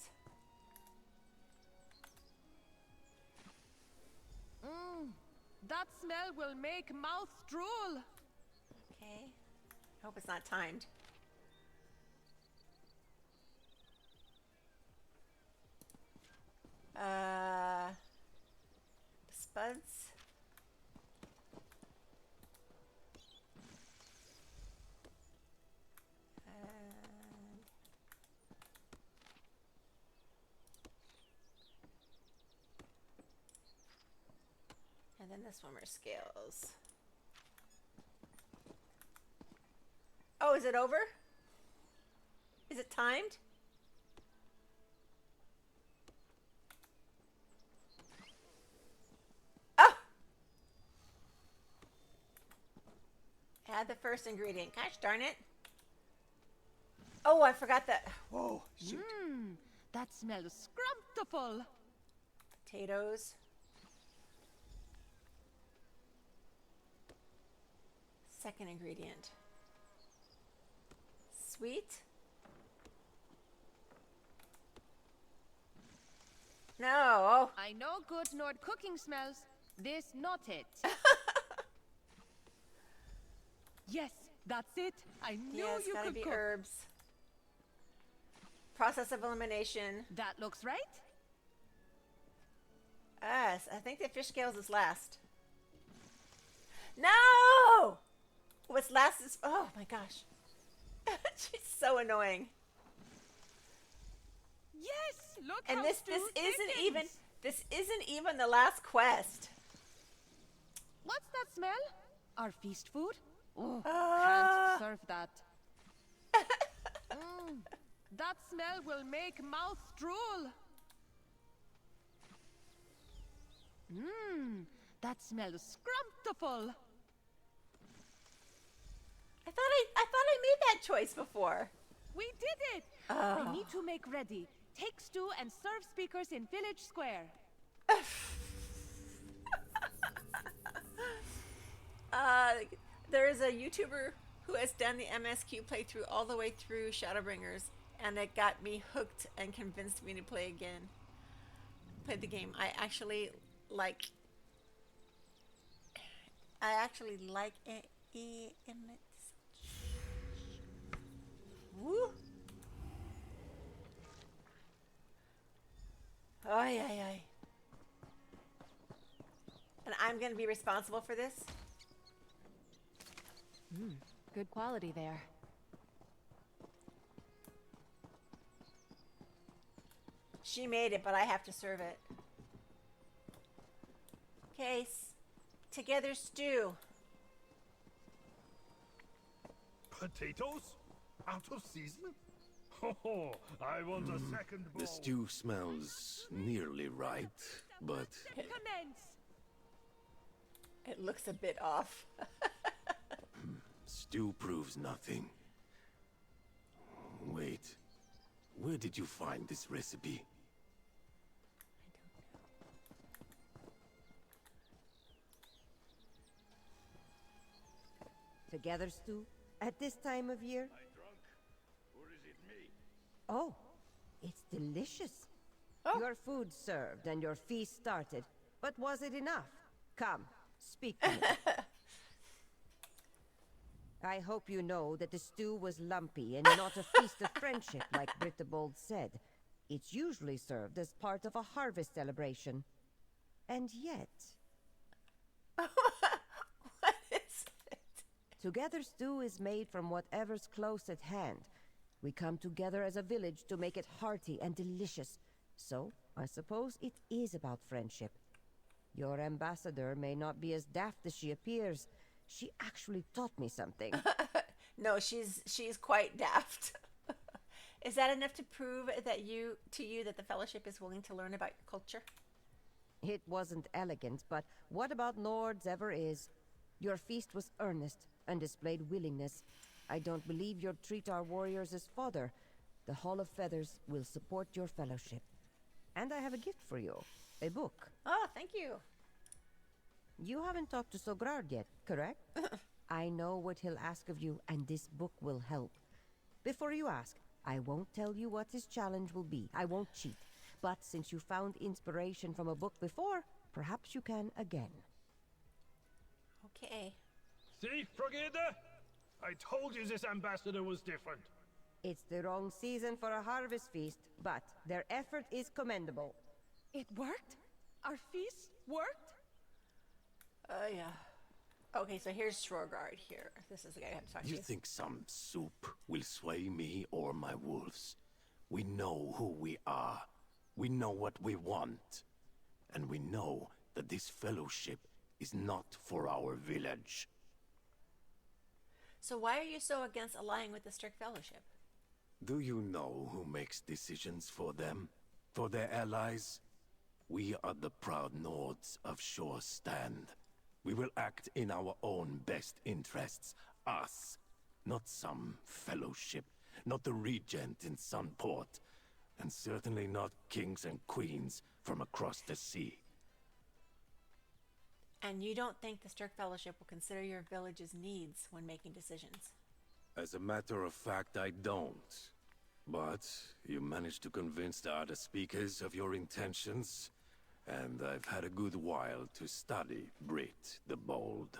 That smell will make mouth drool. Okay. Hope it's not timed. Spuds. And then the swimmer scales. Oh, is it over? Is it timed? Oh! Add the first ingredient. Gosh darn it. Oh, I forgot that. Whoa, shoot. That smells scrumptious. Potatoes. Second ingredient. Sweet. No. Oh. I know good Nord cooking smells. This not it. Yes, that's it. I knew Yeah, it's you gotta could be cook. herbs. Process of elimination. That looks right. Yes, I think the fish scales is last. No! What's last is... Oh, my gosh. She's so annoying. Yes, look And how this stew isn't thickens. even the last quest. What's that smell? Our feast food? Oh, Ah. can't serve that. That smell will make mouth drool. That smells scrumptious. I thought I made that choice before. We did it! Oh. I need to make ready. Take stew and serve speakers in Village Square. There is a YouTuber who has done the MSQ playthrough all the way through Shadowbringers, and it got me hooked and convinced me to play again. Play the game. I actually like it in it. Woo! Ay, ay, ay. And I'm going to be responsible for this? Good quality there. She made it, but I have to serve it. Case. Together stew. Potatoes? Out of season? Oh, I want a second bowl. The stew smells nearly right, but Commence! It looks a bit off. stew proves nothing. Wait, where did you find this recipe? Together, Stu? At this time of year? I drunk? Or is it me? Oh, it's delicious. Oh. Your food served and your feast started. But was it enough? Come, speak to me. I hope you know that the stew was lumpy and not a feast of friendship, like Brittabold said. It's usually served as part of a harvest celebration. And yet... What is it? Together stew is made from whatever's close at hand. We come together as a village to make it hearty and delicious. So, I suppose it is about friendship. Your ambassador may not be as daft as she appears. She actually taught me something. No, she's quite daft. Is that enough to prove that you that the Fellowship is willing to learn about your culture? It wasn't elegant, but what about Nord's ever is? Your feast was earnest and displayed willingness. I don't believe you'll treat our warriors as fodder. The Hall of Feathers will support your fellowship. And I have a gift for you. A book. Oh, thank you. You haven't talked to Sogrard yet, correct? I know what he'll ask of you, and this book will help. Before you ask, I won't tell you what his challenge will be. I won't cheat. But since you found inspiration from a book before, perhaps you can again. Okay. See, Frogeda? I told you this ambassador was different. It's the wrong season for a harvest feast, but their effort is commendable. It worked? Our feast worked? Oh, yeah. Okay, so here's Strogard here. This is the guy I have to talk to. You think some soup will sway me or my wolves? We know who we are. We know what we want. And we know that this fellowship is not for our village. So why are you so against allying with the Strict Fellowship? Do you know who makes decisions for them? For their allies? We are the proud Nords of Shore Stand. We will act in our own best interests. Us. Not some fellowship. Not the regent in Sunport. And certainly not kings and queens from across the sea. And you don't think the Strict Fellowship will consider your village's needs when making decisions? As a matter of fact, I don't. But you managed to convince the other speakers of your intentions, and I've had a good while to study Brit the Bold.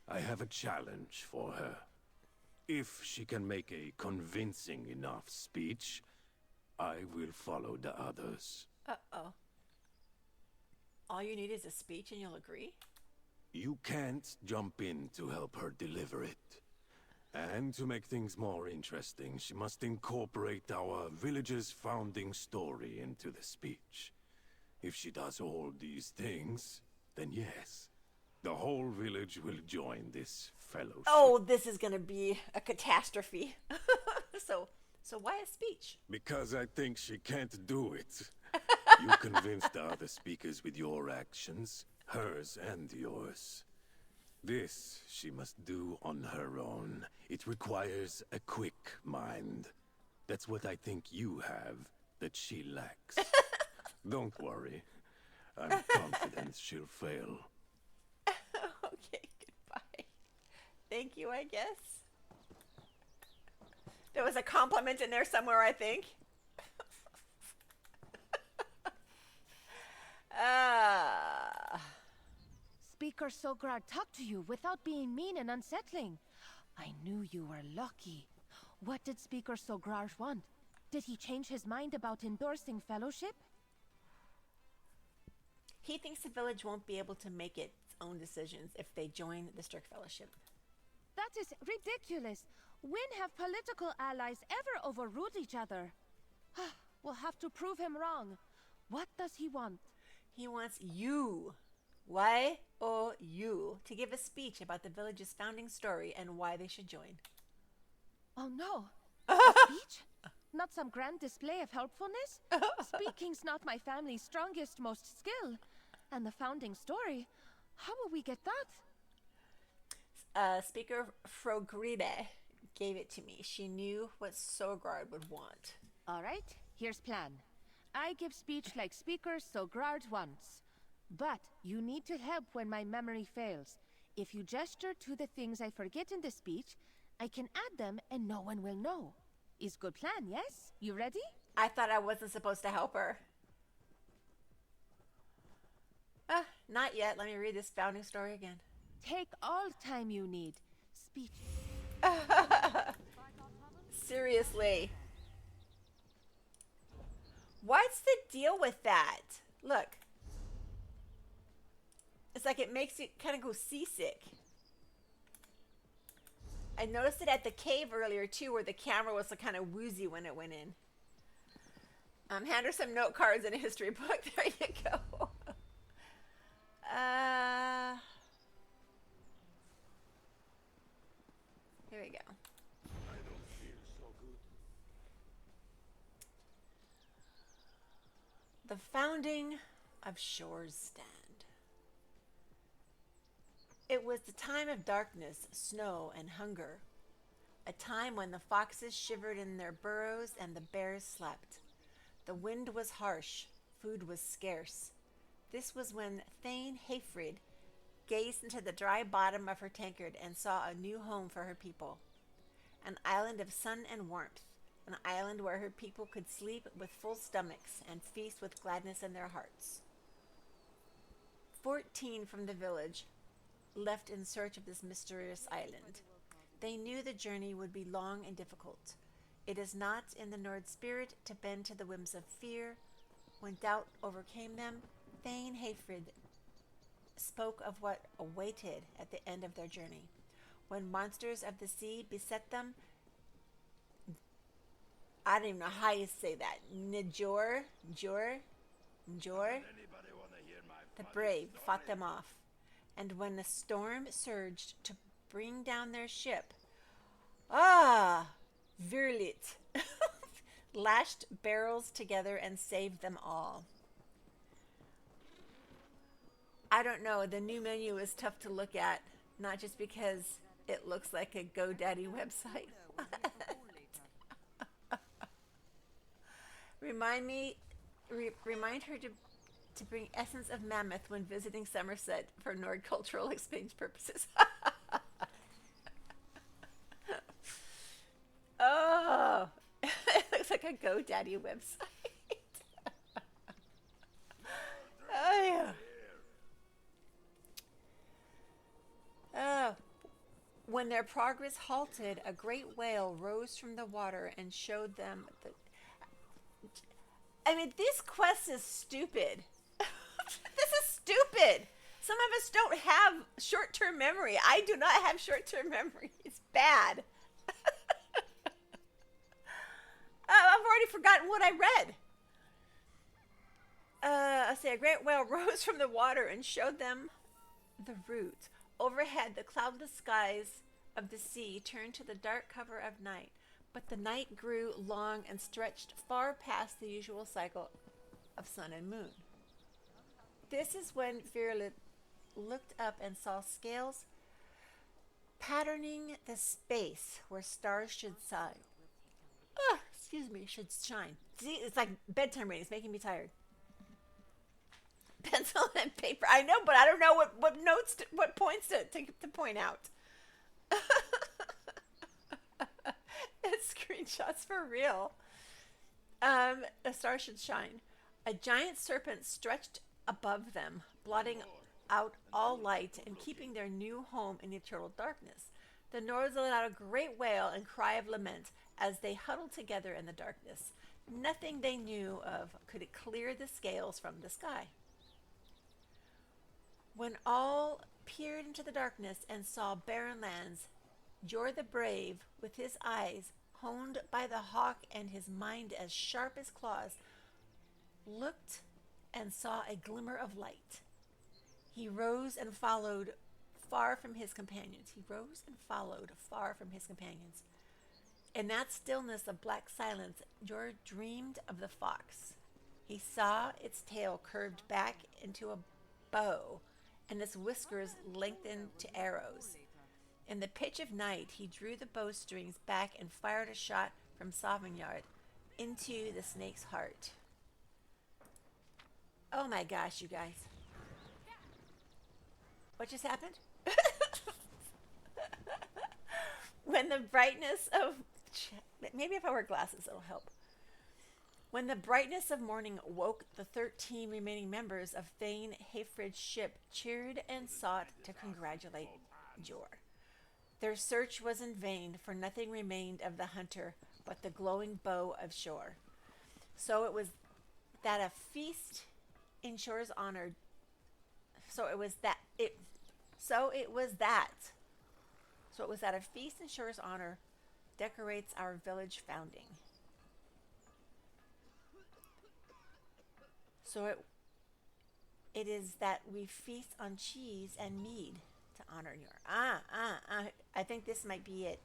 I have a challenge for her. If she can make a convincing enough speech, I will follow the others. Uh-oh. All you need is a speech and you'll agree? You can't jump in to help her deliver it. And to make things more interesting, she must incorporate our village's founding story into the speech. If she does all these things, then yes, the whole village will join this fellowship. Oh, this is gonna be a catastrophe. So why a speech? Because I think she can't do it. You convinced the other speakers with your actions, hers and yours. This she must do on her own. It requires a quick mind. That's what I think you have that she lacks. Don't worry. I'm confident she'll fail. Okay, goodbye. Thank you, I guess. There was a compliment in there somewhere, I think. Speaker Sograd talked to you without being mean and unsettling. I knew you were lucky. What did Speaker Sograd want? Did he change his mind about endorsing fellowship? He thinks the village won't be able to make its own decisions if they join the Strict Fellowship. That is ridiculous. When have political allies ever overruled each other? We'll have to prove him wrong. What does he want? He wants you, Y-O-U, to give a speech about the village's founding story and why they should join. Oh no. A speech? Not some grand display of helpfulness? Speaking's not my family's strongest, most skill. And the founding story? How will we get that? Speaker Frogride gave it to me. She knew what Sograd would want. All right, here's plan. I give speech like Speaker Sograd wants. But you need to help when my memory fails. If you gesture to the things I forget in the speech, I can add them and no one will know. Is good plan, yes? You ready? I thought I wasn't supposed to help her. Not yet. Let me read this founding story again. Take all time you need. Speech. Seriously. What's the deal with that? Look. It's like it makes you kind of go seasick. I noticed it at the cave earlier too, where the camera was kind of woozy when it went in. Hand her some note cards and a history book. There you go. Here we go. I don't feel so good. The founding of Shore's Stand. It was the time of darkness, snow, and hunger. A time when the foxes shivered in their burrows and the bears slept. The wind was harsh, food was scarce. This was when Thane Hayfrid gazed into the dry bottom of her tankard and saw a new home for her people. An island of sun and warmth, an island where her people could sleep with full stomachs and feast with gladness in their hearts. 14 from the village left in search of this mysterious island. They knew the journey would be long and difficult. It is not in the Nord spirit to bend to the whims of fear. When doubt overcame them, Thane Hayfrid spoke of what awaited at the end of their journey. When monsters of the sea beset them, I don't even know how you say that. Njor, the brave fought them off. And when the storm surged to bring down their ship, Virlit lashed barrels together and saved them all. I don't know, the new menu is tough to look at, not just because it looks like a GoDaddy website. Remind her to bring Essence of Mammoth when visiting Somerset for Nord cultural exchange purposes. Oh, it looks like a GoDaddy website. Oh, yeah. Oh. When their progress halted, a great whale rose from the water and showed them the... I mean, this quest is stupid. This is stupid. Some of us don't have short-term memory. I do not have short-term memory. It's bad. I've already forgotten what I read. Let's see. A great whale rose from the water and showed them the route. Overhead, the cloudless skies of the sea turned to the dark cover of night. But the night grew long and stretched far past the usual cycle of sun and moon. This is when Virulent looked up and saw scales patterning the space where stars should shine. Should shine. See, it's like bedtime reading. It's making me tired. Pencil and paper. I know, but I don't know what notes, what points to point out. Screenshots for real. A star should shine. A giant serpent stretched above them, blotting out all light and keeping their new home in eternal darkness. The Nords let out a great wail and cry of lament as they huddled together in the darkness. Nothing they knew of could clear the scales from the sky. When all peered into the darkness and saw barren lands, Jor the Brave, with his eyes honed by the hawk and his mind as sharp as claws, looked and saw a glimmer of light. He rose and followed far from his companions. In that stillness of black silence, Jor dreamed of the fox. He saw its tail curved back into a bow and its whiskers lengthened to arrows. In the pitch of night, he drew the bowstrings back and fired a shot from Sauvegnard into the snake's heart. Oh my gosh, you guys. What just happened? When the brightness of... Maybe if I wear glasses, it'll help. When the brightness of morning woke, the 13 remaining members of Thane Hayfrid's ship cheered and sought to congratulate Jor. Their search was in vain, for nothing remained of the hunter but the glowing bow of Shor. So it was that a feast in Shor's honor... So it was that a feast in Shor's honor decorates our village founding. So it is that we feast on cheese and mead to honor your... I think this might be it.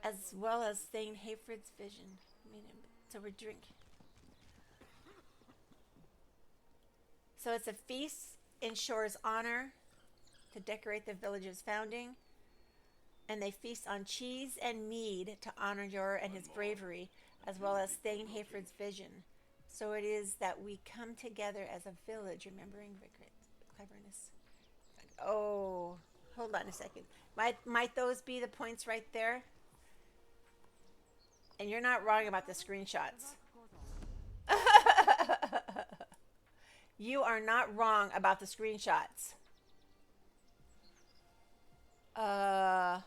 As well as Thane Hayfrid's vision. So we drink. So it's a feast in Shor's honor to decorate the village's founding. And they feast on cheese and mead to honor Jor and his bravery, as well as Thane Hayfrid's vision. So it is that we come together as a village, remembering Vigrid's cleverness. Oh, hold on a second. Might those be the points right there? And you're not wrong about the screenshots. You are not wrong about the screenshots. Hold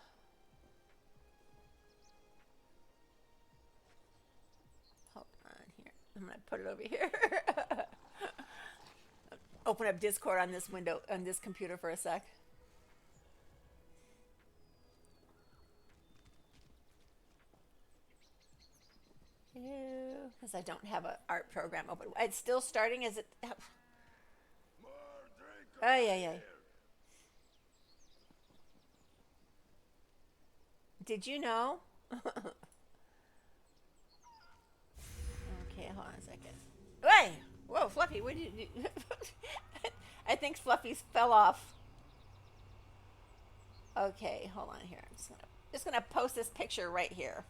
on here. I'm going to put it over here. Open up Discord on this window, on this computer for a sec. Because I don't have an art program open. It's still starting as it... Oh, yeah. Did you know? Okay, hold on a second. Hey! Whoa, Fluffy, what did you do? I think Fluffy's fell off. Okay, hold on here. I'm just gonna post this picture right here.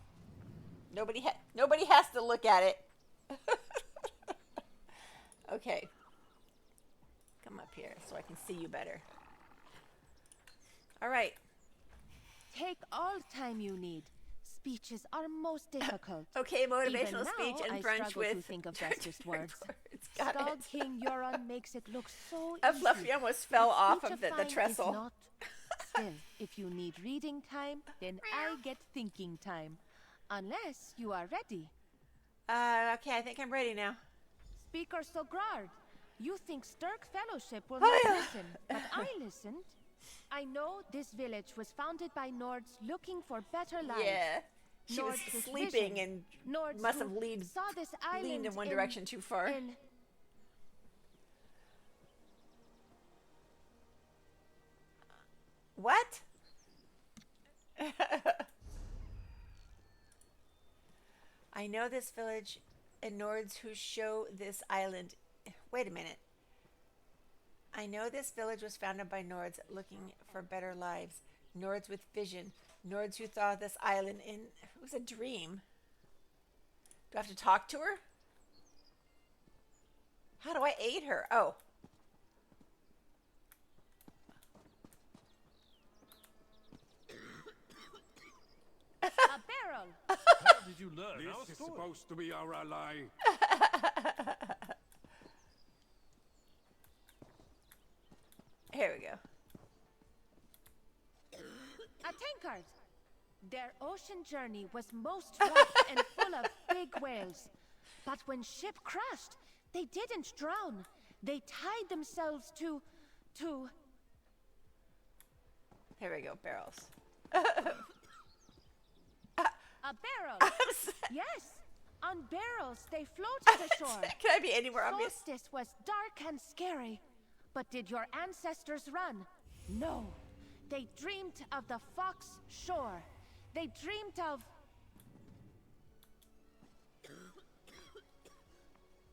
Nobody has to look at it. Okay. Come up here so I can see you better. All right. Take all time you need. Speeches are most difficult. Okay, motivational Even speech now, in French I struggle with... to think of bestest words. Got Skull it. King Euron makes it look so A easy. Fluffy almost fell But off of the speechifying is trestle. not. Still, if you need reading time, then I get thinking time. Unless you are ready. Okay, I think I'm ready now. Speaker Sogrard, you think Sturk Fellowship will not listen, but I listened. I know this village was founded by Nords looking for better lives. Yeah. She was Nords with sleeping vision. and Nords must who have leaned saw this island in one direction too far. What? I know this village and Nords who show this island. Wait a minute. I know this village was founded by Nords looking for better lives. Nords with vision. Nords who thought this island in... It was a dream. Do I have to talk to her? How do I aid her? Oh. A barrel! How did you learn our This is story? supposed to be our ally. Here we go. A tankard! Their ocean journey was most rough and full of big whales. But when ship crashed, they didn't drown. They tied themselves to... Here we go, barrels. A barrel! Yes! On barrels, they floated ashore. Can I be anywhere obvious? Solstice was dark and scary. But did your ancestors run? No. They dreamed of the Fox Shore. They dreamed of...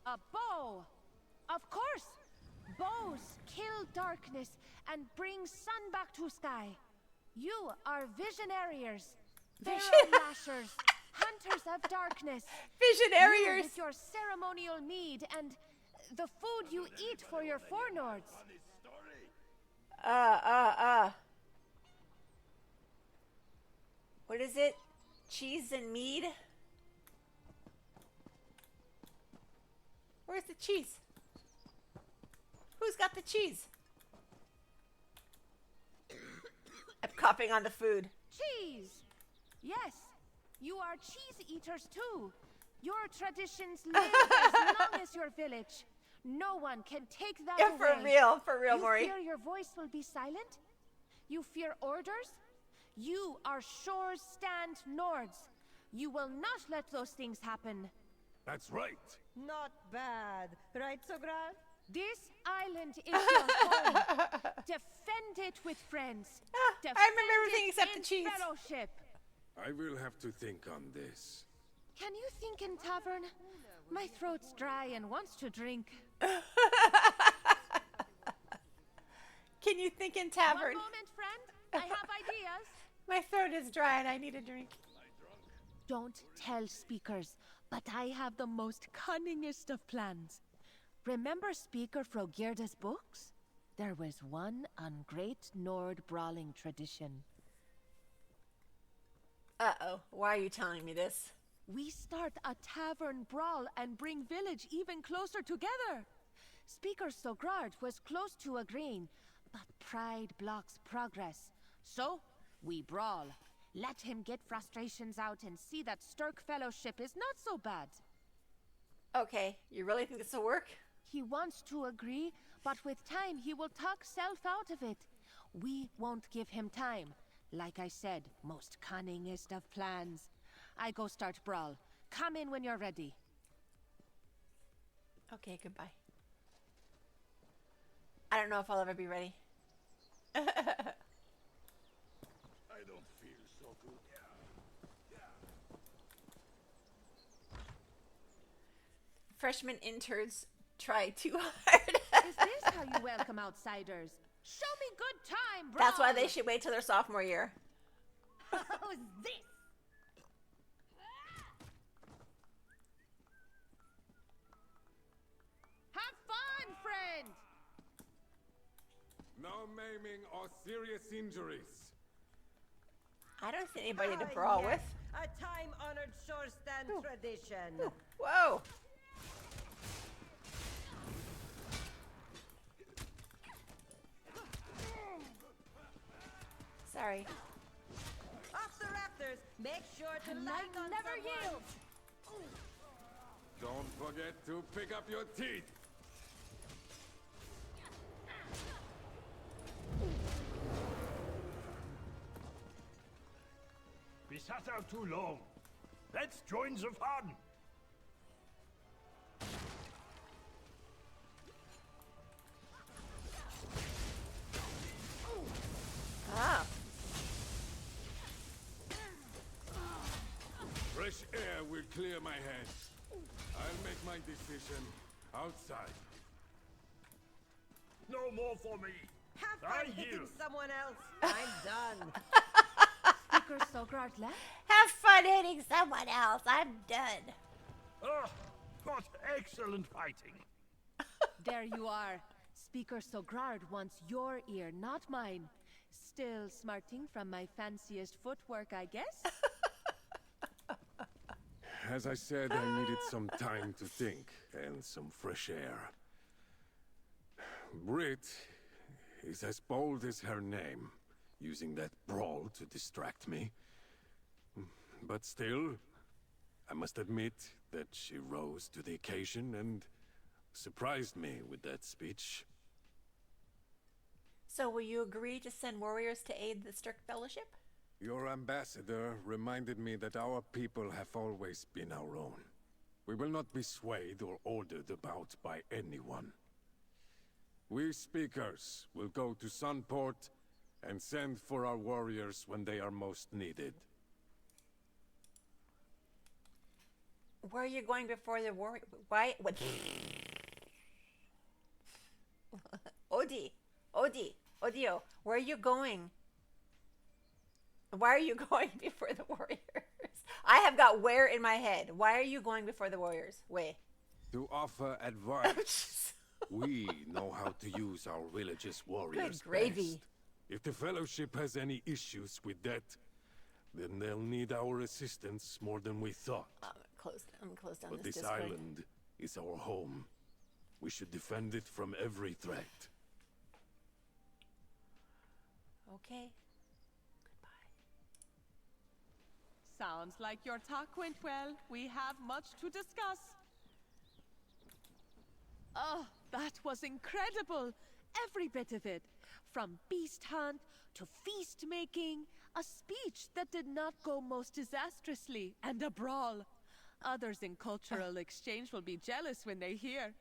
a bow! Of course! Bows kill darkness and bring sun back to sky. You are visionarians, barrel lashers, hunters of darkness. Visionarians! You with your ceremonial mead and the food you eat for your forenords. What is it? Cheese and mead? Where's the cheese? Who's got the cheese? I'm coughing on the food. Cheese! Yes, you are cheese eaters too. Your traditions live as long as your village. No one can take that away. For real, Maury. You fear your voice will be silent? You fear orders? You are Shore's stand Nords. You will not let those things happen. That's right. Not bad. Right, Sograd? This island is your home. Defend it with friends. I remember everything except the cheese. Fellowship. I will have to think on this. Can you think in tavern? My throat's dry and wants to drink. Can you think in tavern? One moment, friend. I have ideas. My throat is dry and I need a drink. Don't tell speakers, but I have the most cunningest of plans. Remember Speaker Frogirda's books? There was one on Great Nord brawling tradition. Uh-oh. Why are you telling me this? We start a tavern brawl and bring village even closer together. Speaker Sogrard was close to agreeing, but pride blocks progress. So, we brawl. Let him get frustrations out and see that Sturk Fellowship is not so bad. Okay, you really think this will work? He wants to agree, but with time he will talk self out of it. We won't give him time. Like I said, most cunningest of plans. I go start brawl. Come in when you're ready. Okay, goodbye. I don't know if I'll ever be ready. I don't feel so good. Freshman interns try too hard. Is this how you welcome outsiders? Show me good time, bro! That's why they should wait till their sophomore year. How's this? Have fun, friend! No maiming or serious injuries. I don't see anybody to brawl with. A time-honored shore stand tradition. Whoa! Sorry. Off the rafters. Make sure to land on never someone. yield. Don't forget to pick up your teeth. We sat out too long. Let's join the fun. Ah. Fresh air will clear my head. I'll make my decision outside. No more for me. Have I fun hitting yield. someone else. I'm done. Speaker Sogrart left? Have fun hitting someone else. I'm done. Oh, what excellent fighting. There you are. Speaker Sogrard wants your ear, not mine. Still smarting from my fanciest footwork, I guess? As I said, I needed some time to think and some fresh air. Brit is as bold as her name, using that brawl to distract me. But still, I must admit that she rose to the occasion and surprised me with that speech. So will you agree to send warriors to aid the Stirk Fellowship? Your ambassador reminded me that our people have always been our own. We will not be swayed or ordered about by anyone. We speakers will go to Sunport and send for our warriors when they are most needed. Where are you going before the warrior? Why? What? Odio, where are you going? Why are you going before the warriors? I have got where in my head. Why are you going before the warriors? Wait. To offer advice. We know how to use our village's warriors. Good gravy. Best. If the Fellowship has any issues with that, then they'll need our assistance more than we thought. I'm gonna close down But this this Discord. island is our home. We should defend it from every threat. Okay. Sounds like your talk went well. We have much to discuss. Oh, that was incredible! Every bit of it. From beast hunt to feast making, a speech that did not go most disastrously, and a brawl. Others in cultural exchange will be jealous when they hear,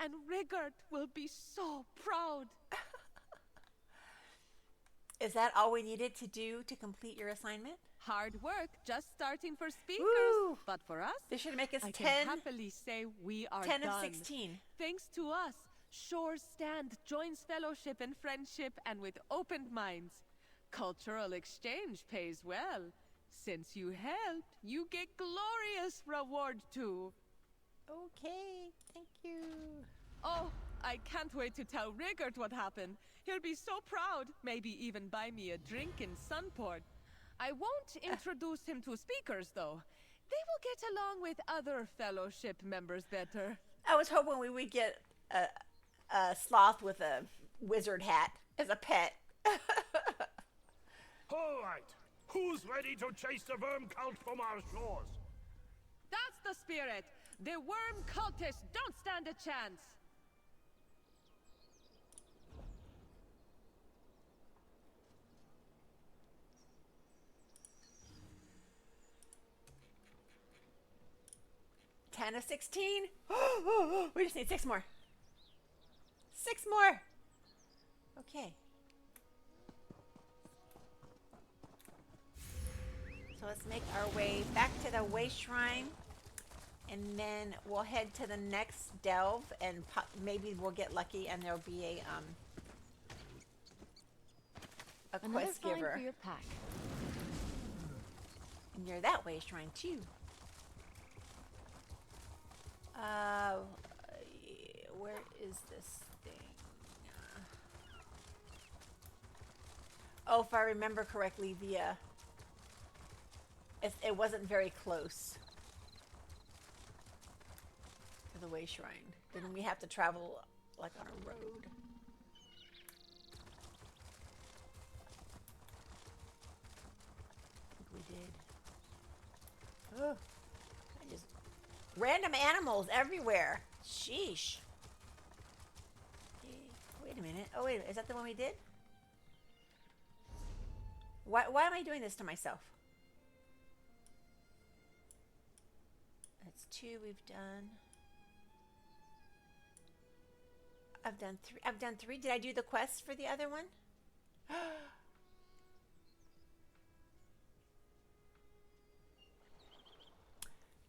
and Rigard will be so proud. Is that all we needed to do to complete your assignment? Hard work, just starting for speakers. Woo! But for us, They should make us I 10. can happily say we are 10 done. of 16. Thanks to us, Shores Stand joins fellowship and friendship, and with opened minds. Cultural exchange pays well. Since you helped, you get glorious reward too. Okay, thank you. Oh, I can't wait to tell Rigard what happened. He'll be so proud, maybe even buy me a drink in Sunport. I won't introduce him to speakers, though. They will get along with other fellowship members better. I was hoping we would get a sloth with a wizard hat as a pet. All right. Who's ready to chase the worm cult from our shores? That's the spirit. The worm cultists don't stand a chance. Ten of 16. We just need 6 more. 6 more. Okay. So let's make our way back to the Way Shrine, and then we'll head to the next delve, and maybe we'll get lucky, and there'll be a Another quest find giver for your pack. near that Way Shrine too. Where is this thing? Oh, if I remember correctly, it wasn't very close to the Way Shrine. Didn't we have to travel like on a road? I think we did. Oh, I just random animals everywhere. Sheesh. Wait a minute. Oh wait, is that the one we did? Why am I doing this to myself? That's 2 we've done. I've done 3. I've done 3. Did I do the quest for the other one?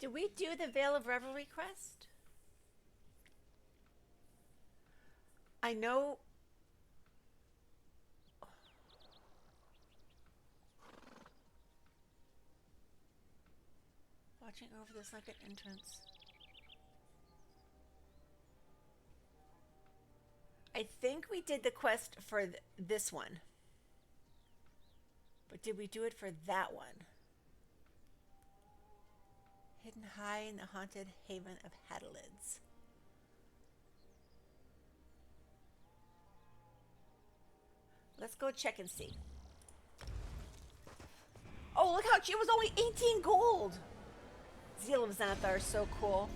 Did we do the Veil of Revelry quest? I know. Watching over the second entrance. I think we did the quest for this one. But did we do it for that one? Hidden high in the haunted haven of Hadalids. Let's go check and see. Oh, look how cheap. It was only 18 gold. Zeal of Xanathar is so cool.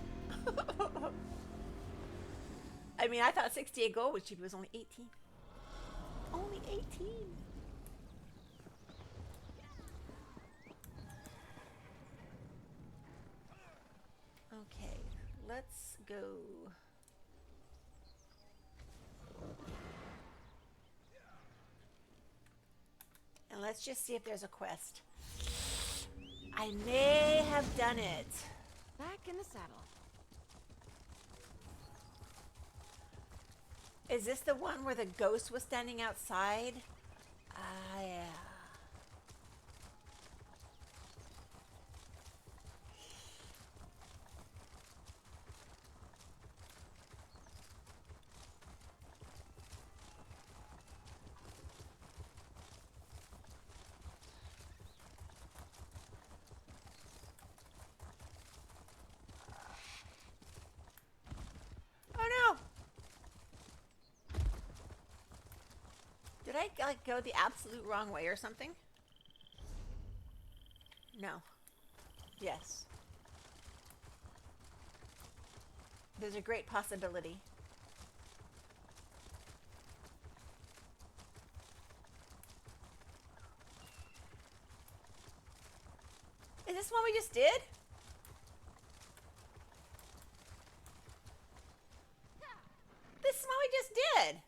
I mean, I thought 68 gold was cheap. It was only 18. Only 18. Okay, let's go. And let's just see if there's a quest. I may have done it. Back in the saddle. Is this the one where the ghost was standing outside? Ah, yeah. Did I like go the absolute wrong way or something? No. Yes. There's a great possibility. Is this one we just did? This is what we just did.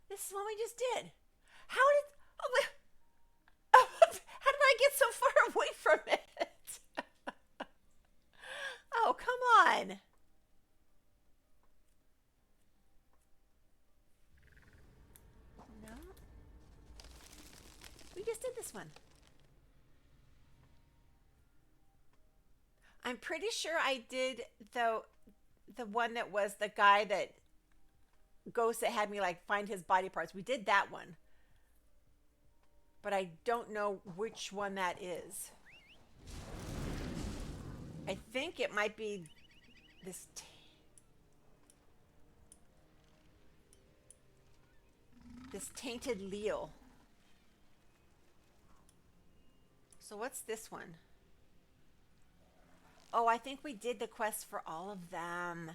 This is what we just did. How did... Oh, how did I get so far away from it? Oh, come on. No. We just did this one. I'm pretty sure I did the one that was the guy that ghost that had me like find his body parts. We did that one. But I don't know which one that is. I think it might be this tainted Leal. So what's this one? Oh, I think we did the quest for all of them.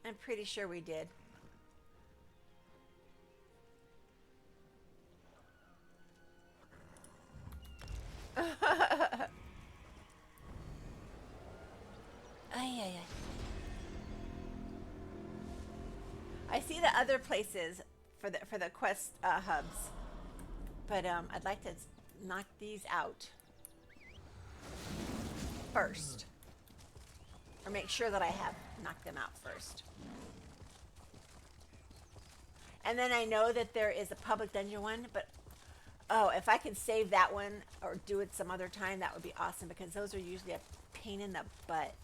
I'm pretty sure we did. I see the other places for the quest hubs, but I'd like to knock these out first, or make sure that I have knocked them out first. And then I know that there is a public dungeon one, but oh, if I can save that one or do it some other time, that would be awesome, because those are usually a pain in the butt.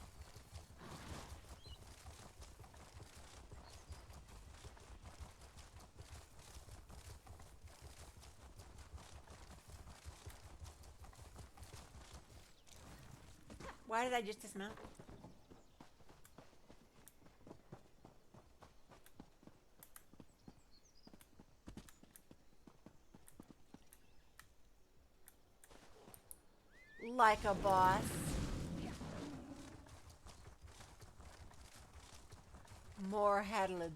Why did I just dismount? Like a boss. More Hadlids.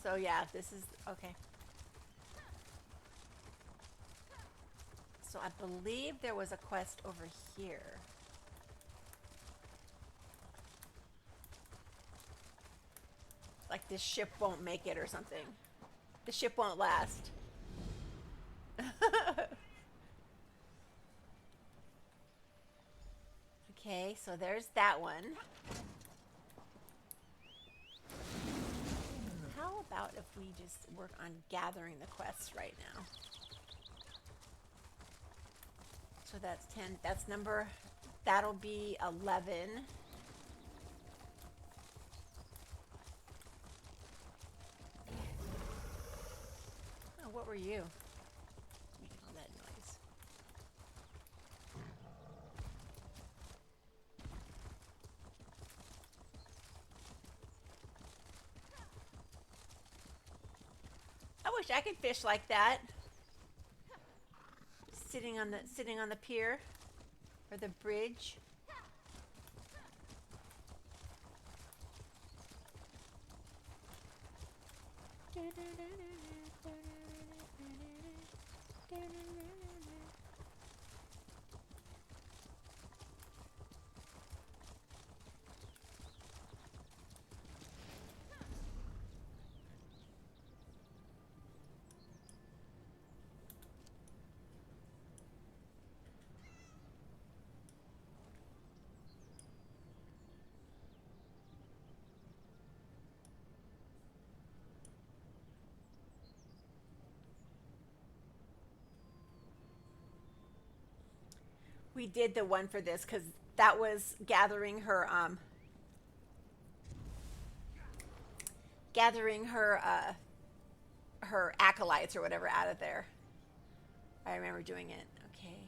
So yeah, this is okay. So I believe there was a quest over here. Like this ship won't make it or something. The ship won't last. Okay, so there's that one. How about if we just work on gathering the quests right now? So that's 10. That's number. That'll be 11. Oh, what were you? Making all that noise. I wish I could fish like that. Sitting on the pier or the bridge. We did the one for this because that was gathering her her acolytes or whatever out of there. I remember doing it. Okay.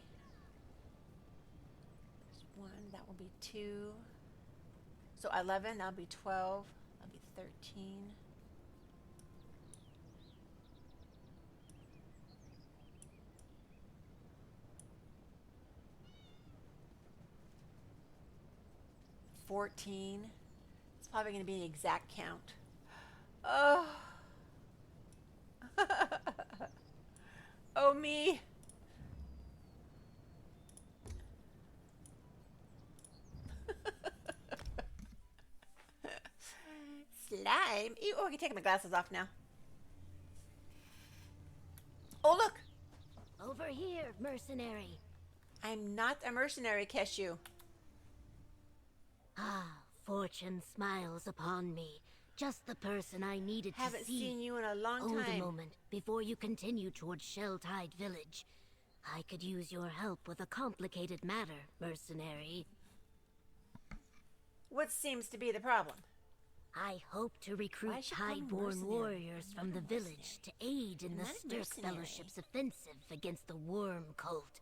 There's 1, that will be 2. So 11, that'll be 12, that'll be 13. It's probably going to be an exact count. Oh. Oh, me. Slime. Ew, oh, I can take my glasses off now. Oh, look. Over here, mercenary. I'm not a mercenary, Keshu. Ah, fortune smiles upon me. Just the person I needed to see. Haven't seen you in a long Hold time. a moment before you continue towards Shell-Tide Village. I could use your help with a complicated matter, mercenary. What seems to be the problem? I hope to recruit Tideborn warriors from the village to aid in the Stirk Fellowship's offensive against the Worm Cult.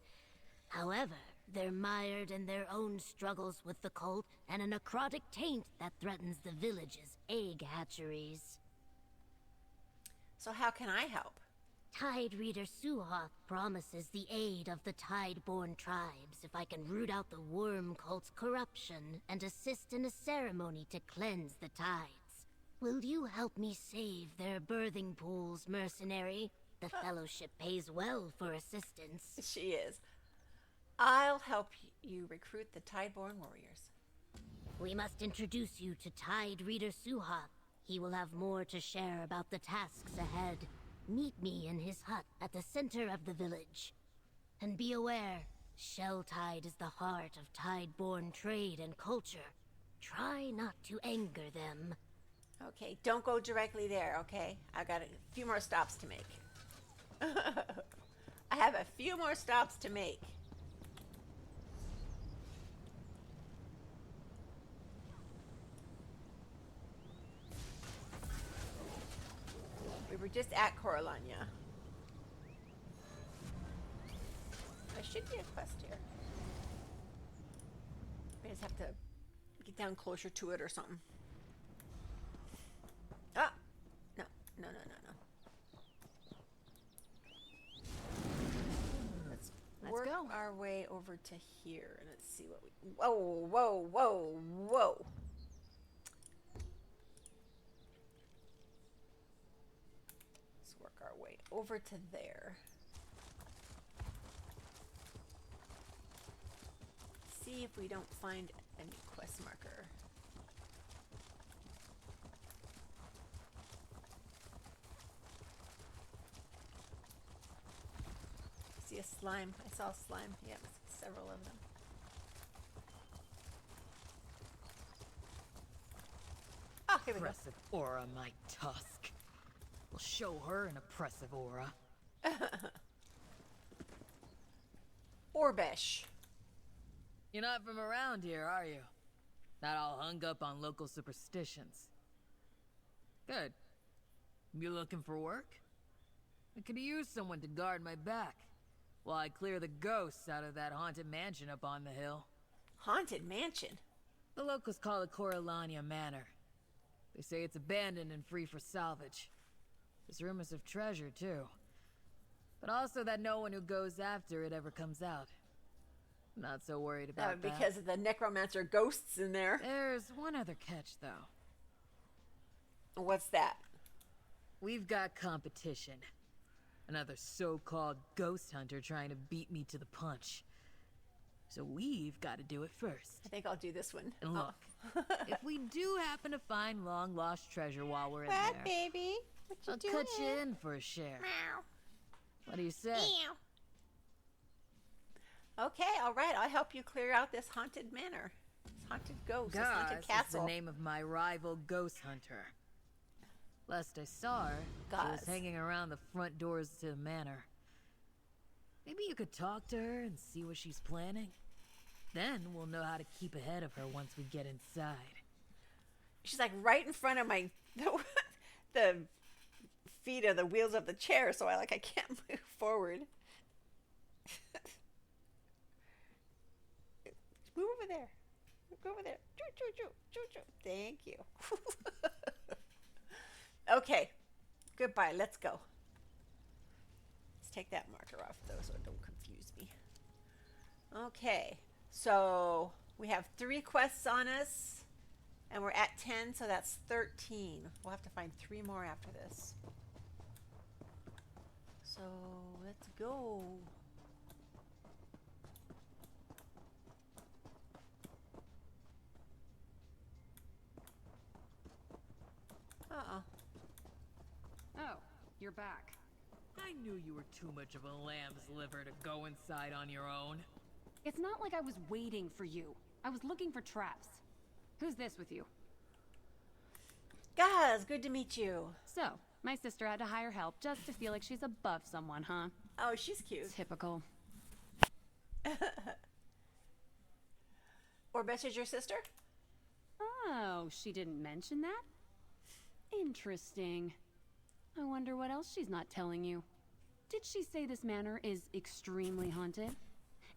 However, they're mired in their own struggles with the cult and a necrotic taint that threatens the village's egg hatcheries. So how can I help? Tide Reader Suhoth promises the aid of the Tideborn tribes if I can root out the Worm Cult's corruption and assist in a ceremony to cleanse the tides. Will you help me save their birthing pools, mercenary? The Fellowship pays well for assistance. She is. I'll help you recruit the Tideborn warriors. We must introduce you to Tide Reader Suhoth. He will have more to share about the tasks ahead. Meet me in his hut at the center of the village. And be aware, Shell-Tide is the heart of Tideborn trade and culture. Try not to anger them. Okay, don't go directly there, okay? I've got a few more stops to make. I have a few more stops to make. We were just at Coralania. should be a quest here. I just have to get down closer to it or something. Ah! No, no, no, no, no. Let's work go. our way over to here and let's see what we... Whoa, whoa, whoa, whoa. Let's work our way over to there. See if we don't find a new quest marker. See a slime. I saw a slime. Yeah, several of them. Oh, here we go. Oppressive aura, my tusk. We'll show her an oppressive aura. Orbesh. You're not from around here, are you? Not all hung up on local superstitions. Good. You looking for work? I could use someone to guard my back while I clear the ghosts out of that haunted mansion up on the hill. Haunted mansion? The locals call it Coralania Manor. They say it's abandoned and free for salvage. There's rumors of treasure, too. But also that no one who goes after it ever comes out. Not so worried about that. Because of the necromancer ghosts in there. There's one other catch, though. What's that? We've got competition. Another so-called ghost hunter trying to beat me to the punch. So we've got to do it first. I think I'll do this one. And look, if we do happen to find long-lost treasure while we're in What, there... baby? What you I'll doing? cut you in for a share. Meow. What do you say? Meow. Okay, all right. I'll help you clear out this haunted manor. This haunted ghost, this haunted Gaz castle. is the name of my rival ghost hunter. Last I saw her, she was Gaz. hanging around the front doors to the manor. Maybe you could talk to her and see what she's planning. Then we'll know how to keep ahead of her once we get inside. She's like right in front of my the feet of the wheels of the chair, so I can't move forward. Move over there. Go over there. Choo, choo, choo, choo, choo. Thank you. Okay. Goodbye. Let's go. Let's take that marker off, though, so it don't confuse me. Okay. So we have 3 quests on us, and we're at 10, so that's 13. We'll have to find 3 more after this. So let's go. Uh-oh. Oh, you're back. I knew you were too much of a lamb's liver to go inside on your own. It's not like I was waiting for you. I was looking for traps. Who's this with you? Guys, good to meet you. So, my sister had to hire help just to feel like she's above someone, huh? Oh, she's cute. Typical. Orbesh is your sister? Oh, she didn't mention that? Interesting. I wonder what else she's not telling you. Did she say this manor is extremely haunted?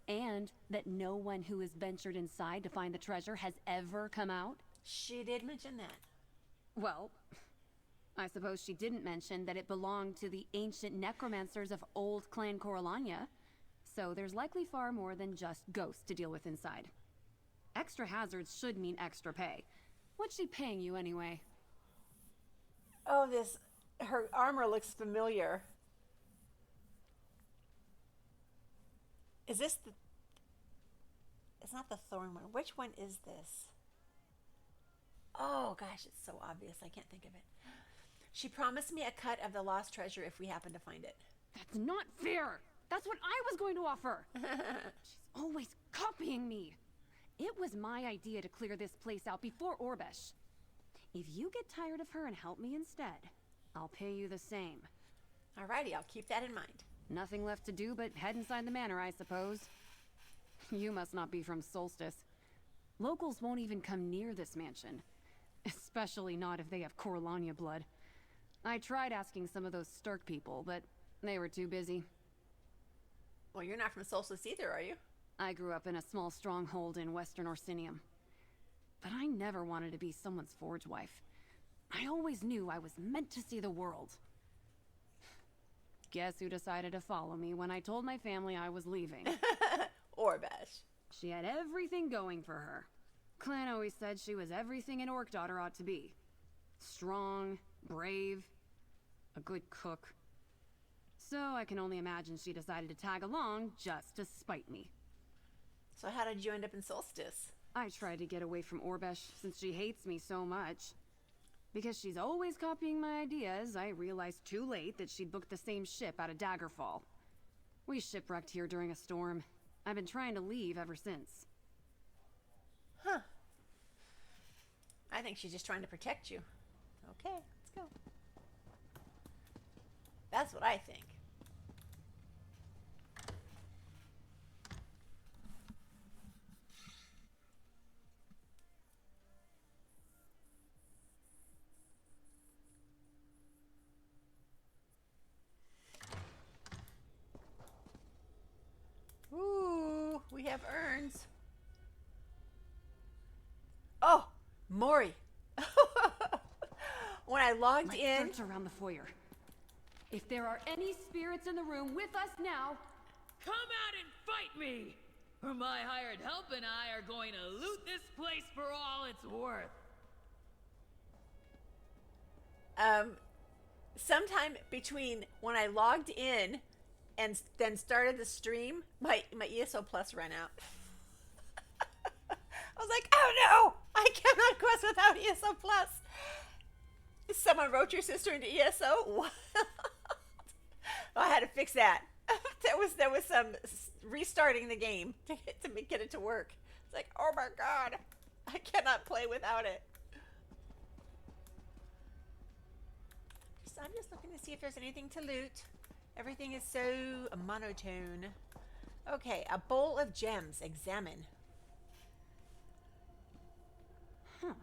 And that no one who has ventured inside to find the treasure has ever come out? She did mention that. Well, I suppose she didn't mention that it belonged to the ancient necromancers of old Clan Coralania. So there's likely far more than just ghosts to deal with inside. Extra hazards should mean extra pay. What's she paying you anyway? Oh, her armor looks familiar. Is this the... It's not the thorn one. Which one is this? Oh, gosh, it's so obvious. I can't think of it. She promised me a cut of the lost treasure if we happen to find it. That's not fair! That's what I was going to offer! She's always copying me! It was my idea to clear this place out before Orbesh. If you get tired of her and help me instead, I'll pay you the same. Alrighty, I'll keep that in mind. Nothing left to do but head inside the manor, I suppose. You must not be from Solstice. Locals won't even come near this mansion. Especially not if they have Coralania blood. I tried asking some of those Stark people, but they were too busy. Well, you're not from Solstice either, are you? I grew up in a small stronghold in Western Orsinium. But I never wanted to be someone's forge wife. I always knew I was meant to see the world. Guess who decided to follow me when I told my family I was leaving? Orbesh. She had everything going for her. Clan always said she was everything an orc daughter ought to be. Strong, brave, a good cook. So I can only imagine she decided to tag along just to spite me. So how did you end up in Solstice? I tried to get away from Orbesh since she hates me so much. Because she's always copying my ideas, I realized too late that she'd booked the same ship out of Daggerfall. We shipwrecked here during a storm. I've been trying to leave ever since. Huh. I think she's just trying to protect you. Okay, let's go. That's what I think. Ooh, we have urns. Oh, Mori. When I logged in... Let's search around the foyer. If there are any spirits in the room with us now... Come out and fight me! Or my hired help and I are going to loot this place for all it's worth. Sometime between when I logged in and then started the stream, my ESO Plus ran out. I was like, oh no! I cannot quest without ESO Plus! Someone wrote your sister into ESO? What? I had to fix that. There was some restarting the game to get it to work. It's like, oh my god, I cannot play without it. I'm just looking to see if there's anything to loot. Everything is so monotone. Okay, a bowl of gems. Examine. Huh.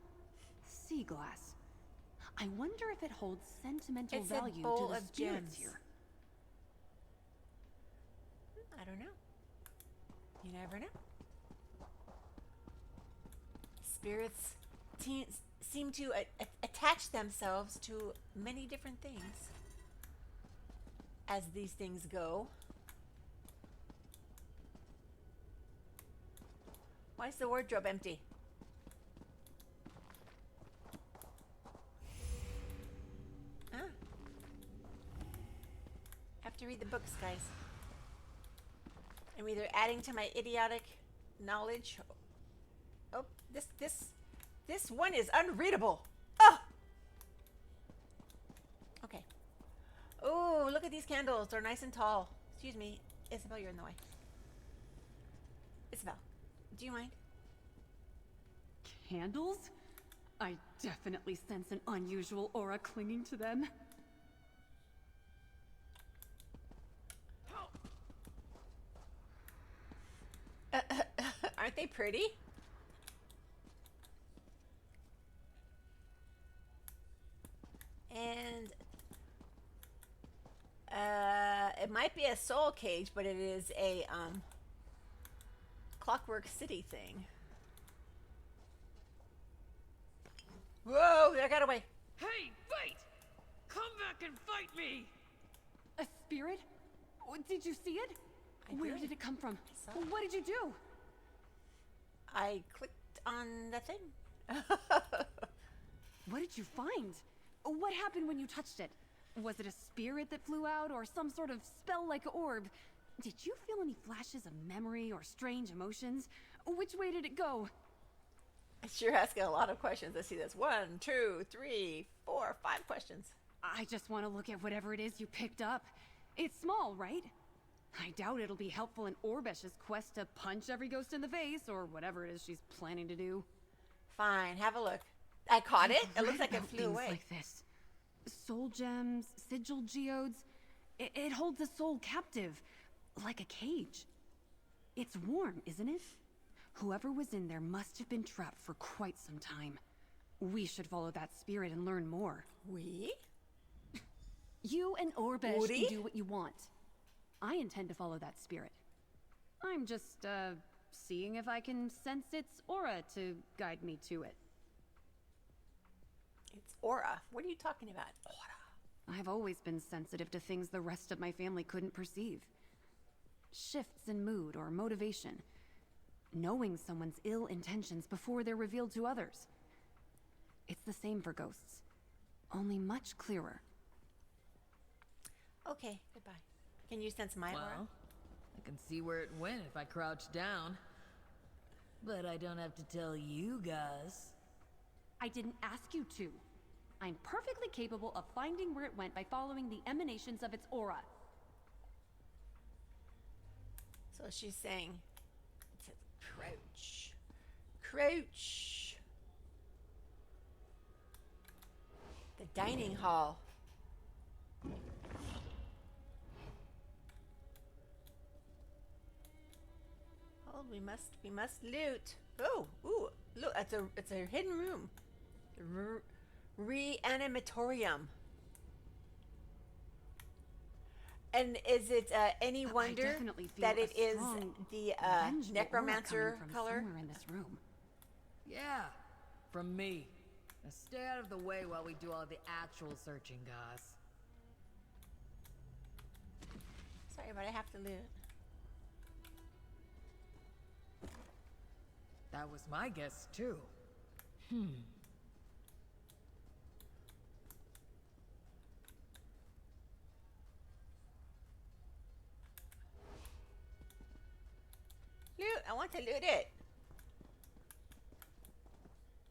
Sea glass. I wonder if it holds sentimental It's value a bowl to the of spirits gems. here. I don't know. You never know. Spirits seem to attach themselves to many different things as these things go. Why is the wardrobe empty? Huh? Have to read the books, guys. I'm either adding to my idiotic knowledge. Oh, this one is unreadable. Ah! Okay. Oh, look at these candles. They're nice and tall. Excuse me. Isabel, you're in the way. Isabel, do you mind? Candles? I definitely sense an unusual aura clinging to them. Aren't they pretty? And it might be a soul cage, but it is a Clockwork City thing. Whoa, I got away. Hey, wait! Come back and fight me! A spirit? Did you see it? Where did it come from? What did you do? I clicked on the thing. What did you find? What happened when you touched it? Was it a spirit that flew out or some sort of spell-like orb? Did you feel any flashes of memory or strange emotions? Which way did it go? You're asking a lot of questions. I see this. 1, 2, 3, 4, 5 questions. I just want to look at whatever it is you picked up. It's small, right? I doubt it'll be helpful in Orbesh's quest to punch every ghost in the face or whatever it is she's planning to do. Fine, have a look. I caught it. It looks like it flew things away. Like this. Soul gems, sigil geodes. It holds a soul captive, like a cage. It's warm, isn't it? Whoever was in there must have been trapped for quite some time. We should follow that spirit and learn more. We? You and Orbesh Woody? can do what you want. I intend to follow that spirit. I'm just, seeing if I can sense its aura to guide me to it. It's aura. What are you talking about? Aura. I've always been sensitive to things the rest of my family couldn't perceive. Shifts in mood or motivation. Knowing someone's ill intentions before they're revealed to others. It's the same for ghosts, only much clearer. Okay, goodbye. Can you sense my aura? Well, I can see where it went if I crouch down. But I don't have to tell you guys. I didn't ask you to. I'm perfectly capable of finding where it went by following the emanations of its aura. So she's saying, it says crouch. Crouch. The dining hall. Oh, we must loot. Oh, ooh, look, it's a hidden room. The reanimatorium. And is it any wonder that it is the necromancer color? Somewhere in this room. Yeah, from me. Now stay out of the way while we do all the actual searching, guys. Sorry, but I have to loot. That was my guess, too. Loot! I want to loot it!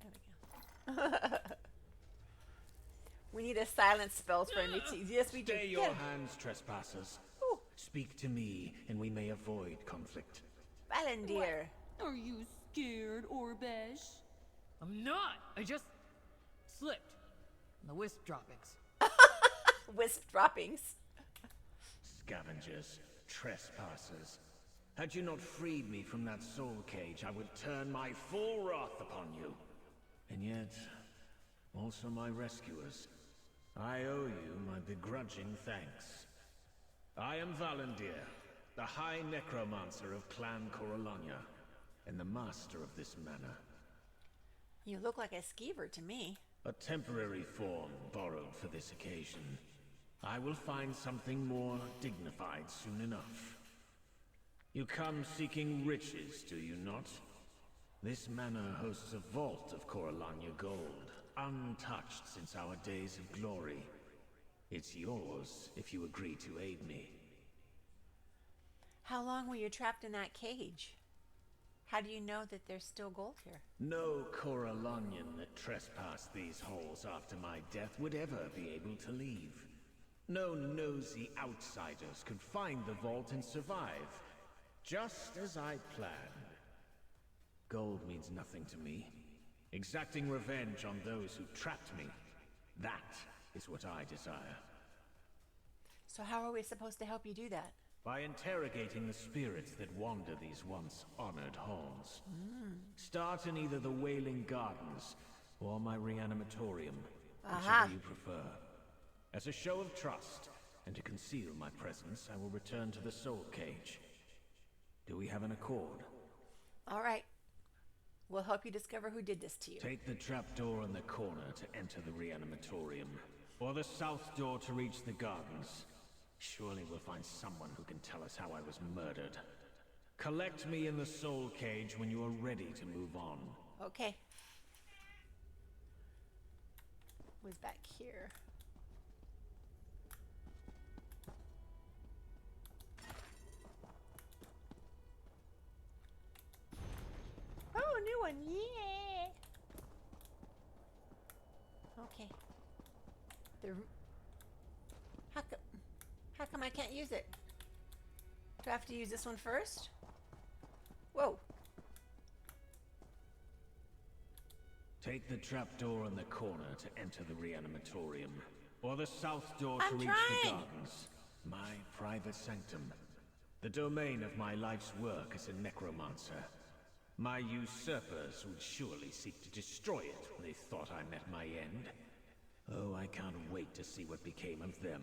There we go. We need a silence spell for me to... Yes, we do. Stay your hands, trespassers. Ooh. Speak to me, and we may avoid conflict. Valendir. Are you scared, Orbesh? I'm not! I just... slipped. The wisp droppings. Wisp droppings. Scavengers, trespassers. Had you not freed me from that soul cage, I would turn my full wrath upon you. And yet, also my rescuers. I owe you my begrudging thanks. I am Valendir, the High Necromancer of Clan Coralania, and the master of this manor. You look like a skeever to me. A temporary form borrowed for this occasion. I will find something more dignified soon enough. You come seeking riches, do you not? This manor hosts a vault of Coralania gold, untouched since our days of glory. It's yours if you agree to aid me. How long were you trapped in that cage? How do you know that there's still gold here? No Coralanian that trespassed these halls after my death would ever be able to leave. No nosy outsiders could find the vault and survive, just as I planned. Gold means nothing to me. Exacting revenge on those who trapped me, that is what I desire. So how are we supposed to help you do that? By interrogating the spirits that wander these once honored halls. Start in either the Wailing Gardens or my reanimatorium, whichever you prefer. As a show of trust, and to conceal my presence, I will return to the soul cage. Do we have an accord? All right. We'll help you discover who did this to you. Take the trapdoor in the corner to enter the reanimatorium, or the south door to reach the gardens. Surely we'll find someone who can tell us how I was murdered. Collect me in the soul cage when you are ready to move on. Okay. Was back here. Oh, new one, yeah. Okay. How come I can't use it? Do I have to use this one first? Whoa. Take the trapdoor in the corner to enter the reanimatorium, or the south door to reach the gardens. My private sanctum. The domain of my life's work as a necromancer. My usurpers would surely seek to destroy it when they thought I met my end. Oh, I can't wait to see what became of them.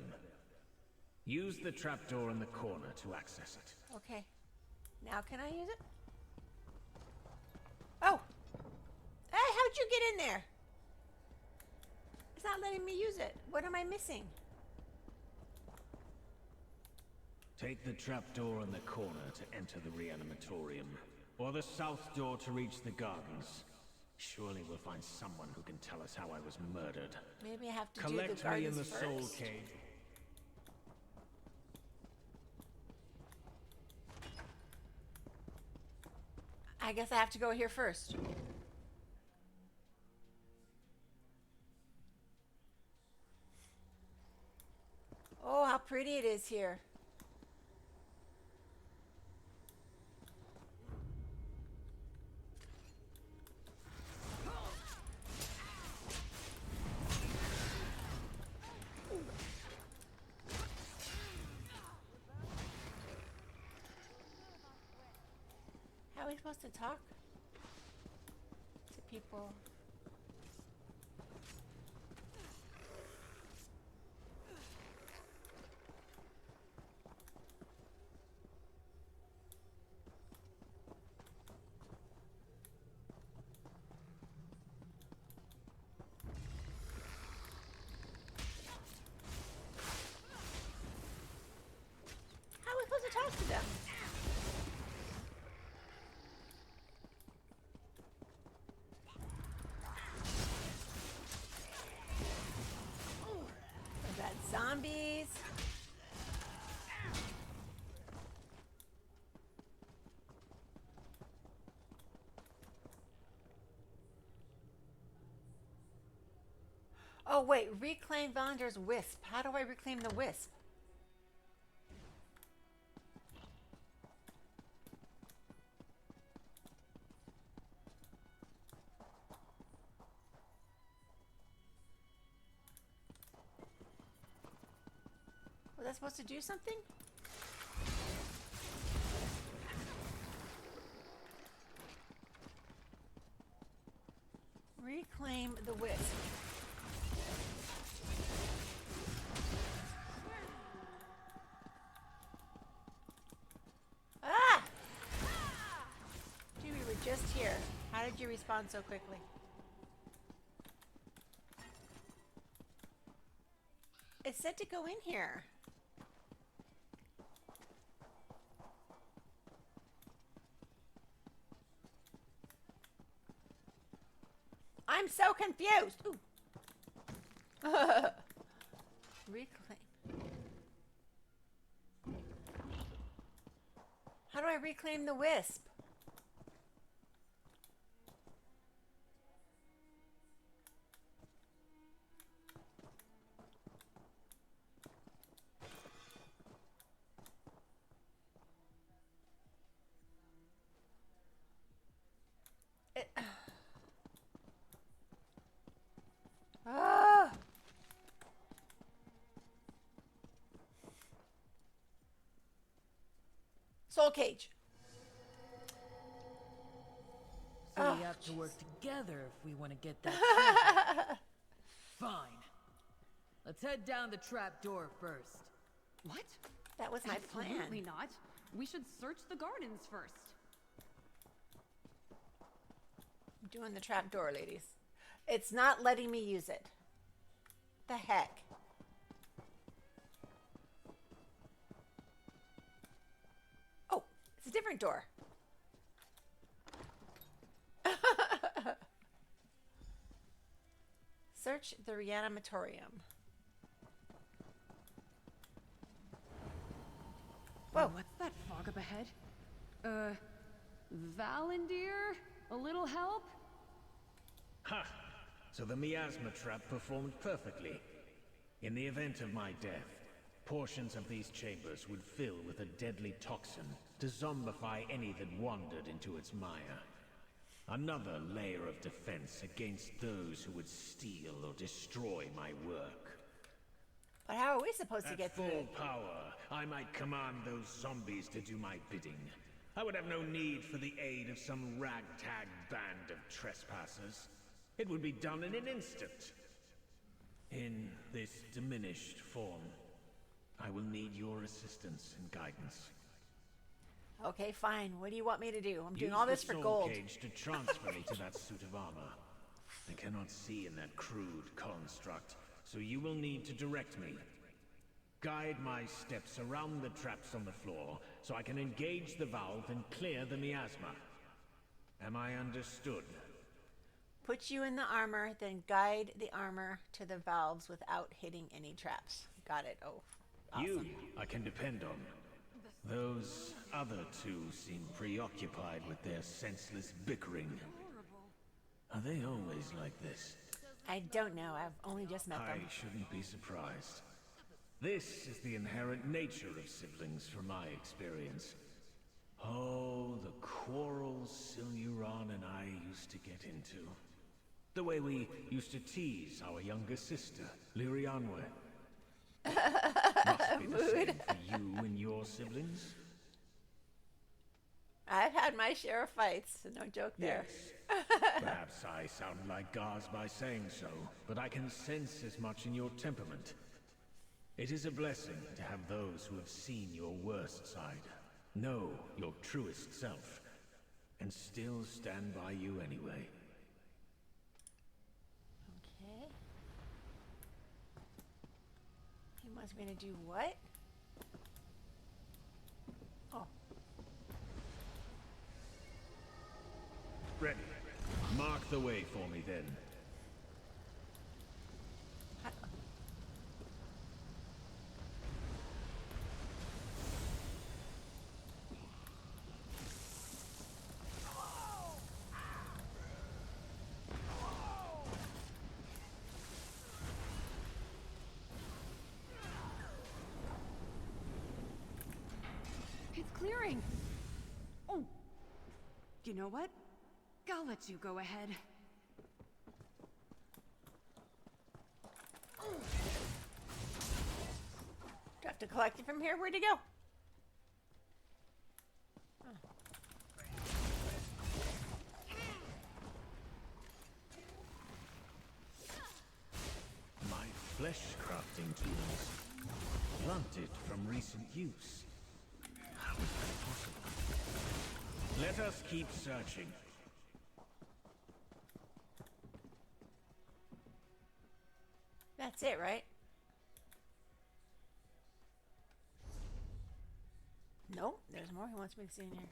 Use the trapdoor in the corner to access it. Okay. Now can I use it? Oh! Hey, how'd you get in there? It's not letting me use it. What am I missing? Take the trapdoor in the corner to enter the reanimatorium, or the south door to reach the gardens. Surely we'll find someone who can tell us how I was murdered. Maybe I have to Collect do the gardens me in the first. soul cave. I guess I have to go here first. Oh, how pretty it is here. How are we supposed to talk to people? How are we supposed to talk to them? Is that zombies? Oh wait, reclaim Vonder's wisp. How do I reclaim the wisp? Was I supposed to do something? Reclaim the wisp. Ah! Gee, we were just here. How did you respond so quickly? It said to go in here. I'm so confused. Ooh. Reclaim. How do I reclaim the wisp? Ah! Soul cage. So we have to work together if we want to get that. Fine. Let's head down the trap door first. What? That was my plan. Absolutely not. We should search the gardens first. I'm doing the trap door, ladies. It's not letting me use it. The heck? Oh, it's a different door. Search the reanimatorium. Whoa. What's that fog up ahead? Valendir? A little help? Ha! So the miasma trap performed perfectly. In the event of my death, portions of these chambers would fill with a deadly toxin to zombify any that wandered into its mire. Another layer of defense against those who would steal or destroy my work. But how are we supposed to get through? At full power, I might command those zombies to do my bidding. I would have no need for the aid of some ragtag band of trespassers. It would be done in an instant. In this diminished form, I will need your assistance and guidance. Okay, fine. What do you want me to do? I'm doing Use all this the for soul gold. cage to transfer me to that suit of armor. I cannot see in that crude construct, so you will need to direct me. Guide my steps around the traps on the floor, so I can engage the valve and clear the miasma. Am I understood? Put you in the armor, then guide the armor to the valves without hitting any traps. Got it. Oh, awesome. You, I can depend on. Those other two seem preoccupied with their senseless bickering. Are they always like this? I don't know. I've only just met them. I shouldn't be surprised. This is the inherent nature of siblings from my experience. Oh, the quarrels Siluran and I used to get into. The way we used to tease our younger sister, Lirianwe. Must be the same for you and your siblings? I've had my share of fights, so no joke there. Yes. Perhaps I sound like Gars by saying so, but I can sense as much in your temperament. It is a blessing to have those who have seen your worst side, know your truest self, and still stand by you anyway. Okay. He wants me to do what? Oh. Ready. Mark the way for me then. It's clearing. Oh. You know what? I'll let you go ahead. Do I have to collect it from here? Where'd it go? My flesh crafting tools. Blunted from recent use. How is that possible? Let us keep searching. That's it, right? Nope, there's more he wants me to see in here.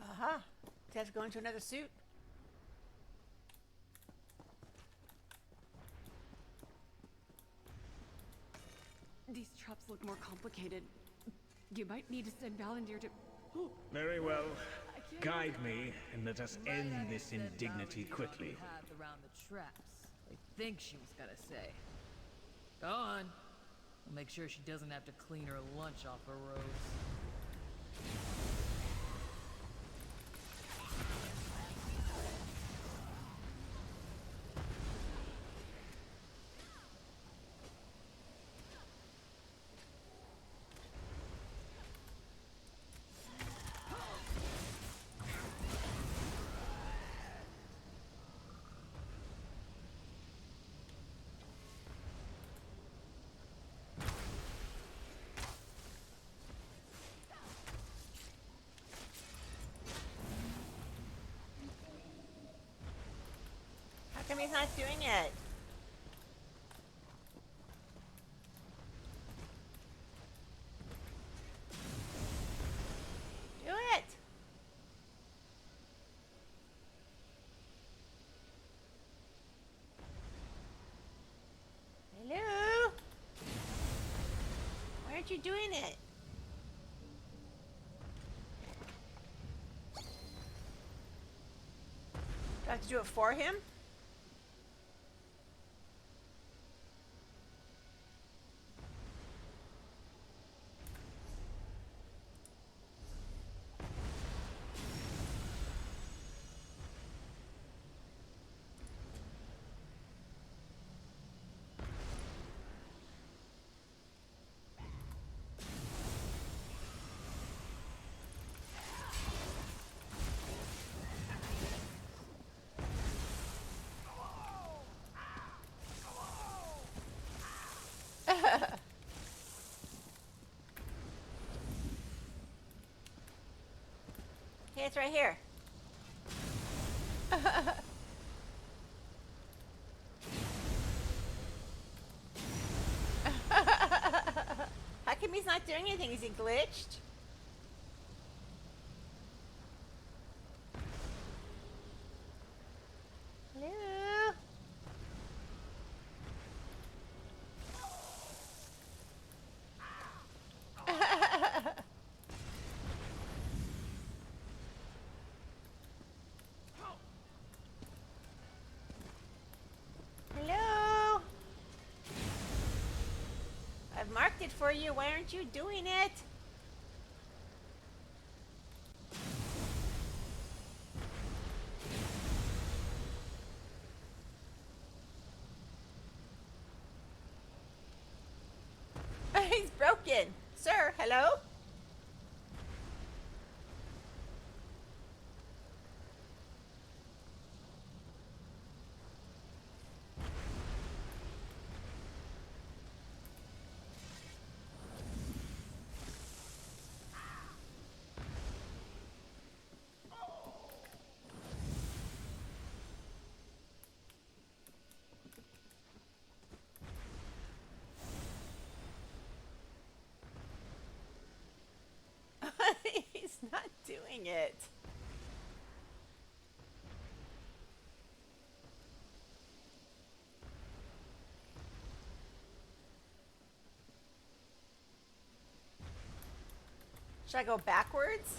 Aha! He has to go into another suit. These traps look more complicated. You might need to send Valendir to... Very well. Guide me, and let us end this indignity quickly. Path around the traps. I think she was gonna say. Go on. I'll make sure she doesn't have to clean her lunch off her robes. How come he's not doing it? Do it! Hello? Why aren't you doing it? Do I have to do it for him? Hey, it's right here. How come he's not doing anything? Is he glitched? Hello? Hello? I've marked it for you. Why aren't you doing it? He's broken. Sir, hello? He's not doing it. Should I go backwards?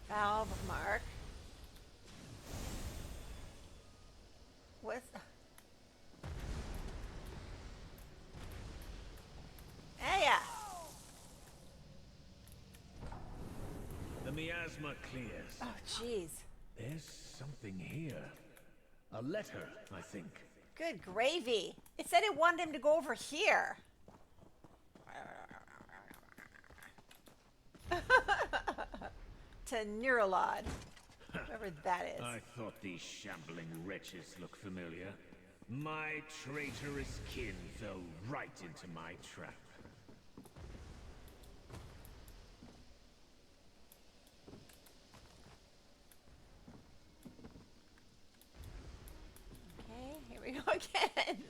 Valve mark. What's... Hey, The miasma clears. Oh, jeez. There's something here. A letter, I think. Good gravy. It said it wanted him to go over here. To Neurolod. Whoever that is. I thought these shambling wretches looked familiar. My traitorous kin fell right into my trap. Okay, here we go again.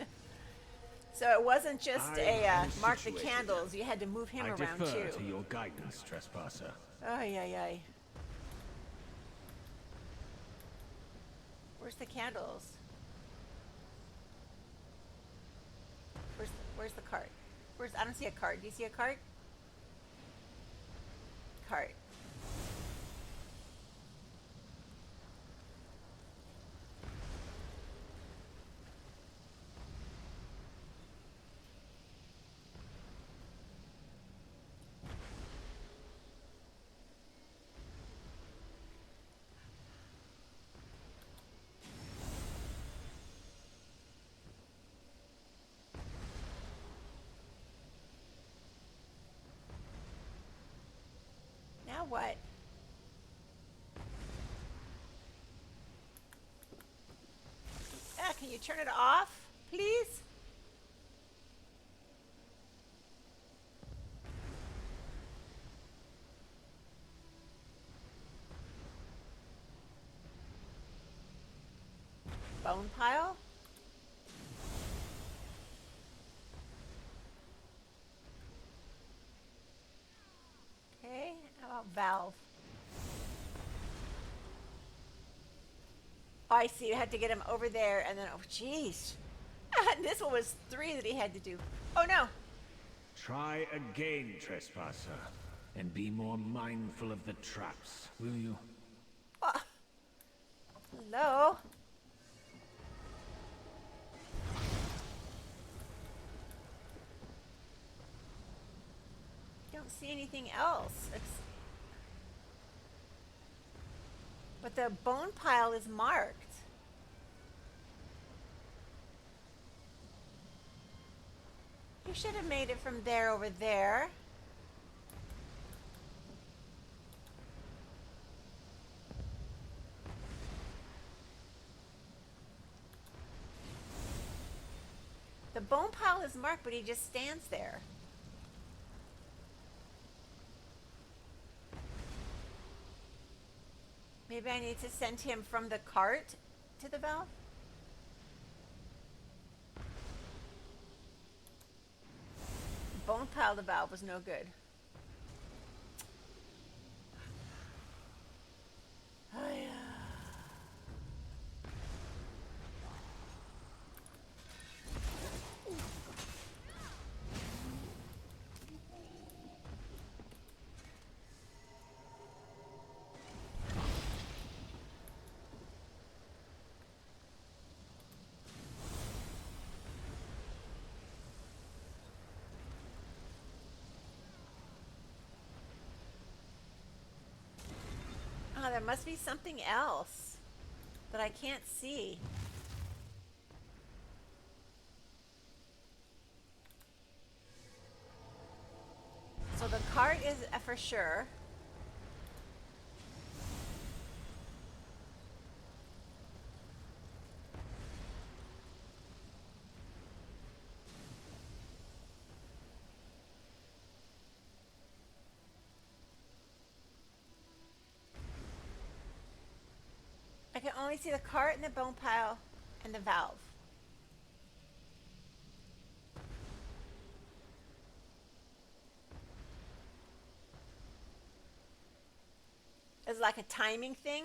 So it wasn't just mark the candles. You had to move him around too. I defer to your guidance, trespasser. Ay, ay, ay. Where's the candles? Where's the cart? I don't see a cart. Do you see a cart? Cart. Now what? Can you turn it off, please? Bone pile? Okay, how about valve? Oh, I see. You had to get him over there, and then, oh, jeez. This one was 3 that he had to do. Oh, no. Try again, trespasser, and be more mindful of the traps, will you? Hello? Don't see anything else. But the bone pile is marked. You should have made it from there over there. The bone pile is marked, but he just stands there. Maybe I need to send him from the cart to the valve? Bone pile, the valve was no good. Oh, yeah. Oh, there must be something else that I can't see. So the cart is for sure. I can only see the cart and the bone pile and the valve. It's like a timing thing.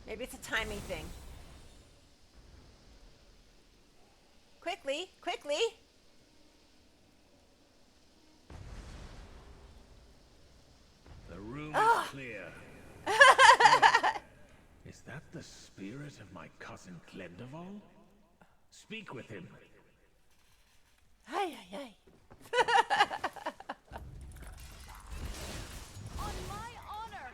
Maybe it's a timing thing. Quickly, quickly. The room is clear. Is that the spirit of my cousin Glendeval? Speak with him. Ay, ay, ay. On my honor.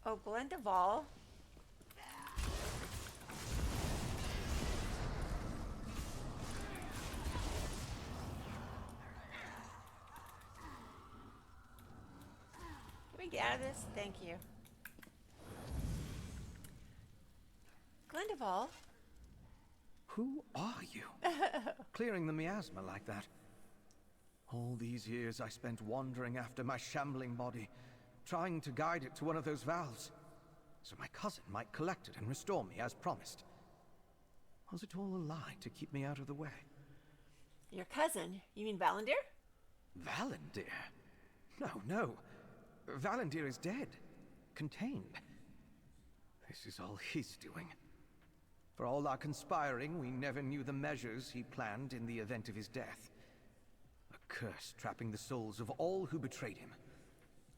Oh, Glendeval. Can we get out of this? Thank you. Glendeval? Who are you? Clearing the miasma like that. All these years I spent wandering after my shambling body, trying to guide it to one of those valves, so my cousin might collect it and restore me as promised. Was it all a lie to keep me out of the way? Your cousin? You mean Valendir? Valendir? No. Valendir is dead. Contained. This is all he's doing. For all our conspiring, we never knew the measures he planned in the event of his death. A curse trapping the souls of all who betrayed him.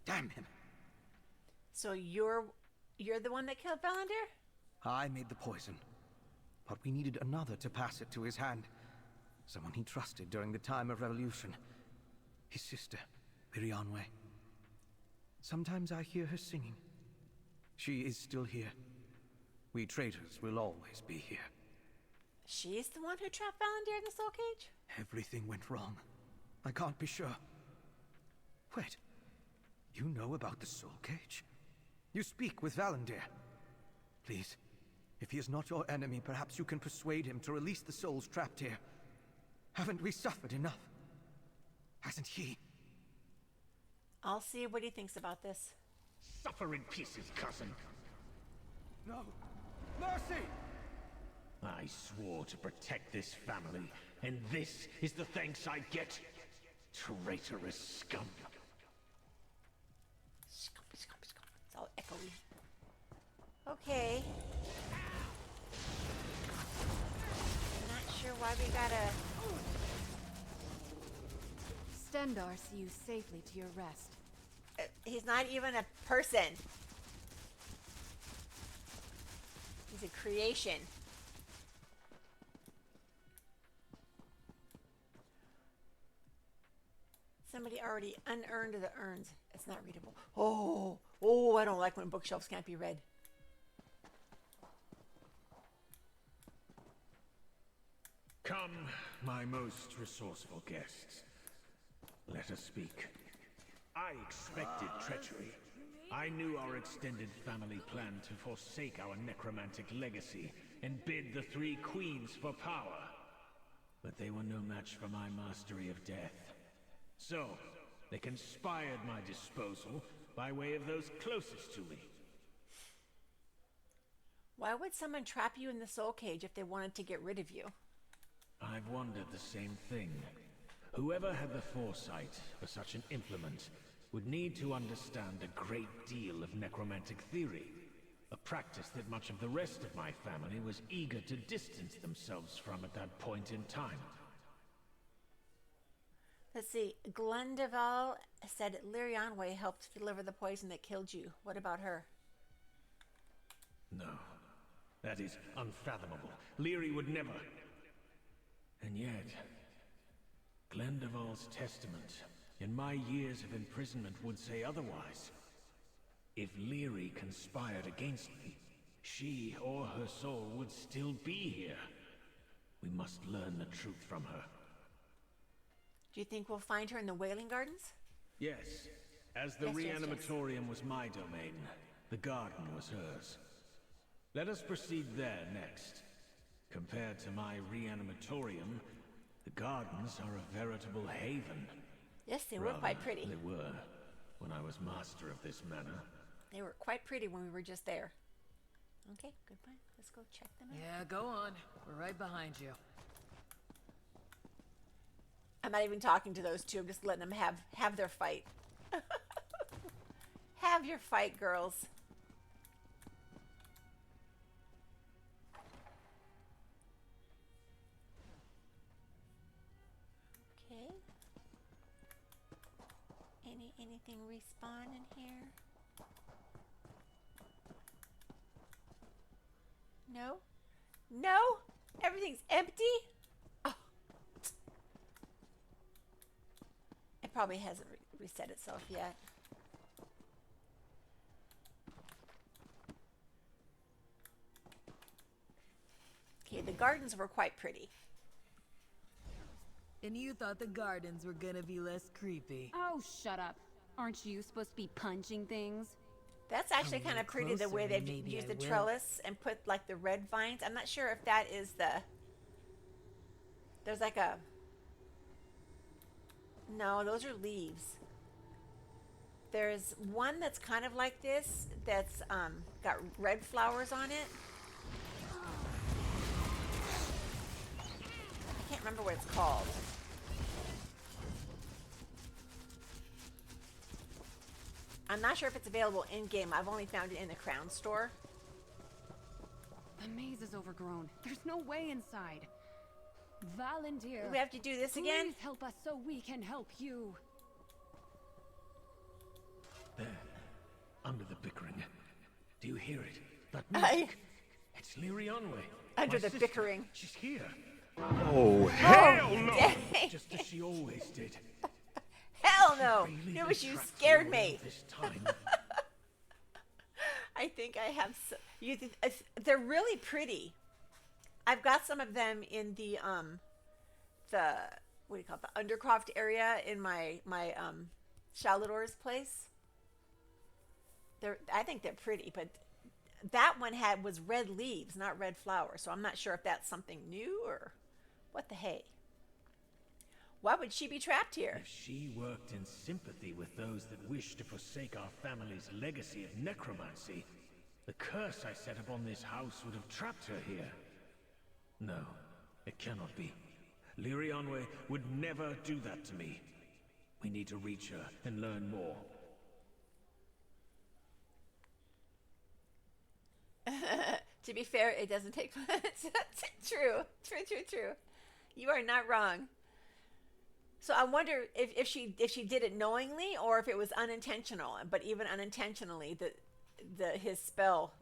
Damn him. So you're the one that killed Valendir? I made the poison. But we needed another to pass it to his hand. Someone he trusted during the time of revolution. His sister, Mirianwe. Sometimes I hear her singing. She is still here. We traitors will always be here. She's the one who trapped Valendir in the soul cage? Everything went wrong. I can't be sure. Wait. You know about the soul cage? You speak with Valendir. Please, if he is not your enemy, perhaps you can persuade him to release the souls trapped here. Haven't we suffered enough? Hasn't he? I'll see what he thinks about this. Suffer in pieces, cousin. No. Mercy! I swore to protect this family, and this is the thanks I get? Traitorous scum. Scum. It's all echoey. Okay. Why we gotta... Stendar see you safely to your rest. He's not even a person. He's a creation. Somebody already unearned the urns. It's not readable. Oh, I don't like when bookshelves can't be read. Come, my most resourceful guests. Let us speak. I expected treachery. I knew our extended family planned to forsake our necromantic legacy and bid the three queens for power. But they were no match for my mastery of death. So, they conspired my disposal by way of those closest to me. Why would someone trap you in the soul cage if they wanted to get rid of you? I've wondered the same thing. Whoever had the foresight for such an implement would need to understand a great deal of necromantic theory, a practice that much of the rest of my family was eager to distance themselves from at that point in time. Let's see. Glendeval said Lirianwe helped deliver the poison that killed you. What about her? No, that is unfathomable. Leary would never... And yet, Glendeval's testament in my years of imprisonment would say otherwise. If Leary conspired against me, she or her soul would still be here. We must learn the truth from her. Do you think we'll find her in the Wailing Gardens? Yes. As the reanimatorium was my domain, the garden was hers. Let us proceed there next. Compared to my reanimatorium, the gardens are a veritable haven. Yes, they were quite pretty. They were, when I was master of this manor. They were quite pretty when we were just there. Okay, goodbye. Let's go check them out. Yeah, go on. We're right behind you. I'm not even talking to those two. I'm just letting them have their fight. Have your fight, girls. Okay. Anything respawn in here? No? No? Everything's empty? Oh. It probably hasn't reset itself yet. Okay, the gardens were quite pretty. And you thought the gardens were gonna be less creepy. Oh, shut up. Aren't you supposed to be punching things? That's actually kind of pretty the way they've used the trellis and put like the red vines. I'm not sure if that is the... There's like a... No, those are leaves. There's one that's kind of like this that's got red flowers on it. I can't remember what it's called. I'm not sure if it's available in-game. I've only found it in the Crown store. The maze is overgrown. There's no way inside. Valendir. Do we have to do this again? Please help us so we can help you. There, under the bickering. Do you hear it? That music. It's Lirianwe. Under the bickering. She's here. Oh, hell no! Dang. Just as she always did. Hell no! It was you scared me. This time. I think I have. They're really pretty. I've got some of them in the what do you call it? The Undercroft area in my Shalador's place. I think they're pretty, but that one was red leaves, not red flowers. So I'm not sure if that's something new or what the hey. Why would she be trapped here? If she worked in sympathy with those that wish to forsake our family's legacy of necromancy, the curse I set upon this house would have trapped her here. No, it cannot be. Lirianwe would never do that to me. We need to reach her and learn more. To be fair, it doesn't take... True. You are not wrong. So I wonder if she did it knowingly or if it was unintentional. But even unintentionally, his spell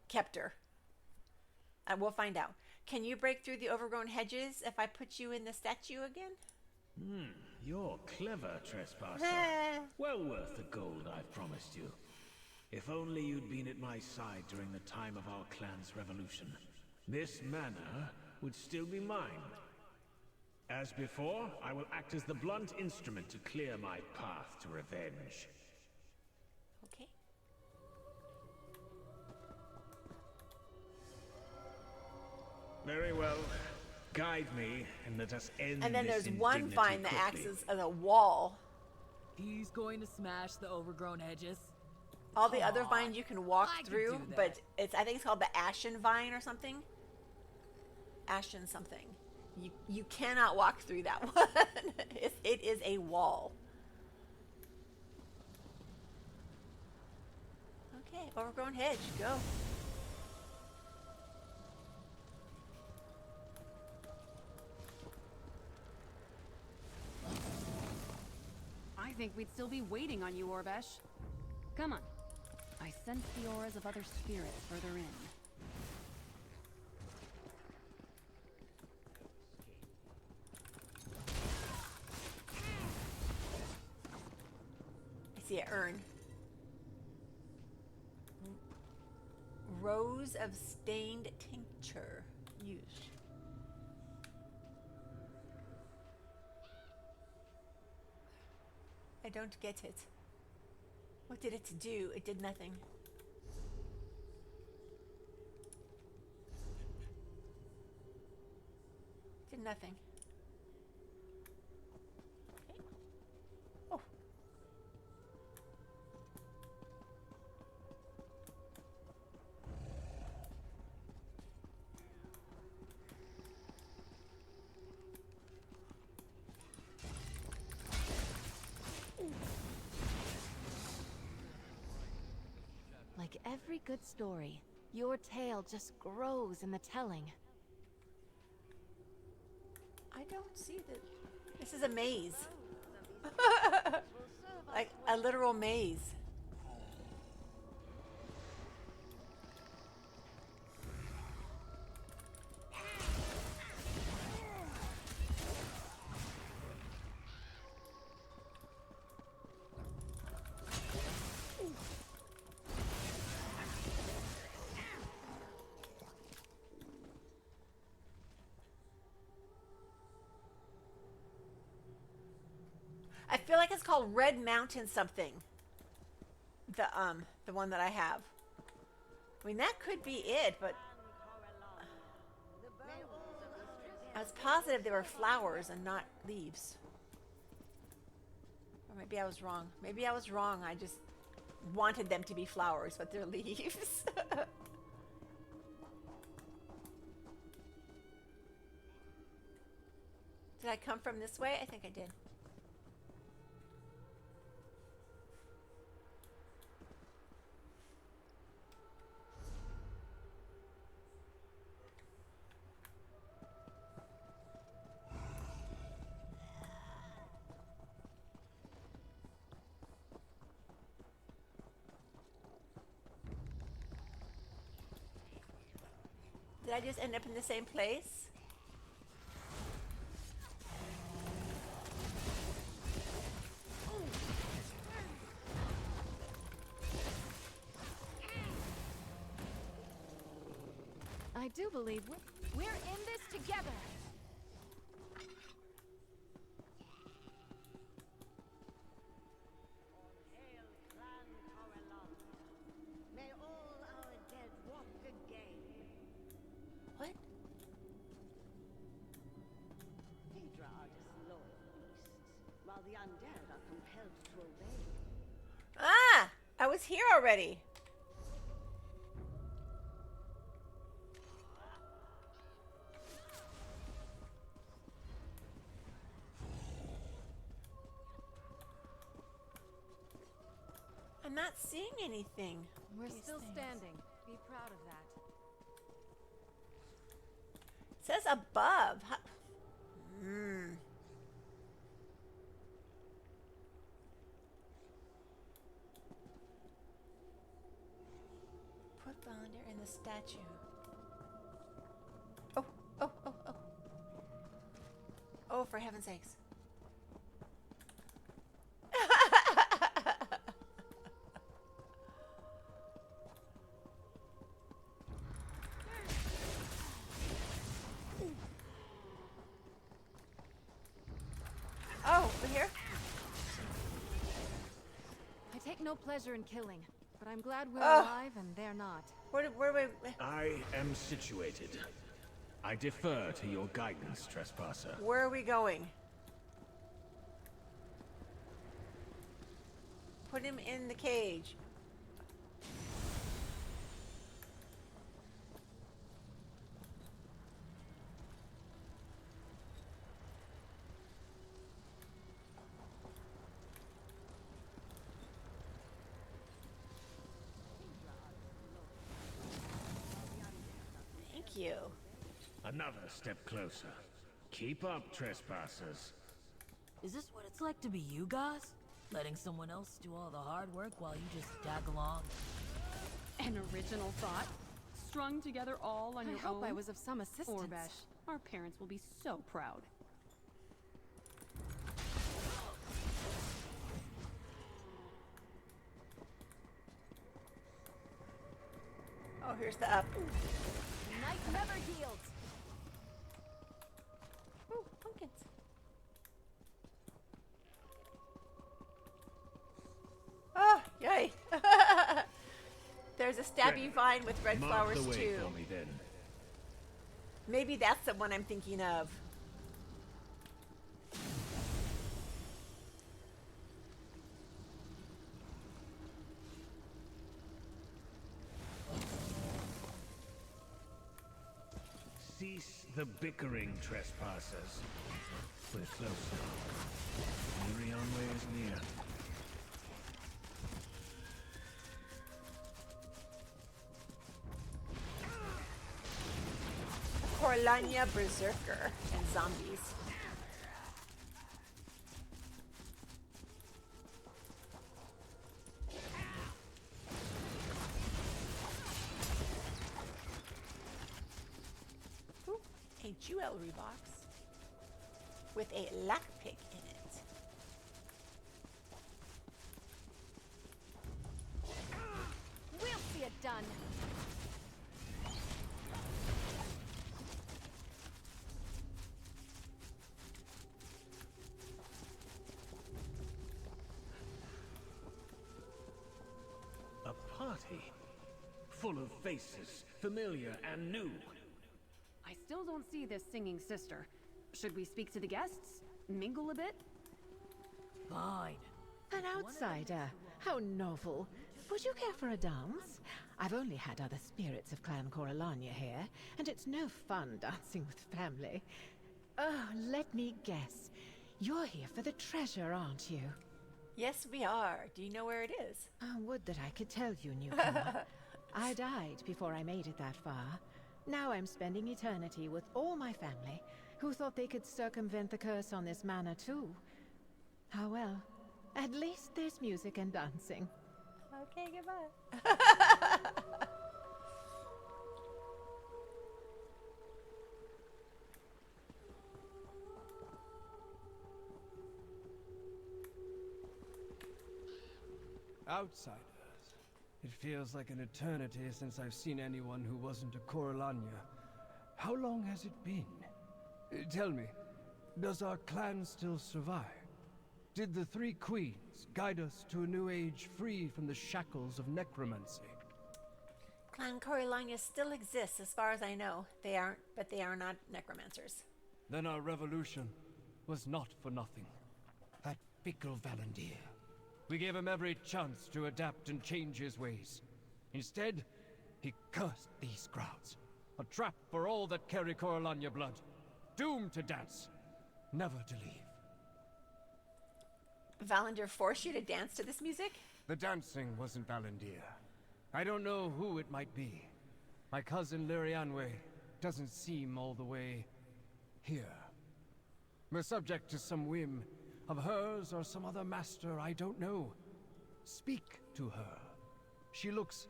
kept her. And we'll find out. Can you break through the overgrown hedges if I put you in the statue again? You're clever, trespasser. Well worth the gold I've promised you. If only you'd been at my side during the time of our clan's revolution. This manor would still be mine. As before, I will act as the blunt instrument to clear my path to revenge. Okay. Very well. Guide me and let us end And then this there's one indignity vine that quickly. acts as a wall. He's going to smash the overgrown hedges. All the other vines you can walk I could through, do that. but I think it's called the ashen vine or something. Ashen something. You cannot walk through that one. It is a wall. Okay, overgrown hedge, go. I think we'd still be waiting on you, Orbesh. Come on. I sense the auras of other spirits further in. I see an urn. Rose of stained tincture used. I don't get it. What did it do? It did nothing. Did nothing. Okay. Oh. Like every good story, your tale just grows in the telling. I don't see the... This is a maze. Like a literal maze. I feel like it's called Red Mountain something. The one that I have. I mean, that could be it, but I was positive they were flowers and not leaves. Or maybe I was wrong. Maybe I was wrong. I just wanted them to be flowers, but they're leaves. Did I come from this way? I think I did. Did I just end up in the same place? I do believe we're in this together. May all our dead walk again. What? Phaedra are disloyal beasts, while the undead are compelled to obey. Ah! I was here already. I'm not seeing anything. We're still standing. Be proud of that. Says above. Hmm. Put Valender in the statue. Oh, oh, oh, oh. Oh, for heaven's sakes. Oh, we're here? I take no pleasure in killing, but I'm glad we're alive and they're not. Where we... I am situated. I defer to your guidance, trespasser. Where are we going? Put him in the cage. Thank you. Another step closer. Keep up, trespassers. Is this what it's like to be you guys? Letting someone else do all the hard work while you just tag along? An original thought. Strung together all on your own. I hope I was of some assistance. Orbesh, our parents will be so proud. Oh, here's the up. Night never yields. Ooh, pumpkins. Oh, yay. There's a stabby vine with red flowers Mark the way too. for me, then. Maybe that's the one I'm thinking of. Cease the bickering, trespassers. We're close now. Miriamway is near. Corlania Berserker and zombies. Ooh, a jewelry box with a lockpick in it. We'll see it done. A party. Full of faces, familiar and new. I still don't see this singing sister. Should we speak to the guests? Mingle a bit? Fine. An outsider? How novel. Would you care for a dance? I've only had other spirits of Clan Coralania here, and it's no fun dancing with family. Oh, let me guess. You're here for the treasure, aren't you? Yes, we are. Do you know where it is? Would that I could tell you, newcomer. I died before I made it that far. Now I'm spending eternity with all my family, who thought they could circumvent the curse on this manor too. Oh well, at least there's music and dancing. Okay, goodbye. Outsiders. It feels like an eternity since I've seen anyone who wasn't a Coralania. How long has it been? Tell me, does our clan still survive? Did the three queens guide us to a new age free from the shackles of necromancy? Clan Coralania still exists as far as I know. They aren't, but they are not necromancers. Then our revolution was not for nothing. That fickle Valandir. We gave him every chance to adapt and change his ways. Instead, he cursed these crowds. A trap for all that carry Coralania blood. Doomed to dance, never to leave. Valandir forced you to dance to this music? The dancing wasn't Valandir. I don't know who it might be. My cousin Lirianwe, doesn't seem all the way here. We're subject to some whim of hers or some other master I don't know. Speak to her. She looks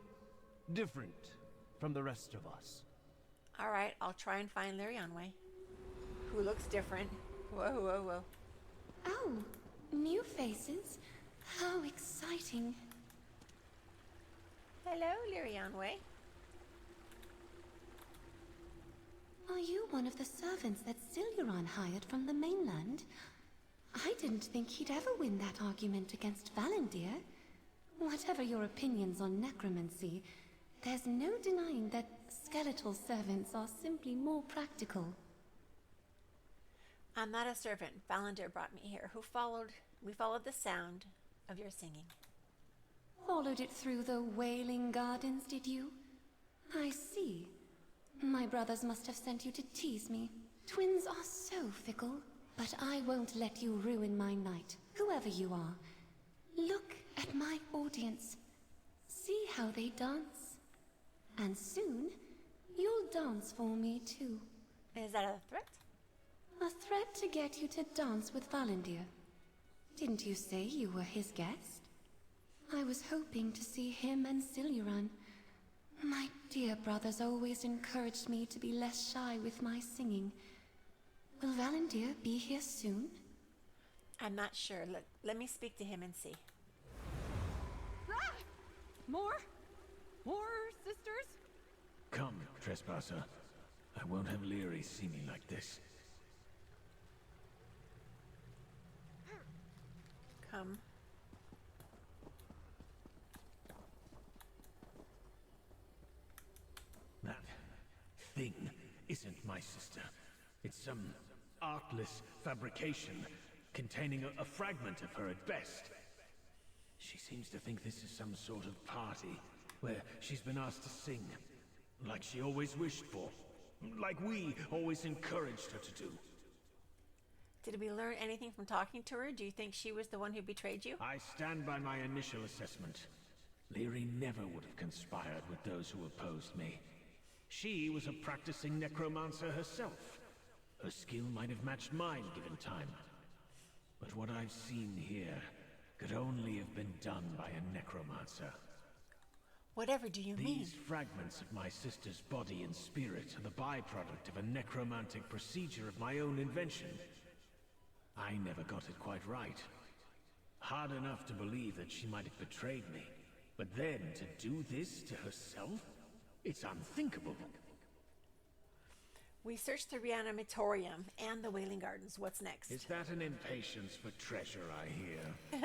different from the rest of us. All right, I'll try and find Lirianway, who looks different. Whoa, whoa, whoa. Oh, new faces. How exciting. Hello, Lirianway. Are you one of the servants that Siluran hired from the mainland? I didn't think he'd ever win that argument against Valandir. Whatever your opinions on necromancy, there's no denying that skeletal servants are simply more practical. I'm not a servant. Valandir brought me here. We followed the sound of your singing. Followed it through the Wailing Gardens, did you? I see. My brothers must have sent you to tease me. Twins are so fickle. But I won't let you ruin my night, whoever you are. Look at my audience. See how they dance. And soon, you'll dance for me too. Is that a threat? A threat to get you to dance with Valandir. Didn't you say you were his guest? I was hoping to see him and Siluran. My dear brothers always encouraged me to be less shy with my singing. Will Valandir be here soon? I'm not sure. Let me speak to him and see. Ah! More sisters? Come, trespasser. I won't have Leary see me like this. Come. That thing isn't my sister. It's some artless fabrication containing a fragment of her at best. She seems to think this is some sort of party where she's been asked to sing, like she always wished for, like we always encouraged her to do. Did we learn anything from talking to her? Do you think she was the one who betrayed you? I stand by my initial assessment. Leary never would have conspired with those who opposed me. She was a practicing necromancer herself. Her skill might have matched mine given time. But what I've seen here could only have been done by a necromancer. Whatever do you mean? These fragments of my sister's body and spirit are the byproduct of a necromantic procedure of my own invention. I never got it quite right. Hard enough to believe that she might have betrayed me. But then to do this to herself? It's unthinkable. We searched the reanimatorium and the Wailing Gardens. What's next? Is that an impatience for treasure I hear?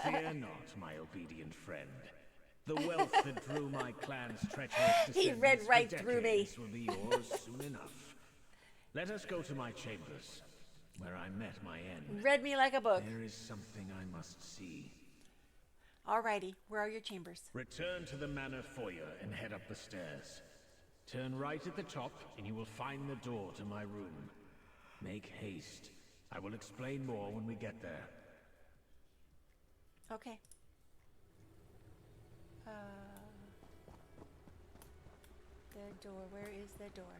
Fear not, my obedient friend. The wealth that drew my clan's treacherous descendants He read right through me. will be yours soon enough. Let us go to my chambers, where I met my end. Read me like a book. There is something I must see. Alrighty, where are your chambers? Return to the manor foyer and head up the stairs. Turn right at the top, and you will find the door to my room. Make haste. I will explain more when we get there. Okay. The door. Where is the door?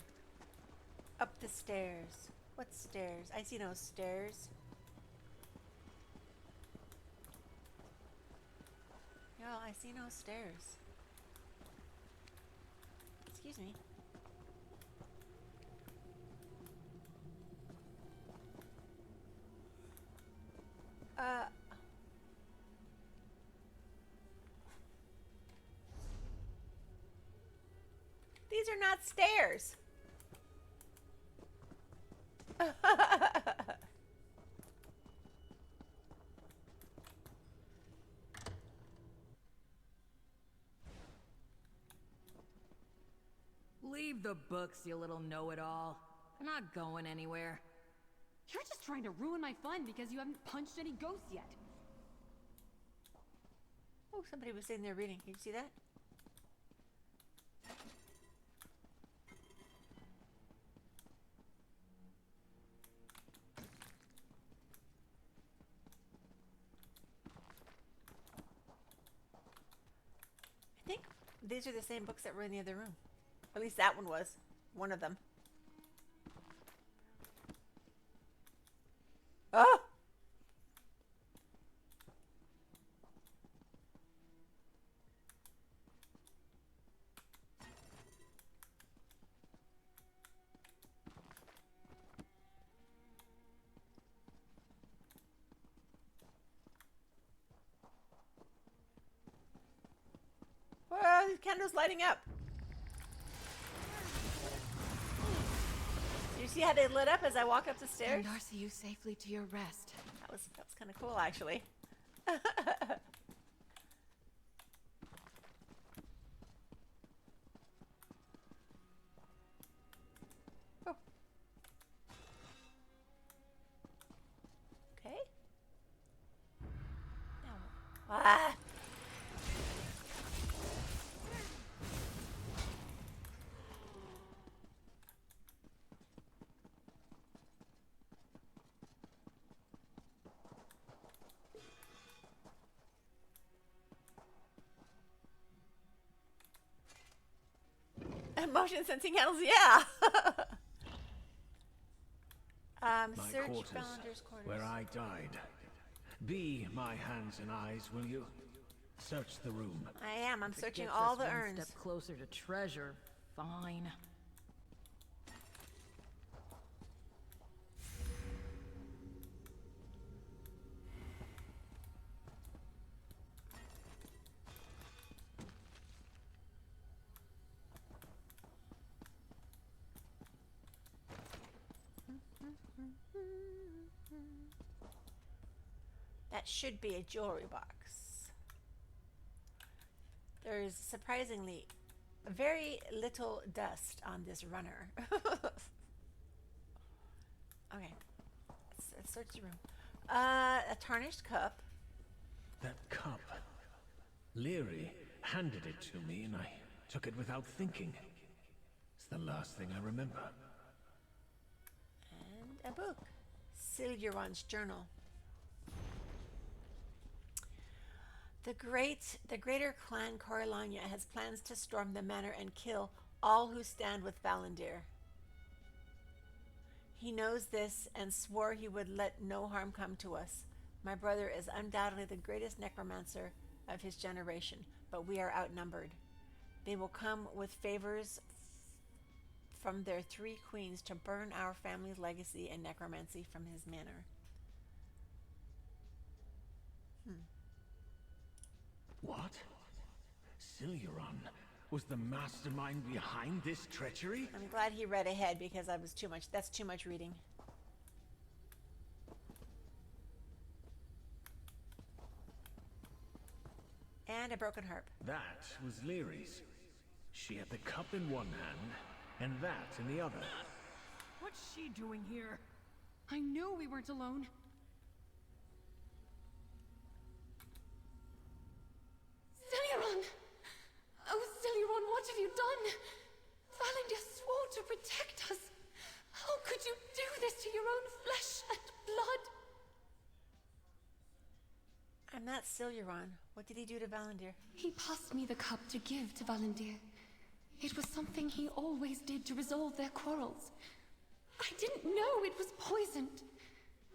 Up the stairs. What stairs? I see no stairs. No, I see no stairs. Excuse me. These are not stairs. Leave the books, you little know-it-all. They're not going anywhere. You're just trying to ruin my fun because you haven't punched any ghosts yet. Oh, somebody was sitting there reading. Can you see that? I think these are the same books that were in the other room. At least that one was. One of them. candle's lighting up. Do you see how they lit up as I walk up the stairs? And Darcy, you safely to your rest. That was kind of cool, actually. Oh. Okay. Now, ah. Motion sensing handles, yeah. My search quarters, Valandir's quarters. where I died. Be my hands and eyes, will you? Search the room. I am. I'm searching Gets all us the one urns. step closer to treasure. Fine. That should be a jewelry box. There's surprisingly very little dust on this runner. Okay, let's search the room. A tarnished cup. That cup. Leary handed it to me and I took it without thinking. It's the last thing I remember. And a book. Silgeron's journal. The greater clan Corellania has plans to storm the manor and kill all who stand with Valandir. He knows this and swore he would let no harm come to us. My brother is undoubtedly the greatest necromancer of his generation, but we are outnumbered. They will come with favors from their 3 queens to burn our family's legacy and necromancy from his manor. What? Silgeron was the mastermind behind this treachery? I'm glad he read ahead because that's too much reading. And a broken harp. That was Leary's. She had the cup in one hand, and that in the other. What's she doing here? I knew we weren't alone. Silgeron! Oh, Silgeron, what have you done? Valandir swore to protect us. How could you do this to your own flesh and blood? I'm not Silgeron. What did he do to Valandir? He passed me the cup to give to Valandir. It was something he always did to resolve their quarrels. I didn't know it was poisoned.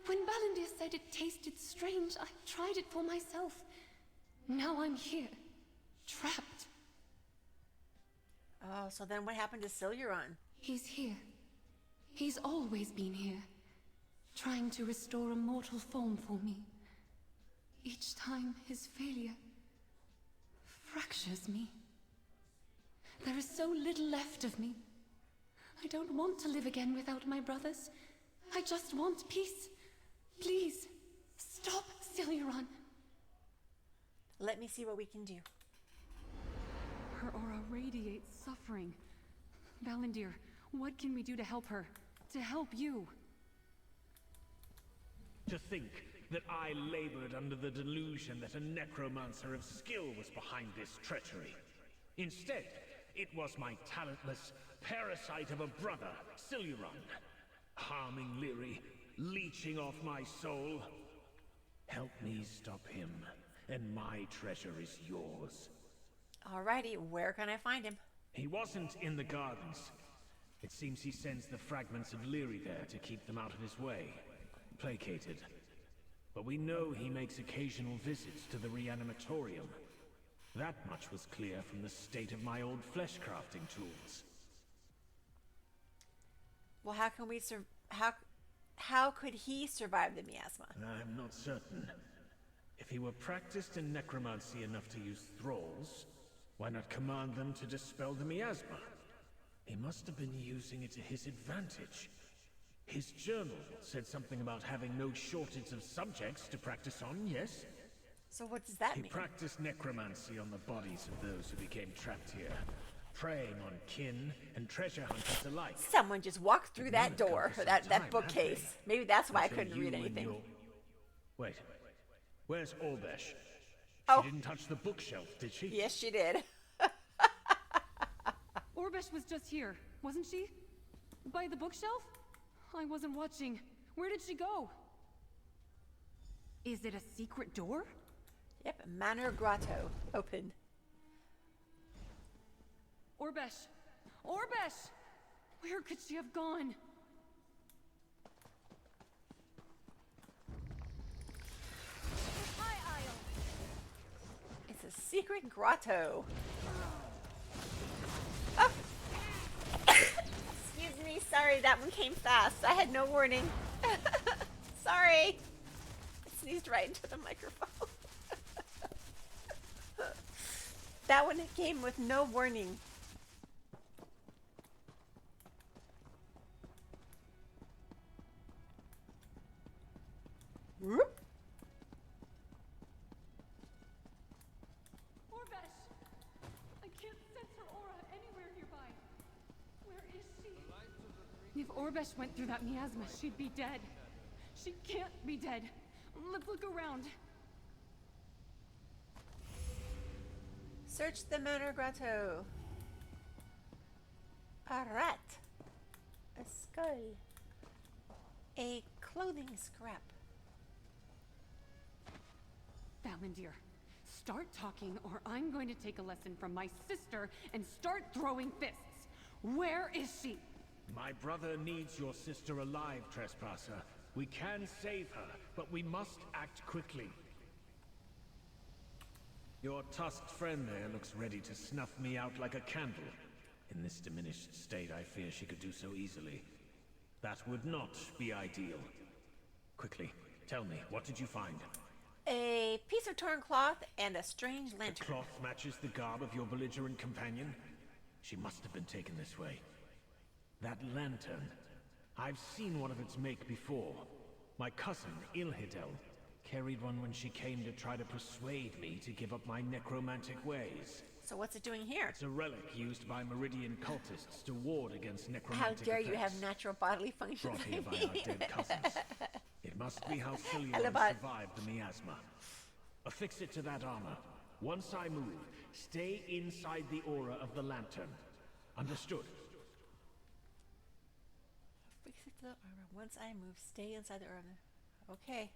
When Valandir said it tasted strange, I tried it for myself. Now I'm here, trapped. Oh, so then what happened to Silgeron? He's here. He's always been here, trying to restore a mortal form for me. Each time his failure fractures me. There is so little left of me. I don't want to live again without my brothers. I just want peace. Please, stop, Silgeron. Let me see what we can do. Her aura radiates suffering. Valandir, what can we do to help her? To help you? To think that I labored under the delusion that a necromancer of skill was behind this treachery. Instead, it was my talentless parasite of a brother, Silgeron, harming Leary, leeching off my soul. Help me stop him, and my treasure is yours. Alrighty, where can I find him? He wasn't in the gardens. It seems he sends the fragments of Leary there to keep them out of his way, placated. But we know he makes occasional visits to the reanimatorium. That much was clear from the state of my old flesh crafting tools. Well, how can we how could he survive the miasma? I'm not certain. If he were practiced in necromancy enough to use thralls, Why not command them to dispel the miasma? He must have been using it to his advantage. His journal said something about having no shortage of subjects to practice on, yes? So what does that mean? He practiced necromancy on the bodies of those who became trapped here, preying on kin and treasure hunters alike. Someone just walked through that door, or that bookcase. Maybe that's why I couldn't read anything. Wait, where's Orbesh? Oh. She didn't touch the bookshelf, did she? Yes, she did. Orbesh was just here, wasn't she? By the bookshelf? I wasn't watching. Where did she go? Is it a secret door? Yep, Manor Grotto. Open. Orbesh! Orbesh! Where could she have gone? It's a secret grotto. Oh. Excuse me, sorry, that one came fast. I had no warning. Sorry. I sneezed right into the microphone. That one came with no warning. Whoop. Orbesh! I can't sense her aura anywhere nearby. Where is she? If Orbesh went through that miasma, she'd be dead. She can't be dead. Let's look around. Search the Manor Grotto. A rat. A skull. A clothing scrap. Valendir, start talking or I'm going to take a lesson from my sister and start throwing fists. Where is she? My brother needs your sister alive, Trespasser. We can save her, but we must act quickly. Your tusked friend there looks ready to snuff me out like a candle. In this diminished state, I fear she could do so easily. That would not be ideal. Quickly, tell me, what did you find? A piece of torn cloth and a strange lantern. The cloth matches the garb of your belligerent companion? She must have been taken this way. That lantern. I've seen one of its make before. My cousin, Ilhidel, carried one when she came to try to persuade me to give up my necromantic ways. So what's it doing here? It's a relic used by Meridian cultists to ward against necromantic How dare effects. you have natural bodily functions? Brought here by our dead cousins. It must be how Cilion Elabot. survived the miasma. Affix it to that armor. Once I move, stay inside the aura of the lantern. Understood? Fix it to the armor. Once I move, stay inside the armor. Okay.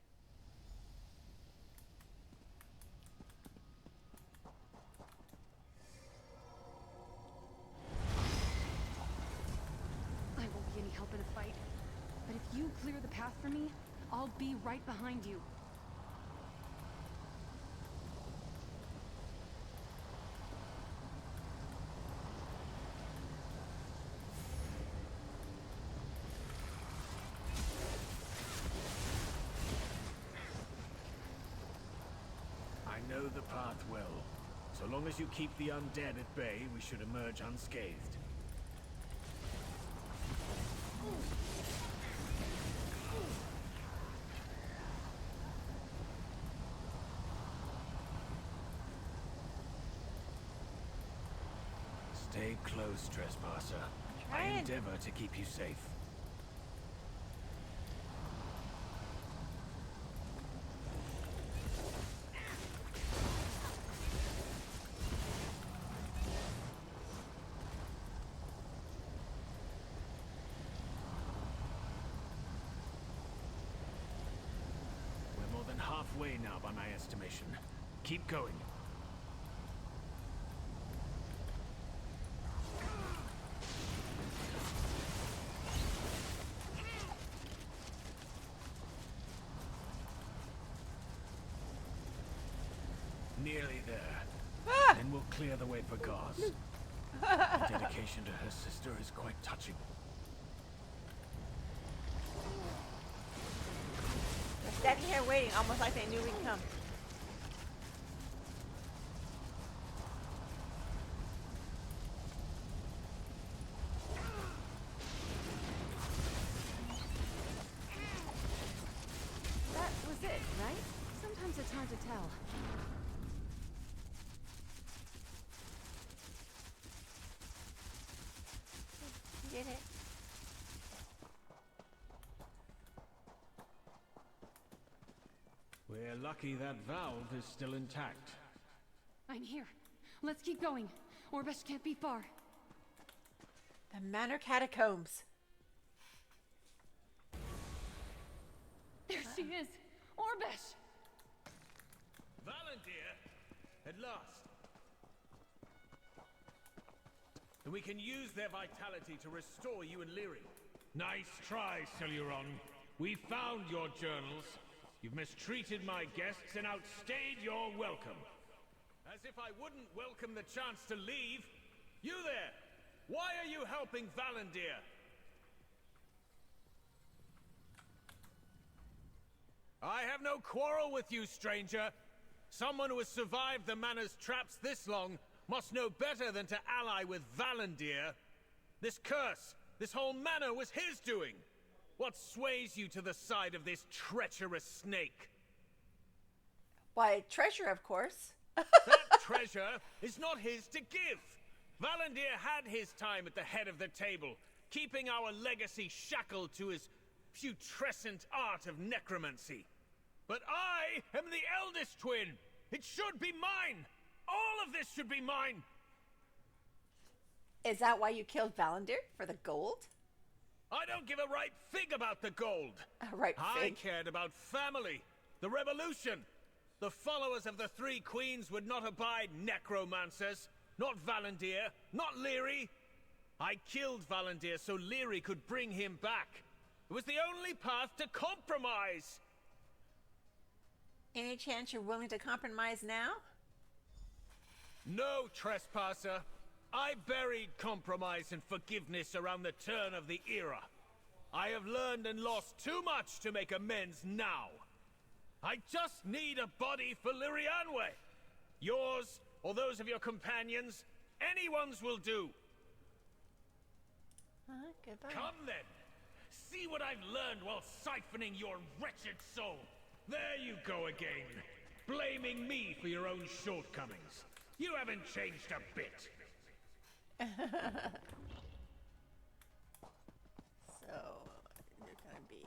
I won't be any help in a fight. But if you clear the path for me, I'll be right behind you. I know the path well. So long as you keep the undead at bay, we should emerge unscathed. Stay close, Trespasser. I endeavor to keep you safe. We're more than halfway now by my estimation. Keep going. Nearly there. Then we'll clear the way for Gauze. The dedication to her sister is quite touching. They're standing here waiting, almost like they knew we'd come. hard to tell. Get it? We're lucky that valve is still intact. I'm here. Let's keep going. Orbesh can't be far. The Manor Catacombs. There she is! Orbesh! Valendir! At last! And we can use their vitality to restore you and Lyri. Nice try, Celuron. We found your journals. You've mistreated my guests and outstayed your welcome. As if I wouldn't welcome the chance to leave. You there! Why are you helping Valendir? I have no quarrel with you, stranger. Someone who has survived the Manor's traps this long must know better than to ally with Valendir. This curse, this whole Manor was his doing. What sways you to the side of this treacherous snake? Why, treasure, of course. That treasure is not his to give. Valendir had his time at the head of the table, keeping our legacy shackled to his putrescent art of necromancy. But I am the eldest twin. It should be mine. All of this should be mine. Is that why you killed Valendir? For the gold? I don't give a right fig about the gold. A right I fig. cared about family, the revolution. The followers of the Three Queens would not abide necromancers. Not Valendir, not Lyri. I killed Valendir so Lyri could bring him back. It was the only path to compromise. Any chance you're willing to compromise now? No, trespasser. I buried compromise and forgiveness around the turn of the era. I have learned and lost too much to make amends now. I just need a body for Lirianwe. Yours, or those of your companions, anyone's will do. Goodbye. Come then. See what I've learned while siphoning your wretched soul. There you go again. Blaming me for your own shortcomings. You haven't changed a bit. So, you're gonna be...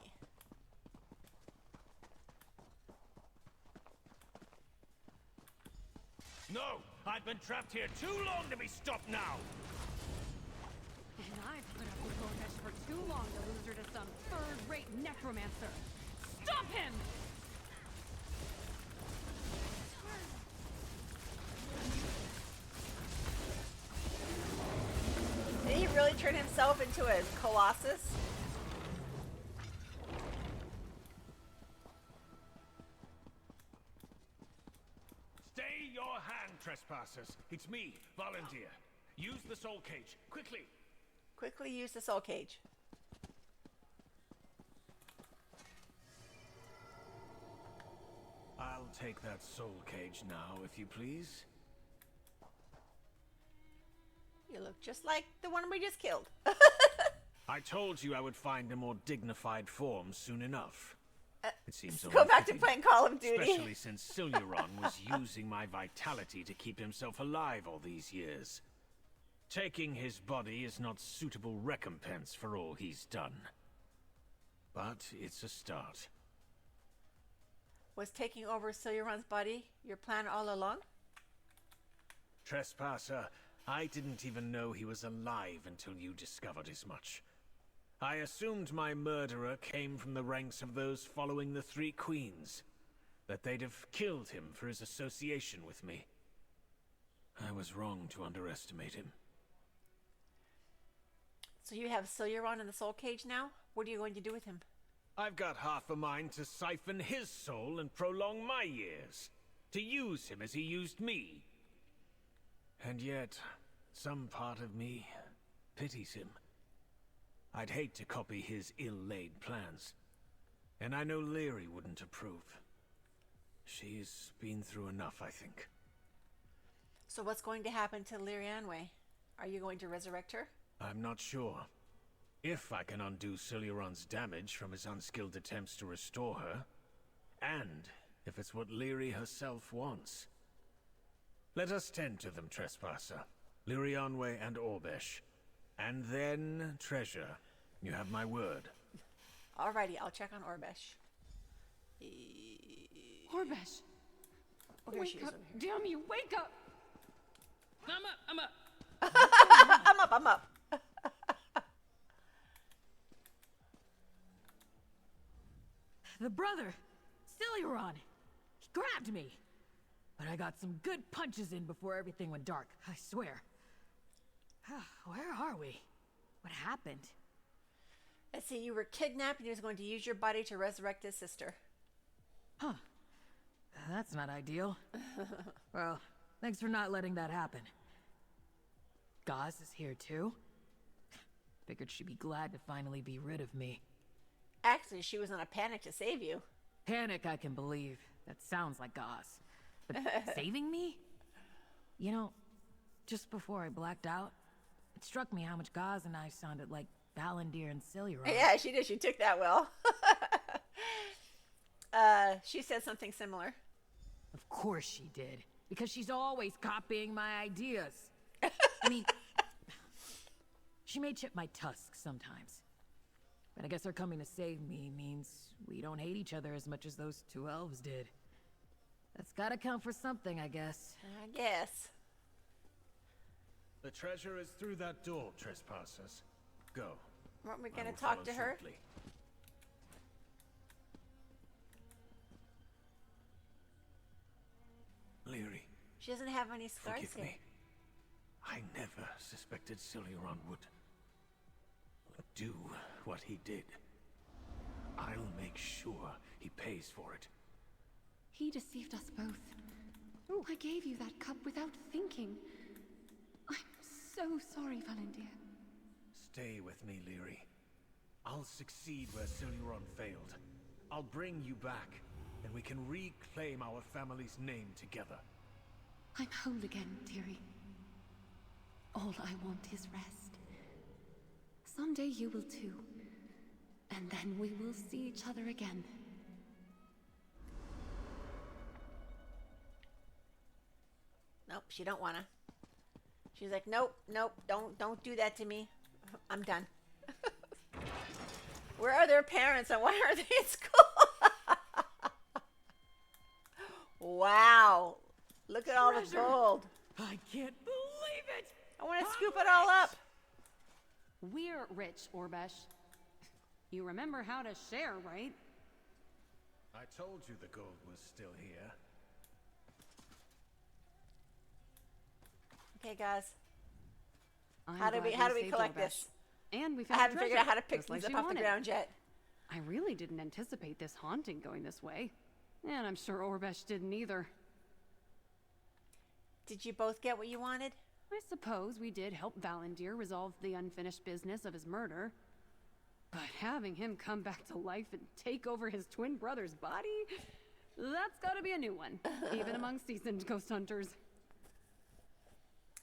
No! I've been trapped here too long to be stopped now! And I've put up with Orbesh for too long to lose her to some third-rate necromancer. Stop him! Did he really turn himself into a colossus? Stay your hand, trespassers. It's me, Valendir. Use the soul cage, quickly. Quickly use the soul cage. I'll take that soul cage now, if you please. You look just like the one we just killed. I told you I would find a more dignified form soon enough. It seems Go only back to fitting, playing Call of Duty. especially since Siluron was using my vitality to keep himself alive all these years. Taking his body is not suitable recompense for all he's done. But it's a start. Was taking over Siluron's body your plan all along? Trespasser, I didn't even know he was alive until you discovered as much. I assumed my murderer came from the ranks of those following the Three Queens. That they'd have killed him for his association with me. I was wrong to underestimate him. So you have Siluron in the soul cage now? What are you going to do with him? I've got half a mind to siphon his soul and prolong my years. To use him as he used me. And yet, some part of me pities him. I'd hate to copy his ill-laid plans. And I know Lyri wouldn't approve. She's been through enough, I think. So what's going to happen to Lirianwe? Are you going to resurrect her? I'm not sure. If I can undo Siluron's damage from his unskilled attempts to restore her, and if it's what Lyri herself wants. Let us tend to them, Trespasser. Lirianwe and Orbesh. And then, Treasure. You have my word. Alrighty, I'll check on Orbesh. Orbesh! Wake up! Damn you, wake up! I'm up! I'm up. The brother, Ciliron, he grabbed me. But I got some good punches in before everything went dark, I swear. Where are we? What happened? Let's see, you were kidnapped and he was going to use your body to resurrect his sister. Huh. That's not ideal. Well, thanks for not letting that happen. Gaz is here too? Figured she'd be glad to finally be rid of me. Actually, she was on a panic to save you. Panic, I can believe. That sounds like Gaz. But saving me? You know, just before I blacked out, it struck me how much Gaz and I sounded like Valendir and Ciliron. Yeah, she did. She took that well. She said something similar. Of course she did. Because she's always copying my ideas. I mean, she may chip my tusks sometimes. But I guess her coming to save me means we don't hate each other as much as those two elves did. That's gotta count for something, I guess. I guess. The treasure is through that door, Trespassers. Go. Weren't we gonna talk to her? Shortly. Lyri. She doesn't have any scars Forgive here. me. I never suspected Ciliron would do what he did. I'll make sure he pays for it. He deceived us both. I gave you that cup without thinking. I'm so sorry, Valendir. Stay with me, Lyri. I'll succeed where Ciliron failed. I'll bring you back, and we can reclaim our family's name together. I'm whole again, dearie. All I want is rest. Someday you will too. And then we will see each other again. Nope, she don't wanna. She's like, nope, don't do that to me. I'm done. Where are their parents and why are they in school? Wow. Look at all the gold. I can't believe it! I want to scoop it all up. We're rich, Orbesh. You remember how to share, right? I told you the gold was still here. Okay, guys. I'm How do we saved collect Orbesh. this? And we I found haven't treasure, figured out how to pick just like things she up off the wanted. ground yet. I really didn't anticipate this haunting going this way. And I'm sure Orbesh didn't either. Did you both get what you wanted? I suppose we did help Valendir resolve the unfinished business of his murder. But having him come back to life and take over his twin brother's body? That's gotta be a new one, even among seasoned ghost hunters.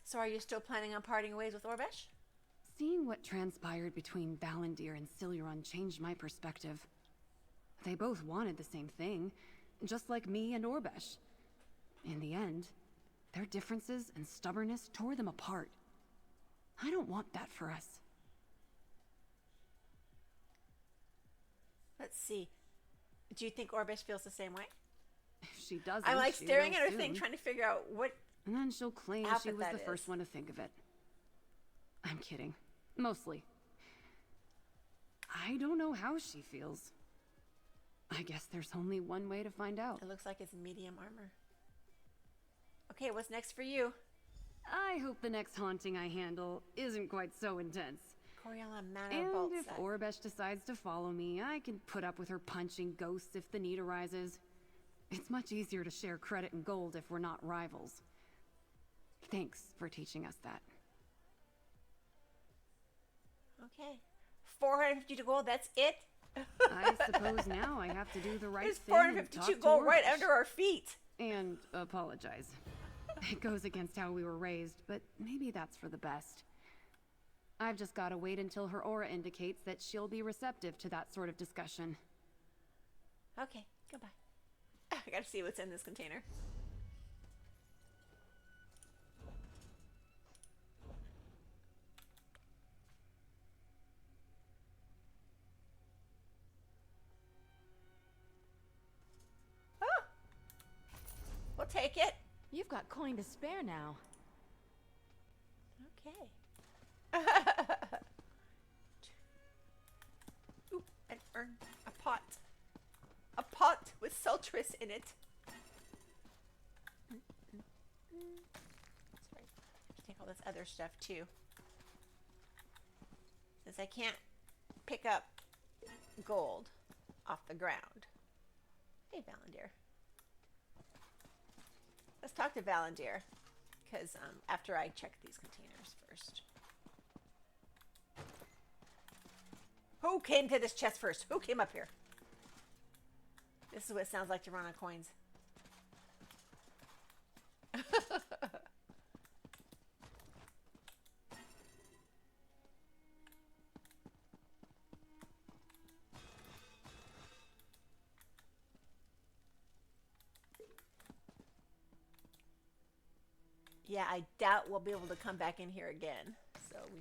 So are you still planning on parting ways with Orbesh? Seeing what transpired between Valendir and Ciliron changed my perspective. They both wanted the same thing, just like me and Orbesh. In the end, their differences and stubbornness tore them apart. I don't want that for us. Let's see. Do you think Orbesh feels the same way? If she doesn't, I'm like she staring will at her soon. thing, trying to figure out what. And then she'll claim she outfit was that the first is. one to think of it. I'm kidding. Mostly. I don't know how she feels. I guess there's only one way to find out. It looks like it's medium armor. Okay, what's next for you? I hope the next haunting I handle isn't quite so intense. Coriella Manor And Vault if set. Orbesh decides to follow me, I can put up with her punching ghosts if the need arises. It's much easier to share credit and gold if we're not rivals. Thanks for teaching us that. Okay. 452 gold, that's it? I suppose now I have to do the right There's thing and 452 talk to gold right Orbesh. under our feet. And apologize. It goes against how we were raised, but maybe that's for the best. I've just gotta wait until her aura indicates that she'll be receptive to that sort of discussion. Okay, goodbye. I gotta see what's in this container. Oh! We'll take it. You've got coin to spare now. Okay. Ooh, an urn. A pot. A pot with Solstice in it. Sorry. Take all this other stuff too. Since I can't pick up gold off the ground. Hey, Valandir. Let's talk to Valandir. Because after I check these containers first. Who came to this chest first? Who came up here? This is what it sounds like to run on coins. Yeah, I doubt we'll be able to come back in here again. So we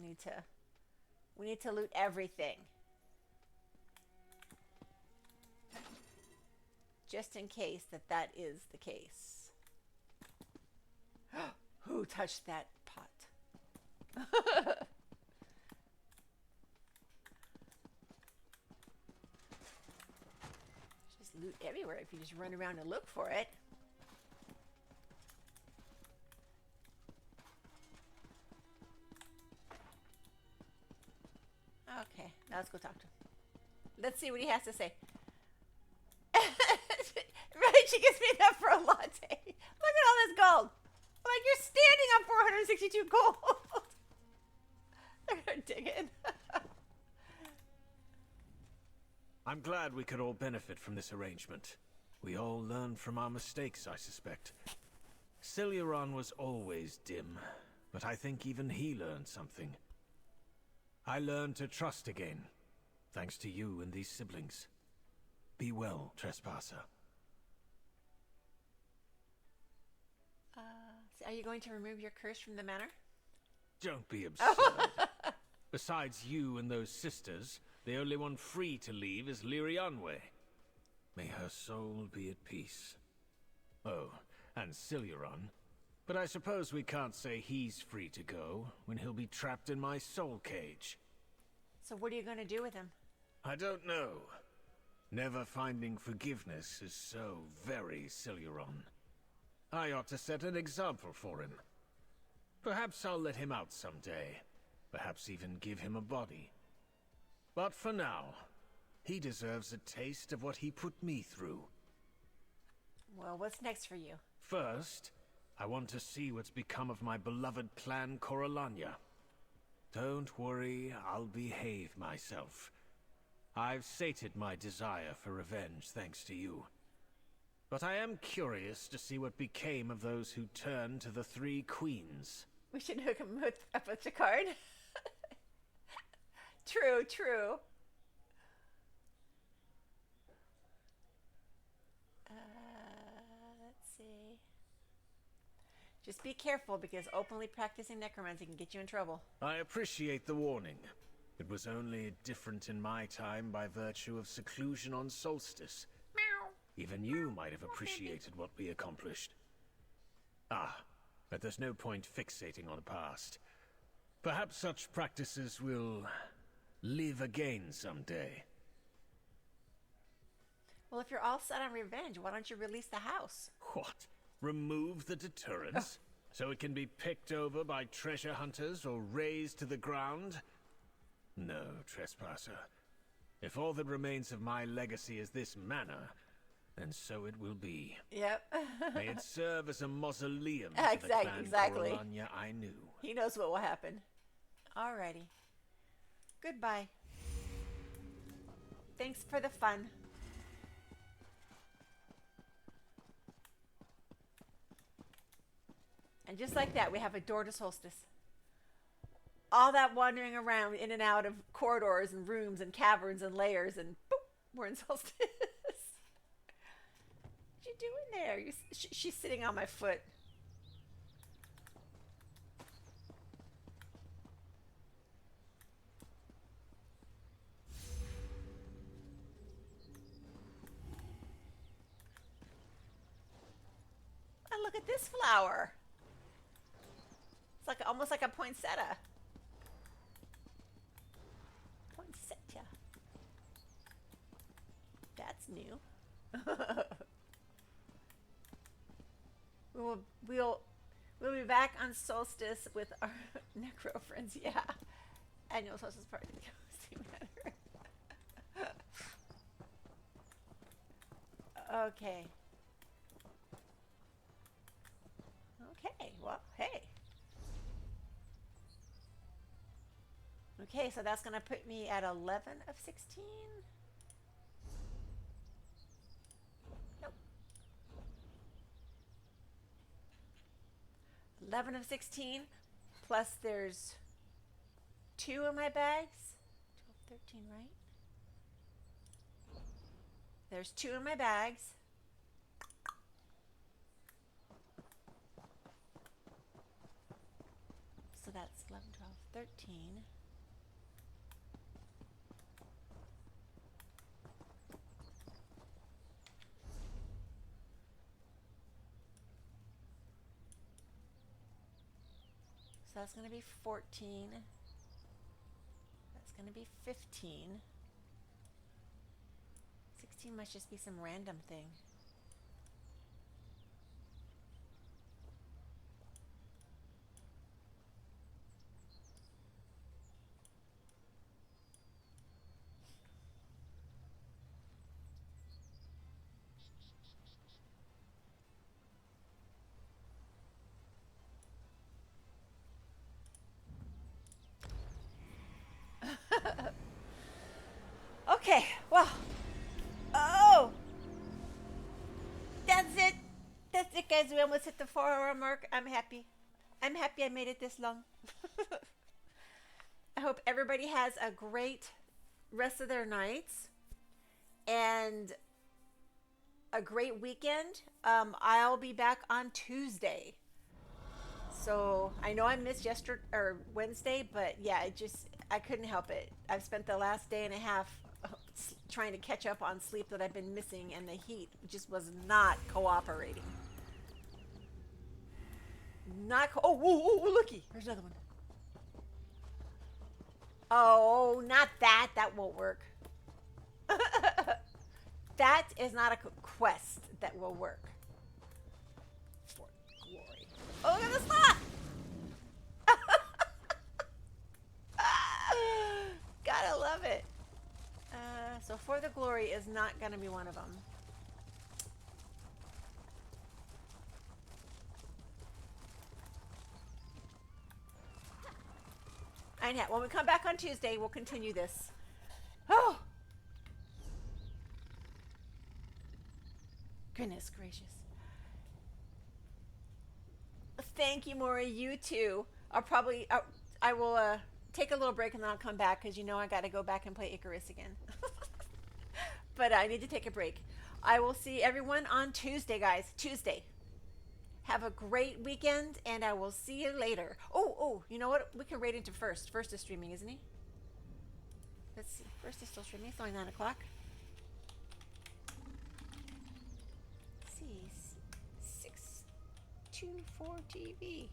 need to loot everything. Just in case that is the case. Who touched that pot? Just loot everywhere if you just run around and look for it. Okay, now let's go talk to him. Let's see what he has to say. Right, she gives me that for a latte. Look at all this gold. Like, you're standing on 462 gold. They're gonna dig it. I'm glad we could all benefit from this arrangement. We all learned from our mistakes, I suspect. Siluran was always dim, but I think even he learned something. I learned to trust again, thanks to you and these siblings. Be well, trespasser. So are you going to remove your curse from the manor? Don't be absurd. Besides you and those sisters, the only one free to leave is Lirianwe. May her soul be at peace. Oh, and Siluran. But I suppose we can't say he's free to go when he'll be trapped in my soul cage. So what are you going to do with him? I don't know. Never finding forgiveness is so very Siluran. I ought to set an example for him. Perhaps I'll let him out someday. Perhaps even give him a body. But for now, he deserves a taste of what he put me through. Well, what's next for you? First, I want to see what's become of my beloved clan Coralania. Don't worry, I'll behave myself. I've sated my desire for revenge thanks to you. But I am curious to see what became of those who turned to the Three Queens. We should hook him up with Jakard. True, true. Let's see. Just be careful, because openly practicing necromancy can get you in trouble. I appreciate the warning. It was only different in my time by virtue of seclusion on Solstice. Meow. Even you might have appreciated what we accomplished. Ah, but there's no point fixating on the past. Perhaps such practices will live again someday. Well, if you're all set on revenge, why don't you release the house? What? Remove the deterrence? So it can be picked over by treasure hunters or razed to the ground? No, trespasser. If all that remains of my legacy is this manor, then so it will be. Yep. May it serve as a mausoleum to the clan Coralania I knew. He knows what will happen. Alrighty. Goodbye. Thanks for the fun. And just like that, we have a door to Solstice. All that wandering around in and out of corridors and rooms and caverns and layers, and boop, we're in Solstice. you doing there? She's sitting on my foot. Oh, look at this flower. It's like almost like a poinsettia. Poinsettia. That's new. We'll be back on Solstice with our necro friends. Yeah, annual Solstice party. Okay. Okay. Well, hey. Okay, so that's gonna put me at 11 of 16. 11 of 16, plus there's 2 in my bags. 12, 13, right? There's 2 in my bags. So that's 11, 12, 13. So that's going to be 14. That's going to be 15. 16 must just be some random thing. Okay, well, oh, that's it. That's it, guys. We almost hit the 4-hour mark. I'm happy. I'm happy I made it this long. I hope everybody has a great rest of their nights and a great weekend. I'll be back on Tuesday. So I know I missed yesterday or Wednesday, but yeah, I couldn't help it. I've spent the last day and a half trying to catch up on sleep that I've been missing, and the heat just was not cooperating. Oh, looky, there's another one. Oh, not that. That won't work. That is not a quest that will work. For glory. Oh, look at the slot! Gotta love it. So for the glory is not gonna be one of them. And yeah, when we come back on Tuesday, we'll continue this. Oh! Goodness gracious. Thank you, Maury. You too. I will take a little break and then I'll come back because you know I got to go back and play Icarus again. But I need to take a break. I will see everyone on Tuesday, guys. Tuesday. Have a great weekend, and I will see you later. Oh, you know what? We can raid into First. First is streaming, isn't he? Let's see. First is still streaming. It's only 9 o'clock. Let's see. 624 TV.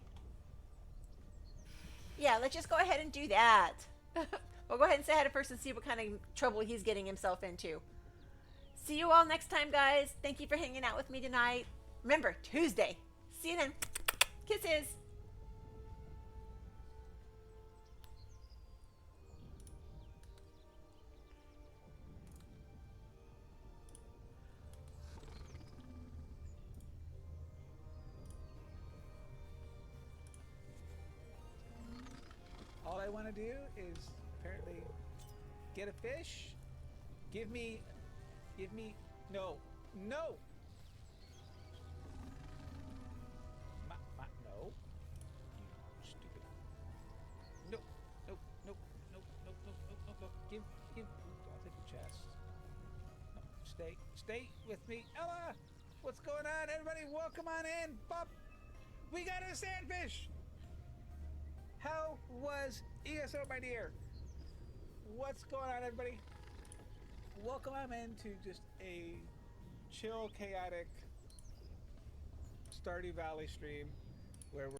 Yeah, let's just go ahead and do that. We'll go ahead and say hi to First and see what kind of trouble he's getting himself into. See you all next time, guys. Thank you for hanging out with me tonight. Remember, Tuesday. See you then. Kisses. All I want to do is apparently get a fish. Give me, no. No! No. You stupid. No. Give. I'll take the chest. No, stay with me. Ella! What's going on, everybody? Welcome on in. Bop. We got a sandfish. How was ESO, my dear? What's going on, everybody? Welcome on into just a chill, chaotic Stardew Valley stream where we're